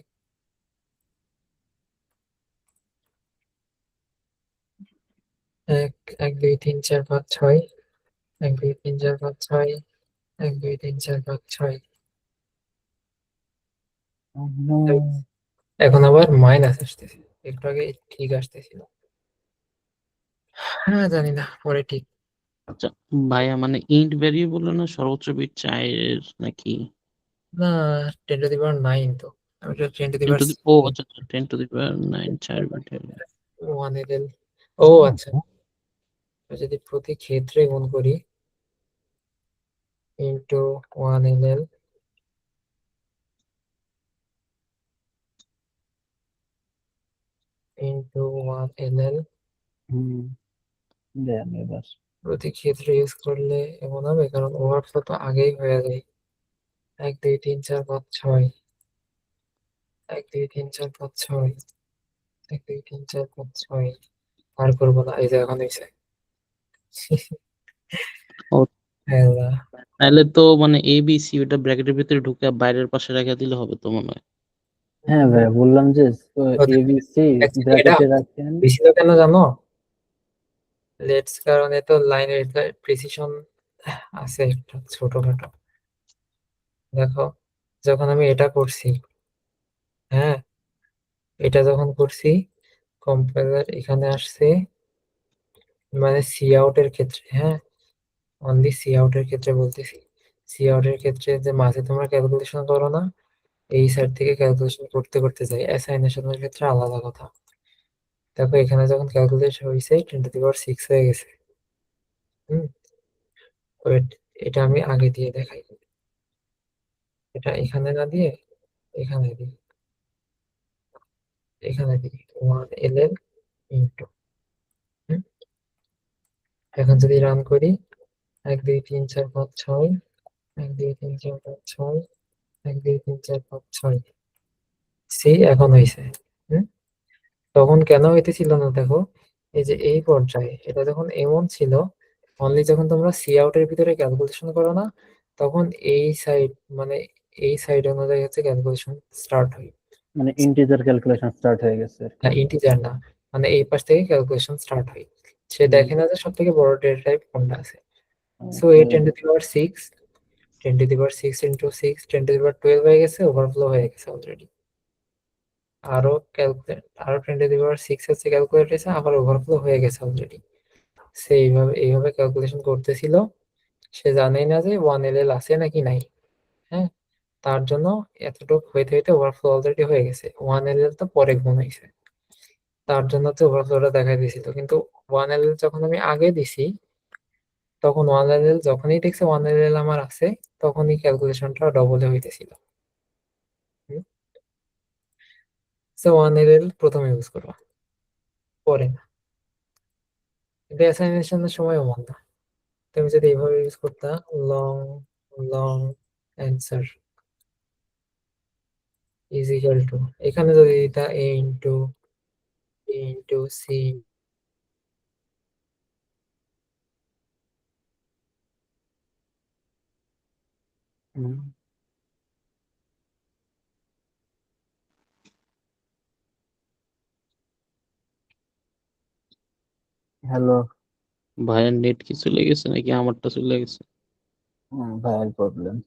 1 1 2 3 4 5 6, 1 2 3 4 5 6, 1 2 3 4 5 6, এখন আবার মাইনাস আসতেছে, একটু আগে ঠিক আসতেছিল। হ্যাঁ জানি না, পরে ঠিক। আচ্ছা ভাইয়া মানে ইন্ট ভ্যারিয়েবল না সর্বোচ্চ বিট 4 নাকি না, 10 টু দি পাওয়ার 9 তো, আমি তো 10 to the 10 power to the ও আচ্ছা 10 টু দি পাওয়ার 9 4 বিটের। 1ll। ও আচ্ছা, যদি প্রতি ক্ষেত্রে গুণ করি ইন্টু 1 ll ইন্টু 1 ll হুম, দেন এবার। প্রতি ক্ষেত্রে ইউজ করলে এমন হবে, কারণ ওভারফ্লো তো আগেই হয়ে যায়। 1 2 3 4 5 6 1 2 3 4 5 6 1 2 3 4 5 6 আর করবো না, এই যে এখন হয়েছে। ও, আল্লাহ। তাহলে তো মানে এ বি সি ওটা ব্র্যাকেটের ভিতরে ঢুকে বাইরের পাশে রেখে দিলে হবে তো মনে হয়। হ্যাঁ ভাই, বললাম যে ওদের এবিসি actually এটা ব্র্যাকেটে রাখেন। বেশি তো কেন জানো? লেটস কারণে তো লাইনের প্রিসিশন আছে একটা ছোটখাটো। দেখো, যখন আমি এটা করছি, হ্যাঁ, এটা যখন করছি, কম্পাইলার এখানে আসছে, মানে সি আউটের ক্ষেত্রে, হ্যাঁ, অনলি সি আউটের ক্ষেত্রে বলতেছি। সি আউটের ক্ষেত্রে যে মাঝে তোমরা ক্যালকুলেশন করো না, এই সাইড থেকে ক্যালকুলেশন করতে করতে যাই। অ্যাসাইনেশনের ক্ষেত্রে আলাদা কথা। দেখো এখানে যখন ক্যালকুলেশন হয়েছে 10⁶ হয়ে গেছে। হুম, ওয়েট, এটা আমি আগে দিয়ে দেখাই। এটা এখানে না দিয়ে এখানে দিই, এখানে দিই 1 ll ইন্টু। এখন যদি রান করি, 1 2 3 4 5 6 1 2 3 4 5 6 1 2 3 4 5 6 সি এখন হয়েছে। হুম, তখন কেন হইতেছিল না দেখো, এই যে এই পর্যায়ে এটা যখন এমন ছিল, অনলি যখন তোমরা সি আউটের ভিতরে ক্যালকুলেশন করো না, তখন এই সাইড, মানে এই সাইড অনুযায়ী হচ্ছে ক্যালকুলেশন স্টার্ট হয়। মানে ইন্টিজার ক্যালকুলেশন স্টার্ট হয়ে গেছে আর কি। না, ইন্টিজার না, মানে এই পাশ থেকে ক্যালকুলেশন স্টার্ট হয়। সে হুম। দেখে না যে সব থেকে বড় ডেটা টাইপ কোনটা আছে। সো এই 10⁶ 10⁶ ইন্টু 6 10⁻12 হয়ে গেছে, ওভারফ্লো হয়ে গেছে অলরেডি। আরো আরো 10⁶ হচ্ছে ক্যালকুলেট হয়েছে, আবার ওভারফ্লো হয়ে গেছে অলরেডি। সে এইভাবে ক্যালকুলেশন করতেছিল, সে জানেই না যে 1 ll আছে নাকি নাই। হ্যাঁ, তার জন্য এতটুকু হইতে হইতে ওভারফ্লো অলরেডি হয়ে গেছে। 1 ll তো পরে গুণ হয়েছে, তার জন্য তো ওভারফ্লোটা দেখাই দিয়েছিল। কিন্তু 1 ll যখন আমি আগে দিছি, তখন 1 ll যখনই দেখছে 1 ll আমার আছে, তখনই ক্যালকুলেশনটা ডবলে হইতেছিল। সো 1 ll প্রথমে ইউজ করবা, পরে না। কিন্তু অ্যাসাইনেশনের সময় এমন না। তুমি যদি এইভাবে ইউজ করতা, long long answer is equal two, এখানে যদি দিতা এ ইন্টু সি হ্যালো। ভাইয়ের নেট কি চলে গেছে নাকি আমারটা চলে গেছে? ভাইয়ের প্রবলেম।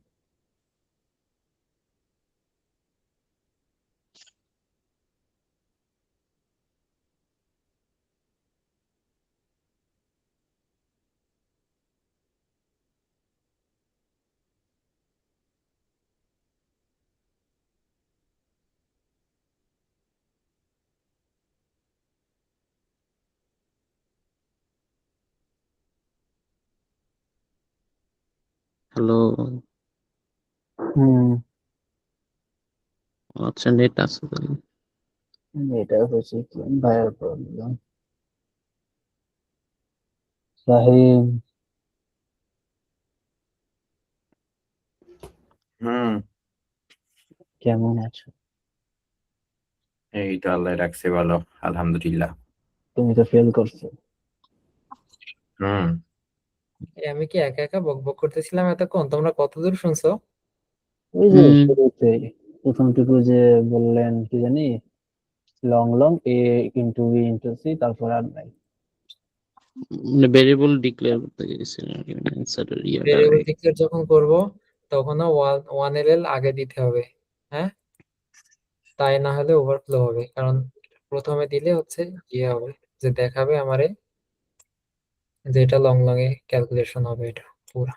হ্যালো, হুম, আচ্ছা নেট আছে তাহলে। এটা হচ্ছে কি ভাইয়ের প্রবলেম। রাহিম, হুম, কেমন আছো? এই তো আল্লাহ রাখছে ভালো, আলহামদুলিল্লাহ। তুমি তো ফেল করছো। হুম, আমি কি একা একা বক বক করতেছিলাম এতক্ষণ? তোমরা কতদূর শুনছো? ওই যে হুম, শুরুতেই প্রথমটুকু যে বললেন কি জানি, long long a × b × c, তারপর আর নাই। মানে ভেরিয়েবল ডিক্লেয়ার করতে গেছিলেন আর কি, মানে অ্যান্সারের ইয়াটা। ভেরিয়েবল ডিক্লেয়ার যখন করব, তখনও 1 ll আগে দিতে হবে। হ্যাঁ, তাই না হলে ওভারফ্লো হবে। কারণ প্রথমে দিলে হচ্ছে ইয়ে হবে, যে দেখাবে আমারে যে এটা লং লং এ ক্যালকুলেশন হবে এটা পুরা।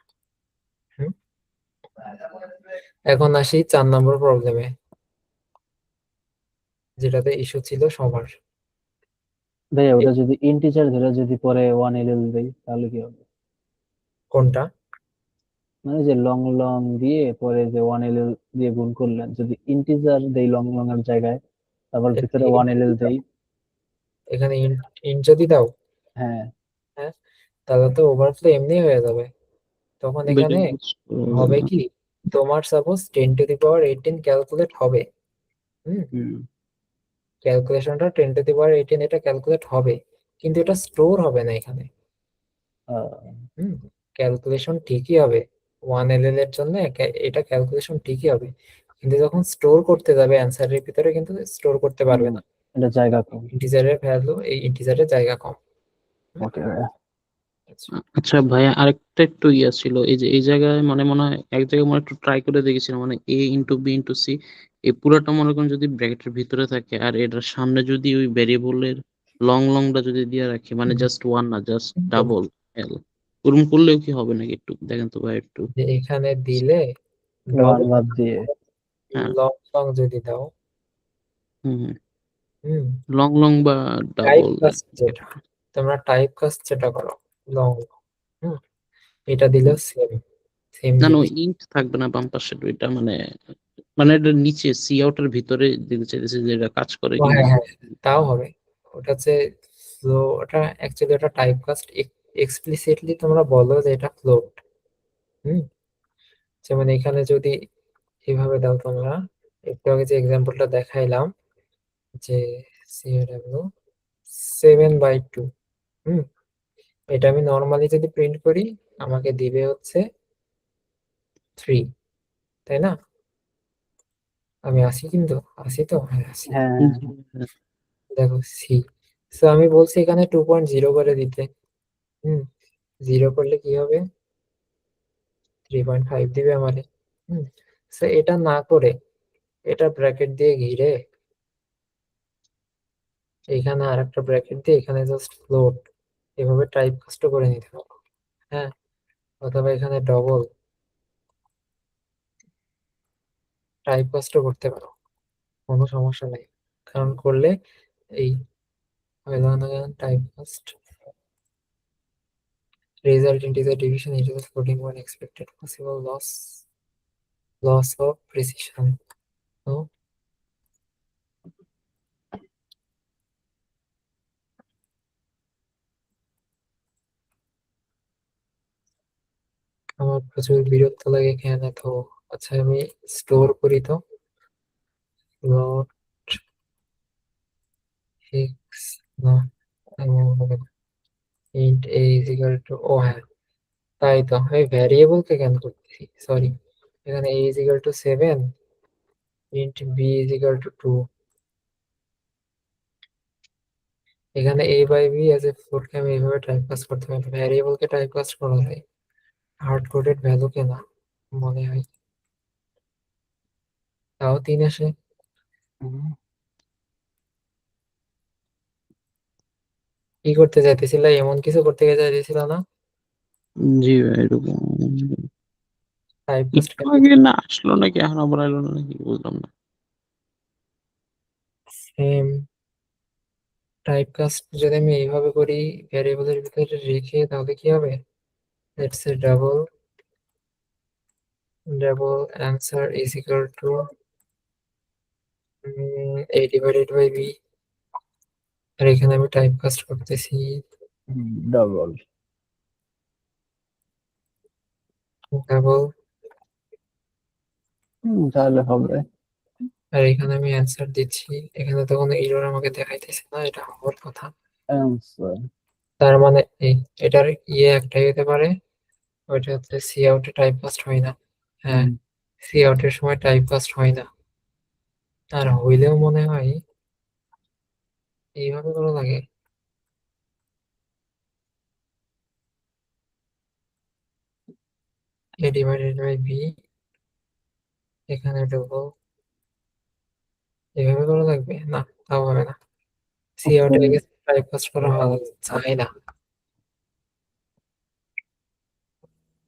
হুম, এখন আসি 4 নম্বর প্রবলেমে, যেটাতে ইস্যু ছিল সবার। ভাইয়া, এ- ওটা যদি ইন্টিজার ধরে যদি পরে 1 ll দেই তাহলে কি হবে? কোনটা? মানে যে লং লং দিয়ে পরে যে 1ll দিয়ে গুণ করলেন, যদি ইন্টিজার দেই লং লং এর জায়গায়, তারপর ভিতরে 1ll দেই। এখানে ইন্ট যদি দাও, হ্যাঁ, হ্যাঁ, তাহলে তো ওভারফ্লো এমনি হয়ে যাবে। তখন এখানে হবে কি, তোমার সাপোজ 10^18 ক্যালকুলেট হবে। হুম, ক্যালকুলেশনটা 10^18 এটা ক্যালকুলেট হবে, কিন্তু এটা স্টোর হবে না এখানে। ক্যালকুলেশন ঠিকই হবে 1ll এর জন্য, এটা ক্যালকুলেশন ঠিকই হবে, কিন্তু যখন স্টোর করতে যাবে অ্যান্সারের ভিতরে কিন্তু স্টোর করতে পারবে না। এটা জায়গা কম। ইন্টিজারের ভ্যালু, এই ইন্টিজারের জায়গা কম। ওকে, আচ্ছা ভাইয়া, আরেকটা একটু ইয়া ছিল, এই যে এই জায়গায় মনে মনে হয় এক জায়গায় মনে হয় একটু ট্রাই করে দেখেছিলাম, মানে a into B into C, এই পুরাটা মনে করেন যদি ব্র্যাকেটের ভিতরে থাকে আর এটার সামনে যদি ওই ভ্যারিয়েবলের লং লংটা যদি দিয়ে রাখি, মানে জাস্ট ওয়ান না, জাস্ট ডাবল এল, ওরকম করলেও কি হবে নাকি? একটু দেখেন তো ভাই একটু। যে এখানে দিলে ওয়ান বাদ দিয়ে হ্যাঁ, লং লং যদি দাও, হুম, হুম, লং লং বা টাইপ ডাবল। কাস্ট যেটা, তোমরা টাইপ কাস্ট যেটা করো লং, হুম, এটা দিলেও সেম সেম না না, ওই জিনিস। ইন্ট থাকবে না বাম পাশের ওইটা, মানে মানে এটা নিচে সি আউটের ভিতরে দিতে চাইতেছে যে এটা কাজ করে ও কিনা। হ্যাঁ হ্যাঁ, তাও হবে। ওটা হচ্ছে ফ্লো, ওটা অ্যাকচুয়ালি ওটা টাইপ কাস্ট। এক্সপ্লিসিটলি তোমরা বলো যে এটা ফ্লোট। হুম, যেমন এখানে যদি এভাবে দাও তোমরা, একটু আগে যে এক্সাম্পলটা দেখাইলাম, যে CW 7/2, হুম, এটা আমি নর্মালি যদি প্রিন্ট করি আমাকে দিবে হচ্ছে 3, তাই না? আমি আসি, কিন্তু আসি তো, হ্যাঁ আসি। হ্যাঁ, দেখো সি, সো আমি বলছি এখানে 2.0 করে দিতে। হুম, 0 করলে কি হবে, 3.5 দিবে আমারে। হুম, সো এটা না করে, এটা ব্র্যাকেট দিয়ে ঘিরে এখানে আর একটা ব্র্যাকেট দিয়ে এখানে জাস্ট ফ্লোট, এভাবে টাইপ কাস্ট করে নিতে পারো। হ্যাঁ, অথবা এখানে ডবল টাইপ কাস্ট করতে পারো, কোনো সমস্যা নেই। কারণ করলে এই type cast result integer division equals floating point expected possible loss of precision. তো আমার প্রচুর বিরক্ত লাগে কেন এত। আচ্ছা আমি স্টোর করি তো, প্লট x, না এমন হবে না, int a is equal to, ও হ্যাঁ, তাই তো আমি ভ্যারিয়েবলকে কেন করতেছি, সরি। এখানে a is equal to 7, int b is equal to 2, এখানে a by b as a float কে আমি এইভাবে টাইপকাস্ট করতে পারি। ভ্যারিয়েবলকে টাইপকাস্ট করা যায়, হার্ড কোডেড ভ্যালুকে না, মনে হয়। তাও 3 আসে। কি করতে চাইতেছিল, এমন কিছু করতে চাইতেছিল না? জি ভাই, এরকম টাইপকাস্ট একটু আগে না আসলো নাকি, এখন আবার এলো না নাকি, বুঝলাম না। সেম টাইপকাস্ট যদি আমি এইভাবে করি ভ্যারিয়েবলের ভিতরে রেখে, তাহলে কি হবে, let's say double answer is equal to a divided by b, আর এখানে আমি টাইপকাস্ট করতেছি ডবল। ডাবল, তাহলে হবে আর এখানে আমি অ্যান্সার দিচ্ছি। এখানে তো কোনো এরর আমাকে দেখাইতেছে না, এটা হওয়ার কথা। অ্যান্সার। তার মানে এই, এটার একটাই হতে পারে, ওইটা হচ্ছে সি আউটে টাইপকাস্ট হয় না। হ্যাঁ, সি আউটের সময় টাইপকাস্ট হয় না, আর হইলেও মনে হয় এইভাবে করা লাগে। a ডিভাইডেড বাই b, এখানে ডবল, এভাবে করা লাগবে না, তাও হবে না। সি আউটে লেগে টাইপকাস্ট করা যায় না।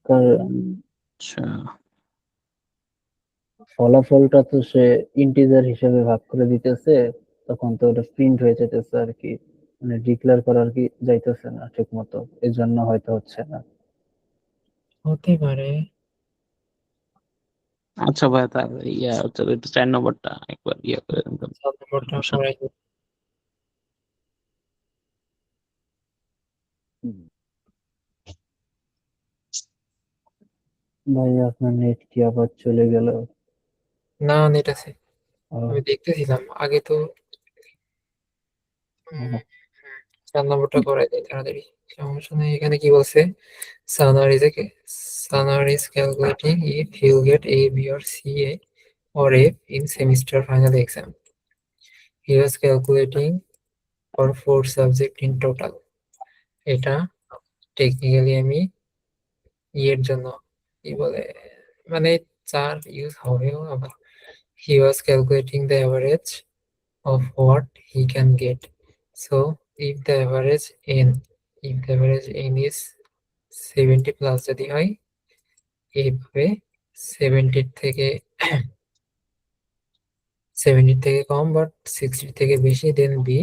কারণ আচ্ছা, ফলাফলটা তো সে ইন্টিজার হিসেবে ভাগ করে দিতেছে, তখন তো ওটা প্রিন্ট হয়ে যেতেছে আর কি, মানে ডিক্লেয়ার করার কি যাইতেছে না ঠিক মতো, এই জন্য হয়তো হচ্ছে না। হতে পারে, আচ্ছা ভাই, তার হচ্ছে একটু 4 নম্বরটা একবার করে দেন তো। 4 নম্বরটা সমস্যা নেই। করাই দিই। ভাই আপনার নেট কি আবার চলে গেল? না, নেট আছে। ও, আমি দেখতেছিলাম আগে তো। ও, 4 নম্বরটা করাই দিই তাড়াতাড়ি। সমস্যা নেই। এখানে কি বলছে? Sanar is calculating if he'll get A, B or C, A or F in semester final exam. He was calculating for 4 subject in total. এটা টেকনিক্যালি আমি এর জন্য কি বলে, মানে 4 ইউজ হবেও আবার। He was calculating the average of what he can get. So if the average n is 70 plus যদি হয়, এইভাবে 70 থেকে 70 থেকে কম বাট 60 থেকে বেশি, দেন বি।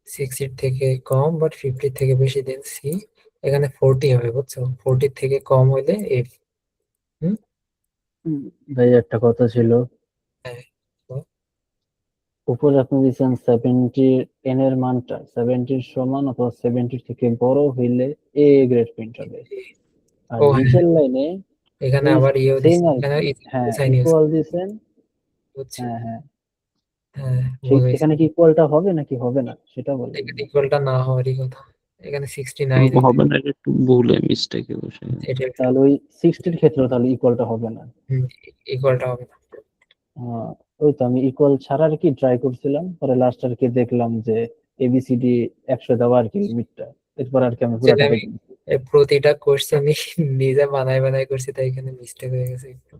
60 থেকে কম বাট 50 থেকে বেশি, দেন সি। এখানে 40 হবে, বুঝছো? 40 থেকে কম হলে এফ। হুম। ভাই একটা কথা ছিল, হ্যাঁ, তো উপরে আপনি দিচ্ছেন 70, এন এর মানটা 70 সমান অথবা 70 থেকে বড় হইলে এ গ্রেড প্রিন্ট হবে। আর ও হ্যাঁ, নিচের লাইনে এখানে এই আবার ইয়েও সেম দিচ্ছে, আর এখানে কি, হ্যাঁ সাইন ইউজ ইকুয়াল দিছেন। হচ্ছে। হ্যাঁ হ্যাঁ, হ্যাঁ, সেই বুঝেছি। এখানে কি ইকুয়ালটা হবে নাকি হবে না সেটা বলেন। এখানে ইকুয়ালটা না হওয়ারই কথা। এখানে 69 হইতে হবে না, এটা একটু ভুলে মিস্টেকে বসে গেছে। এটা তাহলে ওই 60 ক্ষেত্রে তাহলে ইকুয়ালটা হবে না। ইকুয়ালটা হবে না। আহ, ওই তো আমি ইকুয়াল ছাড়া আর কি ট্রাই করছিলাম, পরে লাস্ট আর কি দেখলাম যে এবিসিডি 100 দেওয়া আর কি লিমিটটা, এরপর আর কি আমি যেটা পুরাটা আমি দেখি। প্রতিটা কোশ্চেনই নিজে বানাই করছি, তাই এখানে মিস্টেক হয়ে গেছে একটু।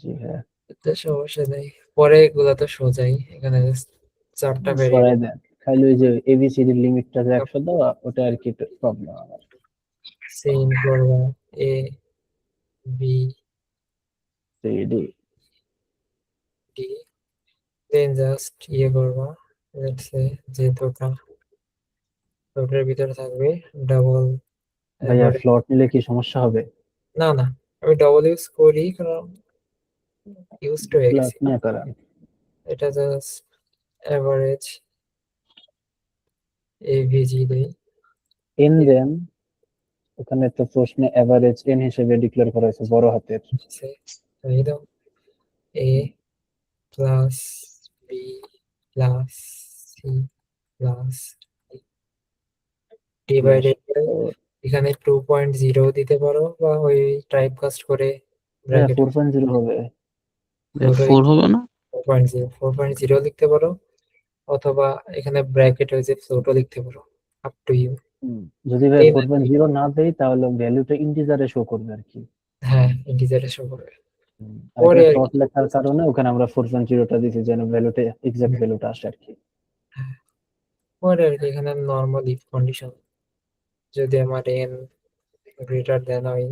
জি হ্যাঁ, তো সমস্যা নেই, পরে এগুলা তো সোজাই। এখানে just 4টা করাই ভেরিয়েবল দেন, খালি ওই যে এবিসিডি লিমিটটা যে 100 দেওয়া ওটা আর কি প্রবলেম আমার। সিন করবা, A B CD D, then just ইয়ে করবা। লেটস সে যে দুটার ভিতরে থাকবে ডাবল ভাইয়া এভারেজ। ফ্লট নিলে কি সমস্যা হবে? না না, আমি ডবল ইউজ করি কারণ ইউজ টু হয়ে ফ্লট গেছি। নিয়ে করেন। এটা জাস্ট এভারেজ এভিজি দেই। এন দেন, ওখানে তো প্রশ্নে এভারেজ এন হিসেবে ডিক্লেয়ার করা হয়েছে বড় হাতের। আছে এই দাও, a plus b plus c plus plus divided. এখানে 2.0 দিতে পারো বা ওই টাইপ কাস্ট করে ভাইয়া ব্র্যাকেট 4.0 হবে। দুটোই। 4 হবে না? 4.0 লিখতে পারো, অথবা এখানে ব্র্যাকেট হয়েছে ফ্লোটও লিখতে পারো, আপ টু ইউ। যদি ভাই এই 4.0 না দেই তাহলে ভ্যালুটা ইন্টিজারে শো করবে আর কি। হ্যাঁ, ইন্টিজারে শো করবে। আর পরে এখানে আর ফ্লট কি লেখার কারণে ওখানে আমরা 4.0টা দিছি যেন ভ্যালুটা এক্সাক্ট ভ্যালুটা আসে আর কি। হ্যাঁ, পরে আর কি এখানে নর্মাল ইফ কন্ডিশন, যদি আমার এন গ্রেটার দেন হয়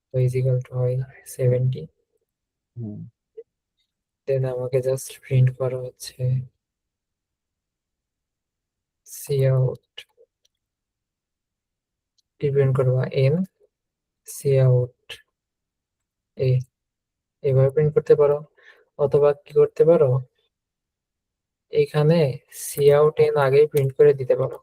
তো ইজিক্যাল টু হয় 70, হুম, দেন আমাকে জাস্ট প্রিন্ট করা হচ্ছে সি আউট, প্রিন্ট করবা এন সি আউট এ, এভাবে প্রিন্ট করতে পারো। অথবা কি করতে পারো, এখানে সি আউট এন আগেই প্রিন্ট করে দিতে পারো।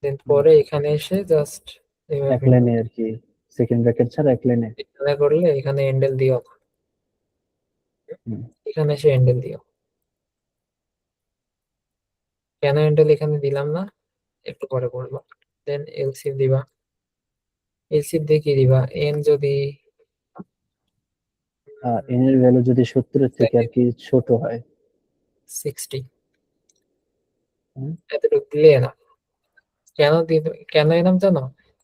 দেন পরে এখানে এসে জাস্ট এভাবে এক প্রিন্ট লাইনে আর কি, সেকেন্ড ব্র্যাকেট ছাড়া এক লাইনে। এখানে করলে এখানে হ্যান্ডেল দিও না, হুম, এখানে এসে হ্যান্ডেল দিও। কেন হ্যান্ডেল এখানে দিলাম না একটু পরে বলবো। দেন এলসিফ দিবা। এলসিফ দিয়ে কি দিবা? এন যদি এন এর ভ্যালু যদি 70 এর থেকে আর কি ছোট হয়। 60, হুম, এতটুকু দিলে না। কেন এলাম জানো?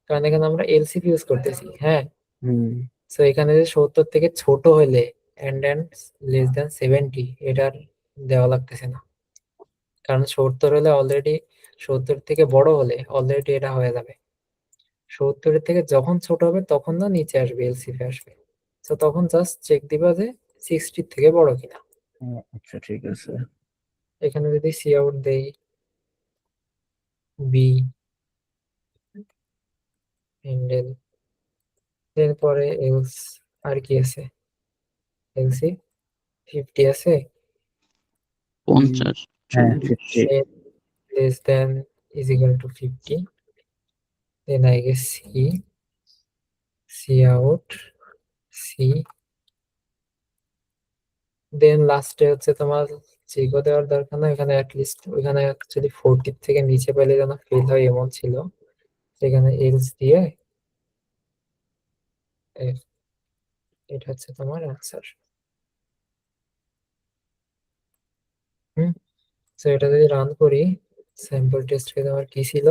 কারণ এখানে আমরা এলসিফ ইউজ করতেছি। হ্যাঁ, হুম, সো এখানে যে 70 থেকে ছোট হলে এন্ড লেস দেন 70, এটার দেওয়া লাগতেছে না। কারণ 70 হলে অলরেডি, 70 থেকে বড় হলে অলরেডি এটা হয়ে যাবে। 70 এর থেকে যখন ছোট হবে তখন না নিচে আসবে, এলসিফে আসবে। তো তখন জাস্ট চেক দিবা যে 60 থেকে বড় কিনা। আচ্ছা ঠিক আছে। এখানে যদি সি আউট দেই বি হ্যান্ডেল, এরপরে এলস আর কি আছে, এলসি 50 আছে, 50 হ্যাঁ 40 50 less than is equal to 50, then I guess C out, C, দেন লাস্টে হচ্ছে তোমার চিকো দেওয়ার দরকার না, এখানে অ্যাটলিস্ট ওইখানে যদি 40 থেকে নিচে পেলে যেন ফেল হয় এমন ছিল, সেখানে এলস দিয়ে এ- এটা হচ্ছে তোমার অ্যান্সার। তো এটা যদি রান করি, স্যাম্পল টেস্ট কেস আমার কি ছিল,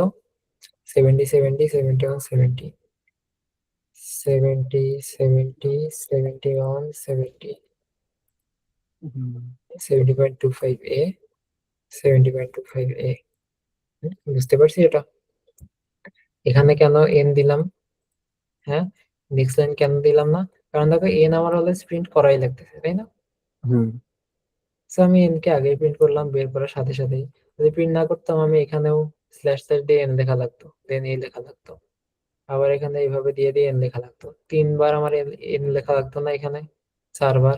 70 70 71 70 70 70 71 70 70.25 এ 70.25 এ। বুঝতে পারছি এটা। এখানে কেন এন দিলাম, হ্যাঁ নেক্সট লাইন কেন দিলাম না, কারণ দেখো এন আমার অলওয়েজ প্রিন্ট করাই লাগতেছে, তাই না? হুম সো আমি এন কে আগে প্রিন্ট করলাম, বের করার সাথে সাথেই। যদি প্রিন্ট না করতাম আমি এখানেও স্ল্যাশ স্ল্যাশ দিয়ে এন লেখা লাগতো, দেন এ লেখা লাগতো, আবার এখানে এইভাবে দিয়ে দিয়ে এন লেখা লাগতো, 3 বার আমার এন লেখা লাগতো না, এখানে 4 বার,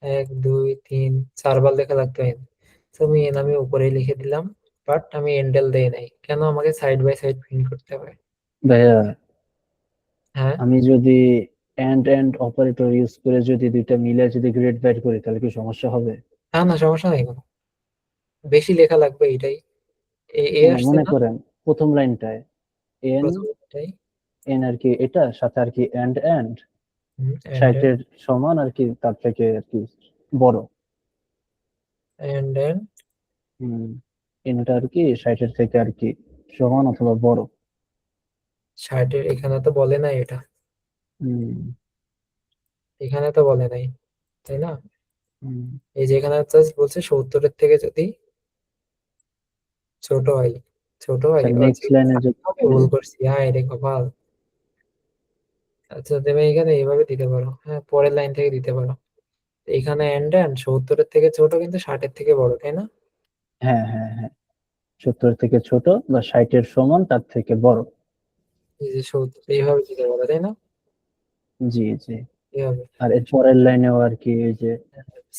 1 2 3 4 বার লেখা লাগতো এন। তো আমি এন আমি উপরে লিখে দিলাম, বাট আমি এন্ডেল দেই নাই, কেন আমাকে সাইড বাই সাইড প্রিন্ট করতে হবে। ভাইয়া, হ্যাঁ আমি যদি এন্ড অপারেটর ইউজ করে যদি দুইটা মিলে যদি গ্রেড বাইট করি তাহলে কি সমস্যা হবে? না না সমস্যা নাই কোনো, বেশি লেখা লাগবে এটাই। এ না, আসছে মনে না করেন প্রথম লাইনটায় এন প্রথম এটাই, এন আর কি, এটা সাথে আর কি এন্ড এন্ড এন্ড 60 এর সমান আর কি, তার থেকে আর কি বড়। দেন হুম, এনটা আর কি 60 এর থেকে আর কি সমান অথবা বড়। 60-এর এখানে তো বলে নাই এটা, হুম এখানে তো বলে নাই, তাই না? হুম। এই যে এখানে জাস্ট বলছে 70-এর থেকে যদি ছোট হয়, ছোট হয়, তাহলে ও নেক্সট লাইনে আমি ভুল করছি, হ্যাঁ রে কপাল। আচ্ছা তুমি এখানে এইভাবে দিতে পারো, হ্যাঁ পরের লাইন থেকে দিতে পারো, এখানে এন্ড 70-এর থেকে ছোট কিন্তু 60-এর থেকে বড়, তাই না? হ্যাঁ হ্যাঁ হ্যাঁ, 70 থেকে ছোট বা 60 এর সমান তার থেকে বড়। এই যে 70 এইভাবে দিতে পারো, তাই না? জি জি। এইভাবে আর এর পরের লাইনেও আর কি এই যে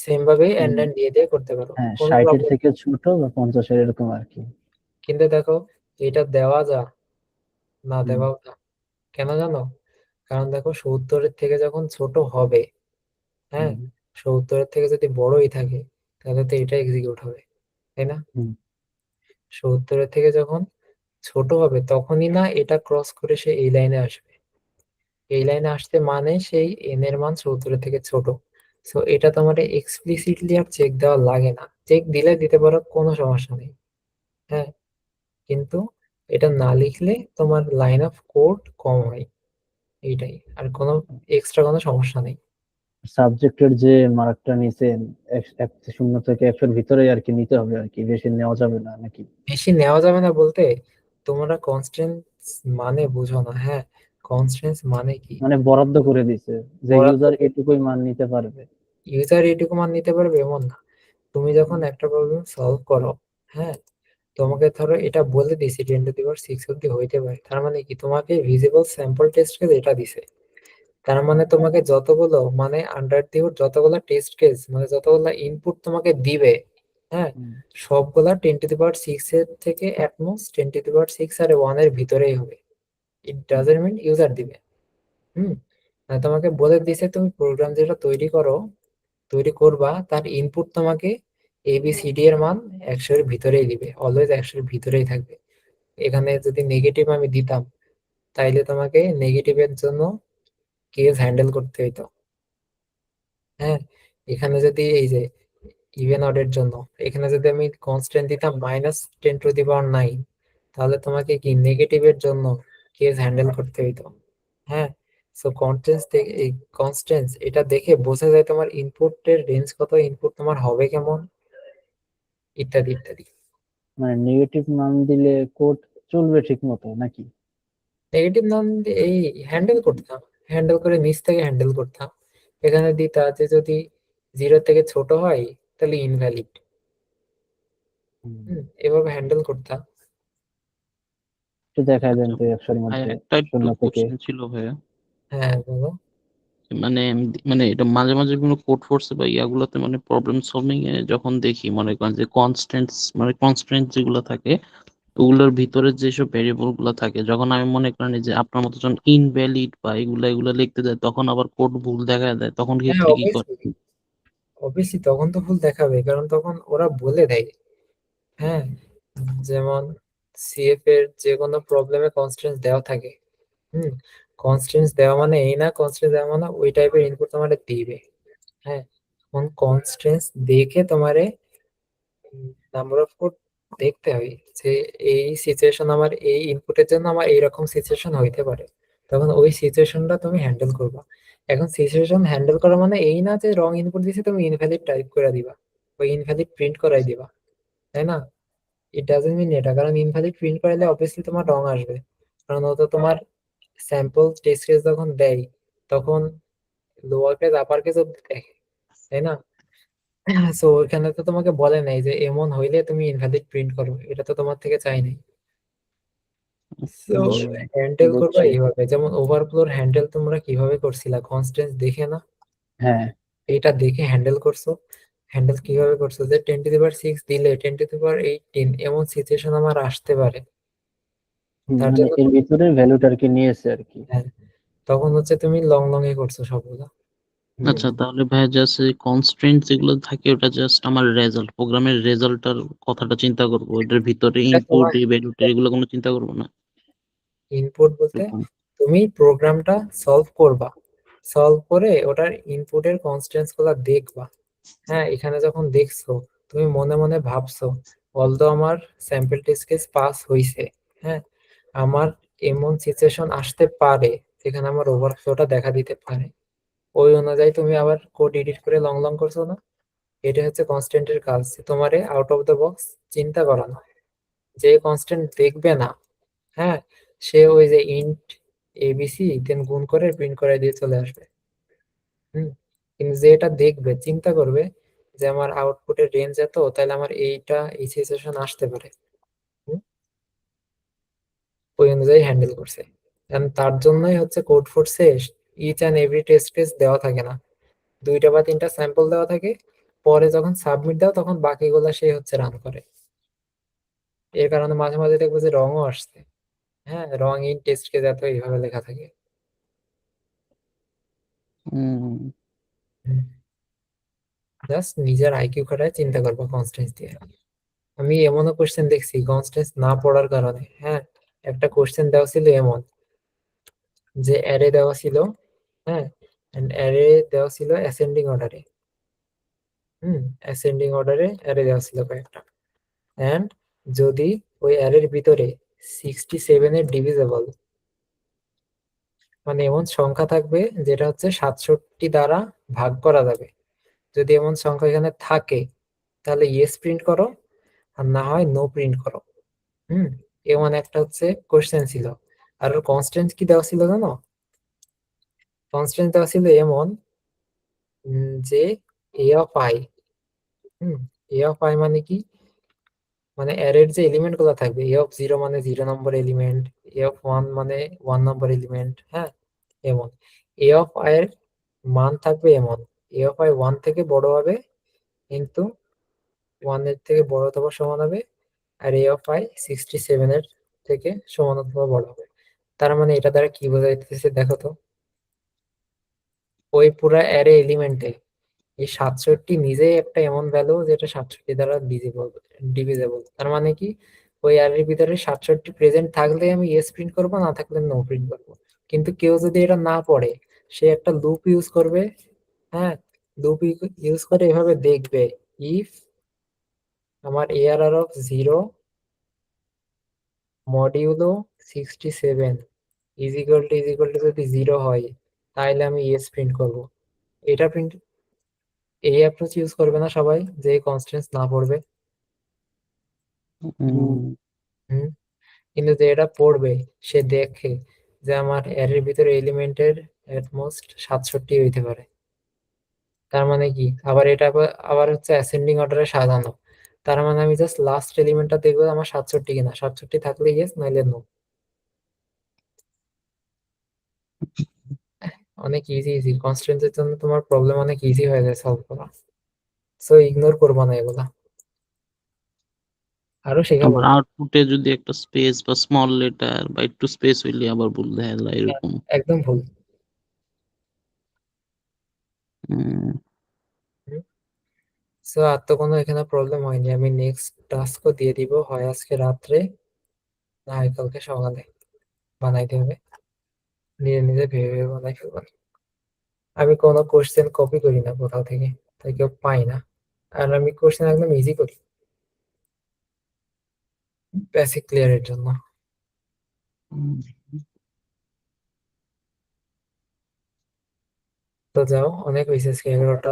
সেম ভাবে উম, এন্ড দিয়ে দিয়ে করতে পারো, হ্যাঁ কোনো 60 এর প্রবলেম। থেকে ছোট বা 50 এর এরকম আর কি। কিন্তু দেখো এটা দেওয়া যা, না হুম দেওয়াও যা, কেন জানো? কারণ দেখো 70-এর থেকে যখন ছোট হবে, হ্যাঁ হুম 70-এর থেকে যদি বড়ই থাকে, তাহলে তো এটা এক্সিকিউট হবে, তাই না? হুম 70-এর থেকে যখন ছোট হবে তখনই না এটা ক্রস করে সে এই লাইনে আসবে, এই লাইনে আসতে মানে সেই এন এর মান 70-এর থেকে ছোট। সো এটা তোমার এক্সপ্লিসিটলি আর চেক দেওয়া লাগে না, চেক দিলে দিতে পারো, কোনো সমস্যা নেই, হ্যাঁ। কিন্তু এটা না লিখলে তোমার লাইন অফ কোড কম হয়, এইটাই, আর কোনো এক্সট্রা কোনো সমস্যা নেই। সাবজেক্টের যে মার্কটা নিছেন 0 থেকে 1 এর ভিতরে আর কি নিতে হবে আর কি, বেশি নেওয়া যাবে না নাকি? বেশি নেওয়া যাবে না বলতে, তোমরা কনস্ট্রেন্টস মানে বুঝো না, হ্যাঁ কনস্ট্রেন্টস মানে কি, মানে বরাদ্দ করে দিছে যে বরাদ্দ, ইউজার এটুকুই মান নিতে পারবে। ইউজার এইটুকু মান নিতে পারবে এমন না। তুমি যখন একটা প্রবলেম সলভ করো, হ্যাঁ তোমাকে ধরো এটা বলে দিছে 10⁶ অব্দি হইতে পারে, তার মানে কি তোমাকে ভিজিবল স্যাম্পল টেস্ট কেস এটা দিছে, তার মানে তোমাকে যতগুলো মানে আন্ডার দি হুড যতগুলো টেস্ট কেস মানে যতগুলো ইনপুট তোমাকে দিবে, হ্যাঁ হুম, সবগুলা 10⁶ এর থেকে অ্যাটমোস্ট 10⁶ আর 1 এর ভিতরেই হবে। ইট হুম, ডাজন্ট মিন ইউজার দিবে। হুম, আর তোমাকে বলে দিছে তুমি প্রোগ্রাম যেটা তৈরি করো, তৈরি করবা, তার ইনপুট তোমাকে ABCD এর মান 100-এর ভিতরেই দিবে, অলওয়েজ 100-এর ভিতরেই থাকবে। এখানে যদি নেগেটিভ আমি দিতাম, তাইলে তোমাকে নেগেটিভের জন্য কেস হ্যান্ডেল করতে হইতো, হ্যাঁ। এখানে যদি এই যে ইভেন অডের জন্য এখানে যদি আমি কনস্ট্যান্ট দিতাম -10⁹, তাহলে তোমাকে কি নেগেটিভের জন্য কেস হ্যান্ডেল করতে হইতো, হ্যাঁ। সো এই কনস্ট্যান্টস এটা দেখে বোঝা যায় তোমার ইনপুটের রেঞ্জ কত, ইনপুট তোমার হবে কেমন, ইত্যাদি ইত্যাদি। মানে নেগেটিভ মান দিলে কোড চলবে ঠিক মতো নাকি? নেগেটিভ নন, এই হ্যান্ডেল করতাম, হ্যান্ডেল করে নিচ থেকে হ্যান্ডেল করতাম। এখানে দিতা যে যদি 0 থেকে ছোট হয় তাহলে ইনভ্যালিড, হুম। এভাবে হ্যান্ডেল করতাম। একটু দেখায় দেন আচ্ছা তো 100 এর ভাই, মধ্যে একটা একটু 0 থেকে। কোশ্চেন ছিল ভাইয়া। হ্যাঁ বলো। মানে মানে এটা মাঝে মাঝে কোনো কোড ফোর্সে বা ইয়াগুলোতে মানে প্রবলেম সলভিং এ যখন দেখি মনে করেন যে কনস্ট্যান্টস মানে কনস্ট্রেন্ট যেগুলো থাকে ওগুলোর ভিতরে যেসব ভেরিয়েবল গুলো থাকে যখন আমি মনে করেন এই যে আপনার মতো যখন ইনভ্যালিড বা এগুলা লিখতে যায় তখন আবার কোড ভুল দেখা যায় তখন হ্যাঁ ক্ষেত্রে কি করে? অবভিয়াসলি তখন তো ভুল দেখাবে, কারণ তখন ওরা বলে দেয়। হ্যাঁ, যেমন সিএফ এর যে কোনো প্রবলেমে কনস্ট্রেন্টস দেওয়া থাকে। হুম, কনস্ট্রেন্টস দেওয়া মানে এই না, কনস্ট্রেন্টস দেওয়া মানে ওই টাইপের ইনপুট তোমারে দিবে। হ্যাঁ, এখন কনস্ট্রেন্টস দেখে তোমারে নাম্বার অফ কোড দেখতে হয় যে এই সিচুয়েশন আমার এই ইনপুটের জন্য আমার এইরকম সিচুয়েশন হইতে পারে, তখন ওই সিচুয়েশনটা তুমি হ্যান্ডেল করবা। এখন সিচুয়েশন হ্যান্ডেল করা মানে এই না যে রং ইনপুট দিছে তুমি ইনভ্যালিড টাইপ করে দিবা বা ইনভ্যালিড প্রিন্ট করাই দিবা, তাই না? ইট ডাজন্ট মিন এটা, কারণ ইনভ্যালিড প্রিন্ট করাইলে অবভিয়াসলি তোমার রং আসবে, কারণ ও তো তোমার স্যাম্পল টেস্ট কেস যখন দেয় তখন লোয়ার কেস আপার কেস অব্দি দেখে, তাই না? সো ওইখানে তো তোমাকে বলে নাই যে এমন হইলে তুমি ইনভ্যালিড প্রিন্ট করো, এটা তো তোমার থেকে চাই নাই। সো বুঝছি। হ্যান্ডেল করবা বুঝছি। এইভাবে, যেমন ওভারফ্লোর হ্যান্ডেল তোমরা কিভাবে করছিলা কনস্ট্যান্স দেখে না, হ্যাঁ, এটা দেখে হ্যান্ডেল করছো। হ্যান্ডেল কিভাবে করছো যে 10⁶ দিলে 10⁸ এমন সিচুয়েশন আমার আসতে পারে, তার মানে জন্য এর ভিতরে ভ্যালুটা আর কি নিয়েছে আর কি। হ্যাঁ, তখন হচ্ছে তুমি লং লং এ করছো সবগুলা। হুম, আচ্ছা তাহলে ভাই জাস্ট কনস্ট্রেন্ট যেগুলো থাকে ওটা জাস্ট আমার রেজাল্ট প্রোগ্রামের রেজাল্টটার কথাটা চিন্তা করবো ওটার ভিতরে এটা ইনপুট তোমার এই ভ্যালুটা এগুলো কোনো চিন্তা করবো না ইনপুট বলতে এরকম। তুমি প্রোগ্রামটা সলভ করবা, সলভ করে ওটার ইনপুটের কনস্ট্যান্টস গুলা দেখবা। হ্যাঁ, এখানে যখন দেখছো তুমি মনে মনে ভাবছো অলদো আমার স্যাম্পল টেস্ট কেস পাস হইছে, হ্যাঁ, আমার এমন সিচুয়েশন আসতে পারে যেখানে আমার ওভারফ্লোটা দেখা দিতে পারে, ওই অনুযায়ী তুমি আবার কোড এডিট করে লং লং করছো না। এটা হচ্ছে কনস্ট্যান্টের কাজ, তোমারে আউট অফ দ্য বক্স চিন্তা করানো। যে কনস্ট্যান্ট দেখবে না, হ্যাঁ, সে ওই যে ইন্ট এবিসি দেন গুণ করে প্রিন্ট করে দিয়ে চলে আসবে। হুম, কিন্তু যে এটা দেখবে চিন্তা করবে যে আমার আউটপুটের রেঞ্জ এত, তাহলে আমার এইটা এই সিচুয়েশন আসতে পারে। হুম, ওই অনুযায়ী হ্যান্ডেল করছে। কারণ তার জন্যই হচ্ছে কোড ফোর্সে each and every test case দেওয়া থাকে না, 2 বা 3টা স্যাম্পল দেওয়া থাকে, পরে যখন সাবমিট দাও তখন বাকিগুলা সে হচ্ছে রান করে। এর কারণে মাঝে মাঝে দেখবো যে রঙও আসছে। হ্যাঁ, রং ইন টেস্ট কেস এত এইভাবে লেখা থাকে। হুম জাস্ট নিজের আইকিউ খাটায় চিন্তা করবো কনস্ট্যান্স দিয়ে। আমি এমনও কোশ্চেন দেখছি কনস্ট্যান্স না পড়ার কারণে। হ্যাঁ, একটা কোশ্চেন দেওয়া ছিল এমন যে অ্যারে দেওয়া ছিল, হ্যাঁ, অ্যারে দেওয়া ছিল অ্যাসেন্ডিং অর্ডারে। অ্যাসেন্ডিং অর্ডারে অ্যারে দেওয়া ছিল কয়েকটা, এন্ড যদি ওই অ্যারের ভিতরে 67-এর ডিভিজেবল মানে এমন সংখ্যা থাকবে যেটা হচ্ছে 67 দ্বারা ভাগ করা যাবে, যদি এমন সংখ্যা এখানে থাকে তাহলে ইয়েস প্রিন্ট করো, আর না হয় নো প্রিন্ট করো। হুম, এমন একটা হচ্ছে কোশ্চেন ছিল। আর কনস্ট্যান্ট কি দেওয়া ছিল জানো? কনস্ট্যান্ট দেওয়া ছিল এমন যে a of i, a of i মানে কি, মানে অ্যারের যে এলিমেন্ট গুলো থাকবে, এ অফ 0 মানে 0 নম্বর এলিমেন্ট, এ অফ 1 মানে 1 নম্বর এলিমেন্ট, হ্যাঁ, এমন এ অফ আই এর মান থাকবে এমন, এ অফ আই 1 থেকে বড় হবে কিন্তু 1 এর থেকে বড় অথবা সমান হবে, আর এ অফ আই 67-এর থেকে সমান অথবা বড় হবে। তার মানে এটা দ্বারা কি বোঝাইতেছে দেখো তো, ওই পুরা অ্যারে এলিমেন্টে এই 67 নিজেই একটা এমন ভ্যালু যেটা 67 দ্বারা ডিভিজেবল। তার মানে কি, ওই অ্যারের ভিতরে 67 প্রেজেন্ট থাকলে আমি ইয়েস প্রিন্ট করবো, না থাকলে নো প্রিন্ট করবো। কিন্তু কেউ যদি এটা না পড়ে, সে একটা লুপ ইউজ করবে। হ্যাঁ, লুপ ইউজ করে এভাবে দেখবে, ইফ আমার ARR(0) modulo 67 is equal two যদি 0 হয় তাহলে আমি ইয়েস প্রিন্ট করব। এটা প্রিন্ট, এই অ্যাপ্রোচ ইউজ করবে না সবাই যে কনস্ট্যান্টস না পড়বে। হুম, হুম, কিন্তু যে এটা পড়বে সে দেখে যে আমার অ্যারের ভিতরে এলিমেন্টের মোস্ট 67 হইতে পারে। তার মানে কি, আবার এটা আবার হচ্ছে অ্যাসেন্ডিং অর্ডারে সাজানো। তার মানে আমি জাস্ট লাস্ট এলিমেন্টটা দেখবো আমার 67 কিনা, 67 থাকলে ইয়েস, নাইলে নো। অনেক ইজি কনস্ট্রেন্টের জন্য তোমার প্রবলেম অনেক ইজি হয়ে যায় সলভ করা। সো ইগনোর করবা না এগুলা, আরো শেখাবো। আবার আউটপুটে যদি একটা স্পেস বা স্মল লেটার বা একটু স্পেস হইলে আবার ভুল দেখা যায় এরকম। একদম ভুল। উম, সো আর তো কোনো এখানে প্রবলেম হয়নি। আমি নেক্সট টাস্কও দিয়ে দিব, হয় আজকে রাত্রে না হয় কালকে সকালে বানাইতে হবে। নিজে নিজে ভেবে ভেবে বানাই ফেলবো। আমি কোনো কোশ্চেন কপি করি না কোথাও থেকে, তাই কেউ পাই না। আর আমি কোশ্চেন একদম ইজি করি বেসিক ক্লিয়ারের জন্য। উম, তো যাও, অনেক হয়েছে, 11টা